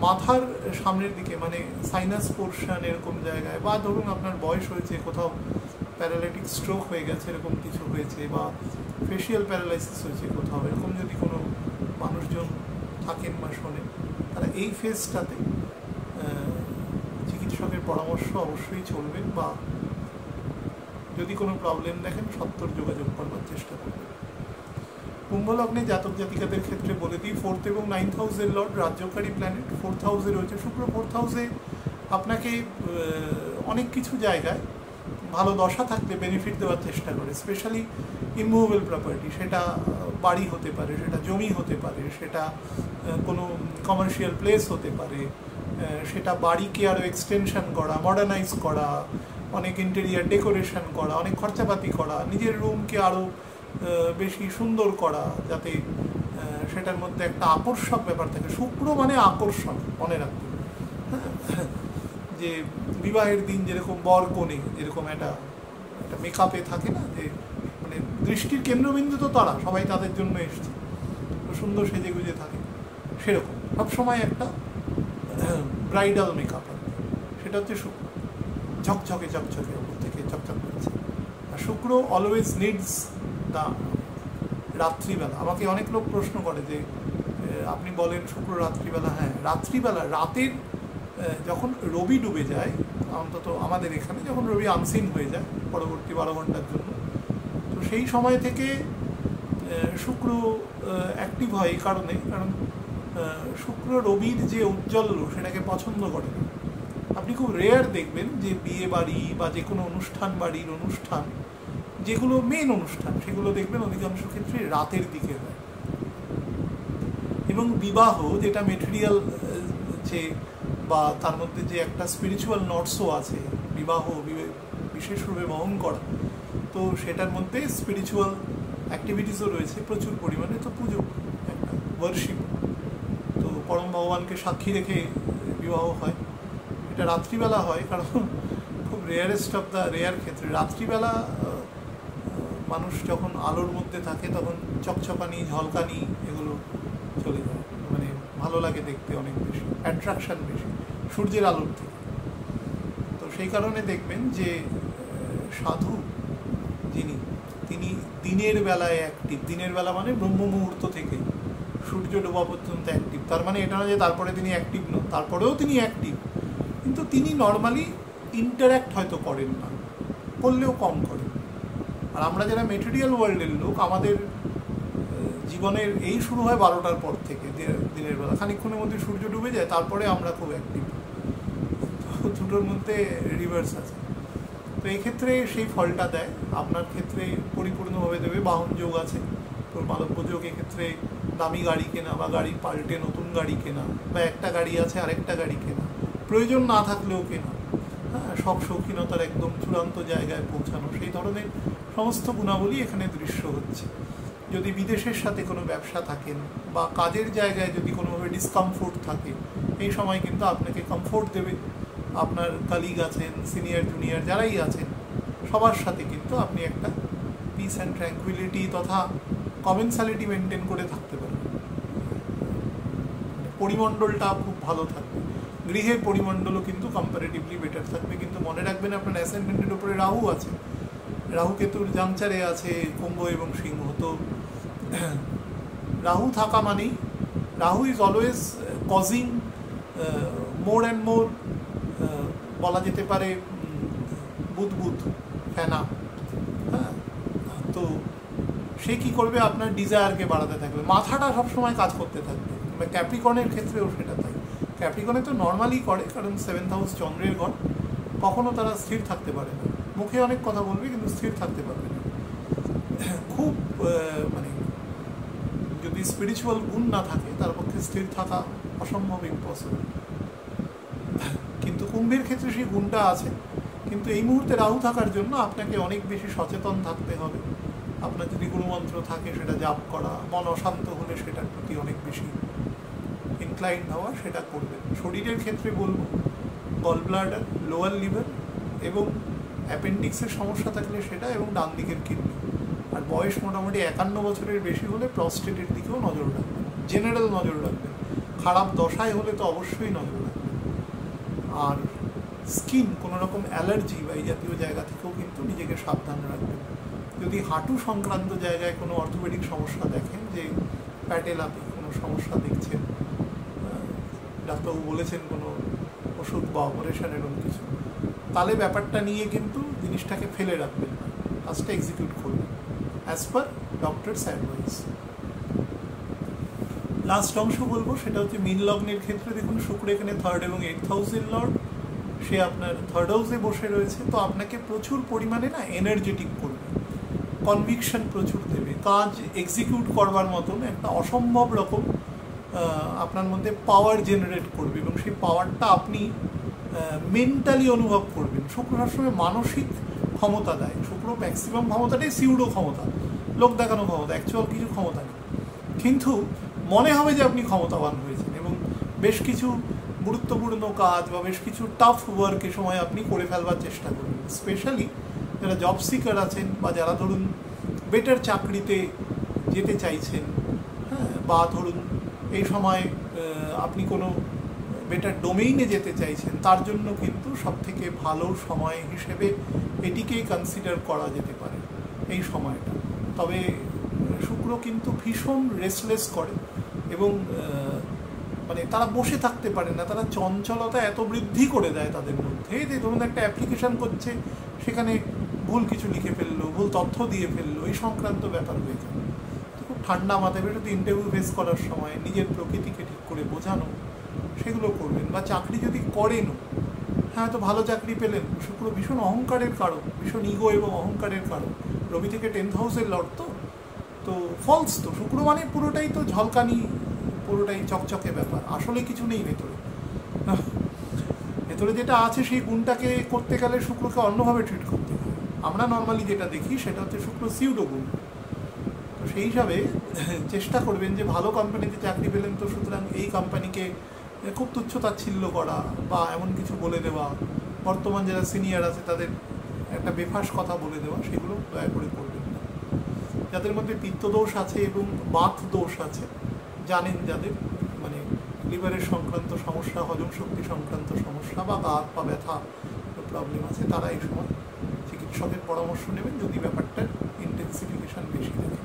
মাথার সামনের দিকে মানে সাইনাস পোর্শন এরকম জায়গায়, বা ধরুন আপনার বয়স হয়েছে, কোথাও প্যারালাইটিক স্ট্রোক হয়ে গেছে, এরকম কিছু হয়েছে, বা ফেশিয়াল প্যারালাইসিস হয়েছে কোথাও, এরকম যদি কোনো মানুষজন থাকেন বা শোনেন, তারা এই ফেজটাতে চিকিৎসকের পরামর্শ অবশ্যই চলবেন, বা যদি কোনো প্রবলেম দেখেন সত্বর যোগাযোগ করবার চেষ্টা করবেন। কুম্ভ লগ্নে জাতক জাতিকাদের ক্ষেত্রে বলে দিই, 4th এবং 9th হাউসের লর্ড রাজ্যকারী প্ল্যানেট 4th হাউসে রয়েছে শুক্র। 4th হাউসে আপনাকে অনেক কিছু জায়গায় ভালো দশা থাকলে বেনিফিট দেওয়ার চেষ্টা করে, স্পেশালি ইমুভেবল প্রপার্টি, সেটা বাড়ি হতে পারে, সেটা জমি হতে পারে, সেটা কোনো কমার্শিয়াল প্লেস হতে পারে, সেটা বাড়িকে আরও এক্সটেনশন করা, মডার্নাইজ করা, অনেক ইন্টেরিয়ার ডেকোরেশন করা, অনেক খরচাপাতি করা, নিজের রুমকে আরও বেশি সুন্দর করা, যাতে সেটার মধ্যে একটা আকর্ষক ব্যাপার থাকে। শুক্র মানে আকর্ষণ, মনে রাখবেন। যে বিবাহের দিন যেরকম বর কনে যেরকম একটা মেকআপে থাকে না, যে মানে দৃষ্টির কেন্দ্রবিন্দু তো তারা, সবাই তাদের জন্য এসছে, সুন্দর সেজে গুজে থাকে, সেরকম সবসময় একটা ব্রাইডাল মেকআপ আর সেটা হচ্ছে শুক্র। ঝকঝকে ওপর থেকে ঝকঝক করছে। আর শুক্র অলওয়েজ নিডস দ্য রাত্রিবেলা। আমাকে অনেক লোক প্রশ্ন করে যে আপনি বলেন শুক্র রাত্রিবেলা। হ্যাঁ, রাত্রিবেলা, রাতের যখন রবি ডুবে যায়, অন্তত আমাদের এখানে যখন রবি আনসিন হয়ে যায় পরবর্তী 12 ঘন্টার জন্য, তো সেই সময় থেকে শুক্র অ্যাক্টিভ হয় এই কারণ শুক্র রবির যে উজ্জ্বল্য সেটাকে পছন্দ করে। আপনি খুব রেয়ার দেখবেন যে বিয়ে বাড়ি বা যে কোনো বাড়ির অনুষ্ঠান, যেগুলো মেন অনুষ্ঠান, সেগুলো দেখবেন অধিকাংশ ক্ষেত্রে রাতের দিকে হয়। এবং বিবাহ, যেটা মেটেরিয়াল যে বা তার মধ্যে যে একটা স্পিরিচুয়াল নটসও আছে, বিবাহ বিশেষ রূপে বহন করা, তো সেটার মধ্যে স্পিরিচুয়াল অ্যাক্টিভিটিসও রয়েছে প্রচুর পরিমাণে। তো পুজো একটা ওয়ার্শিপ, তো পরম ভগবানকে সাক্ষী রেখে বিবাহ হয়। এটা রাত্রিবেলা হয়, কারণ খুব রেয়ারেস্ট অফ দ্য রেয়ার ক্ষেত্রে রাত্রিবেলা মানুষ যখন আলোর মধ্যে থাকে তখন চকচকানি ঝলকানি এগুলো চলে যায়, মানে ভালো লাগে দেখতে, অনেক বেশি অ্যাট্রাকশন বেশি সূর্যের আলোর থেকে। তো সেই কারণে দেখবেন যে সাধু যিনি, তিনি দিনের বেলায় অ্যাক্টিভ। দিনের বেলা মানে ব্রহ্ম মুহূর্ত থেকে সূর্য ডোবা পর্যন্ত অ্যাক্টিভ। তার মানে এটা না যে তারপরে তিনি অ্যাক্টিভ নন, তারপরেও তিনি অ্যাক্টিভ, কিন্তু তিনি নর্মালি ইন্টারঅ্যাক্ট হয়তো করেন না, করলেও কম করেন। আর আমরা যারা মেটেরিয়াল ওয়ার্ল্ডের লোক, আমাদের জীবনের এই শুরু হয় 12টার পর থেকে, দিনের বেলা খানিকক্ষণের মধ্যে সূর্য ডুবে যায়, তারপরে আমরা খুব অ্যাক্টিভ। তো দুটোর মধ্যে রিভার্স আছে। তো এই ক্ষেত্রে সেই ফলটা দেয়, আপনার ক্ষেত্রে পরিপূর্ণভাবে দেবে। বাহন যোগ আছে, তো মালব্য যোগ এক্ষেত্রে দামি গাড়ি কেনা বা গাড়ি পাল্টে নতুন গাড়ি কেনা, বা একটা গাড়ি আছে আরেকটা গাড়ি কেনা, প্রয়োজন না থাকলেও কেনা, হ্যাঁ, শখ শৌখিনতার একদম চূড়ান্ত জায়গায় পৌঁছানো, সেই ধরনের সমস্ত গুণাবলী এখানে দৃশ্য হচ্ছে। যদি বিদেশের সাথে কোনো ব্যবসা থাকেন বা কাজের জায়গায় যদি কোনোভাবে ডিসকমফোর্ট থাকে, এই সময় কিন্তু আপনাকে কমফোর্ট দেবে। আপনার কালিগ আছেন, সিনিয়র জুনিয়র যারাই আছেন, সবার সাথে কিন্তু আপনি একটা পিস অ্যান্ড ট্র্যাঙ্কুইলিটি তথা কমেন্সালিটি মেনটেন করে থাকতে পারবেন। পরিমণ্ডলটা খুব ভালো থাকবে, গৃহের পরিমণ্ডলও কিন্তু কম্পারেটিভলি বেটার থাকবে। কিন্তু মনে রাখবেন আপনার অ্যাসেন্ডেন্টের উপরে রাহু আছে, রাহু কেতুর জাংচারে আছে কুম্ভ এবং সিংহ। তো রাহু থাকা মানেই, Rahu is always causing more and more, বলা যেতে পারে বুদবুদ ফেনা, হ্যাঁ। তো সে কী করবে, আপনার ডিজায়ারকে বাড়াতে থাকবে, মাথাটা সবসময় কাজ করতে থাকবে। ক্যাপ্রিকনের ক্ষেত্রেও সেটা তাই। ক্যাপ্রিকনে তো নর্মালি করে, কারণ 7th হাউস চন্দ্রের ঘর, কখনও তারা স্থির থাকতে পারে না। মুখে অনেক কথা বলবে কিন্তু স্থির থাকতে পারবে না। খুব মানে যদি স্পিরিচুয়াল গুণ না থাকে তার পক্ষে স্থির থাকা অসম্ভব, ইম্পসিবল। কিন্তু কুম্ভের ক্ষেত্রে সেই গুণটা আছে, কিন্তু এই মুহূর্তে রাহু থাকার জন্য আপনাকে অনেক বেশি সচেতন থাকতে হবে। আপনার যদি গুণমন্ত্র থাকে সেটা জাপ করা, মন অশান্ত হলে সেটার প্রতি অনেক বেশি ইনক্লাইন্ড হওয়া, সেটা করবেন। শরীরের ক্ষেত্রে বলবো গল ব্লাডার, লোয়ার লিভার এবং অ্যাপেন্ডিক্সের সমস্যা থাকলে সেটা, এবং ডান দিকের কিডনি। আর বয়স মোটামুটি 51 বছরের বেশি হলে প্রস্টেটের দিকেও নজর রাখবেন, জেনারেল নজর রাখবেন। খারাপ দশায় হলে তো অবশ্যই নজর রাখবেন। আর স্কিন, কোনো রকম অ্যালার্জি বা এই জাতীয় জায়গা থেকেও কিন্তু নিজেকে সাবধান রাখবেন। যদি হাঁটু সংক্রান্ত জায়গায় কোনো অর্থোপেডিক সমস্যা দেখেন, যে প্যাটেলাপি কোনো সমস্যা দেখছেন, ডাক্তারবাবু বলেছেন কোনো ওষুধ বা অপারেশন এরকম কিছু, তাহলে ব্যাপারটা নিয়ে কিন্তু জিনিসটাকে ফেলে রাখবেন না, কাজটা এক্সিকিউট করবেন as per doctors advice. Last অংশ বলবো সেটা হচ্ছে মীন লগ্নের ক্ষেত্রে। দেখুন শুক্র এখানে 3rd এবং 8th হাউসের লর্ড, সে আপনার 3rd হাউসে বসে রয়েছে। তো আপনাকে প্রচুর পরিমাণে না এনার্জেটিক করবে, কনভিকশন প্রচুর দেবে, কাজ এক্সিকিউট করবার মতন একটা অসম্ভব রকম আপনার মধ্যে পাওয়ার জেনারেট করবে, এবং সেই পাওয়ারটা আপনি মেন্টালি অনুভব করবেন। শুক্র সবসময় মানসিক ক্ষমতা দেয়। শুক্র ম্যাক্সিমাম ক্ষমতাটাই সিউডো ক্ষমতা, লোক দেখানো ক্ষমতা, অ্যাকচুয়াল কিছু ক্ষমতা নেই, কিন্তু মনে হবে যে আপনি ক্ষমতাবান হয়েছেন, এবং বেশ কিছু গুরুত্বপূর্ণ কাজ বা বেশ কিছু টাফ ওয়ার্ক এ সময় আপনি করে ফেলবার চেষ্টা করবেন। স্পেশালি যারা জব সিকার আছেন বা যারা ধরুন বেটার চাকরিতে যেতে চাইছেন, হ্যাঁ, বা ধরুন এই সময় আপনি কোনো বেটার ডোমেইনে যেতে চাইছেন, তার জন্য কিন্তু সবথেকে ভালো সময় হিসেবে এটিকেই কনসিডার করা যেতে পারে এই সময়টা। তবে শুক্র কিন্তু ভীষণ রেস্টলেস করে, এবং মানে তারা বসে থাকতে পারে না, তারা চঞ্চলতা এত বৃদ্ধি করে দেয় তাদের মধ্যে, যে ধরুন একটা অ্যাপ্লিকেশান করছে, সেখানে ভুল কিছু লিখে ফেললো, ভুল তথ্য দিয়ে ফেললো, এই সংক্রান্ত ব্যাপার হয়ে যায়। তো খুব ঠান্ডা মাথায় বেরোতে ইন্টারভিউ ফেস করার সময় নিজের প্রকৃতিকে ঠিক করে বোঝানো, সেগুলো করবেন। বা চাকরি যদি করেনও, হ্যাঁ তো ভালো চাকরি পেলেন, শুক্র ভীষণ অহংকারের কারণ, ভীষণ ইগো এবং অহংকারের কারণ। রবি থেকে 10th হাউসের লর্ড, তো ফলস, তো শুক্র মানে পুরোটাই তো ঝলকানি, পুরোটাই চকচকে ব্যাপার, আসলে কিছু নেই ভেতরে। ভেতরে যেটা আছে সেই গুণটাকে করতে গেলে শুক্রকে অন্যভাবে ট্রিট করতে হয়। আমরা নর্মালি যেটা দেখি সেটা হচ্ছে শুক্র সিউডো গুণ। তো সেই হিসাবে চেষ্টা করবেন যে ভালো কোম্পানিতে চাকরি পেলেন, তো সুতরাং এই কোম্পানিকে খুব তুচ্ছতাচ্ছিল্য করা বা এমন কিছু বলে দেওয়া, বর্তমান যারা সিনিয়র আছে তাদের একটা বেফাস কথা বলে দেওয়া, সেগুলো দয়া করে করবেন না। যাদের মধ্যে পিত্তদোষ আছে এবং বাত দোষ আছে, জানেন যাদের মানে লিভারের সংক্রান্ত সমস্যা, হজম শক্তি সংক্রান্ত সমস্যা বা দাঁত পা ব্যথা প্রবলেম আছে, তারা এই সময় চিকিৎসকের পরামর্শ নেবেন যদি ব্যাপারটার ইন্টেন্সিফিকেশন বেশি থাকে।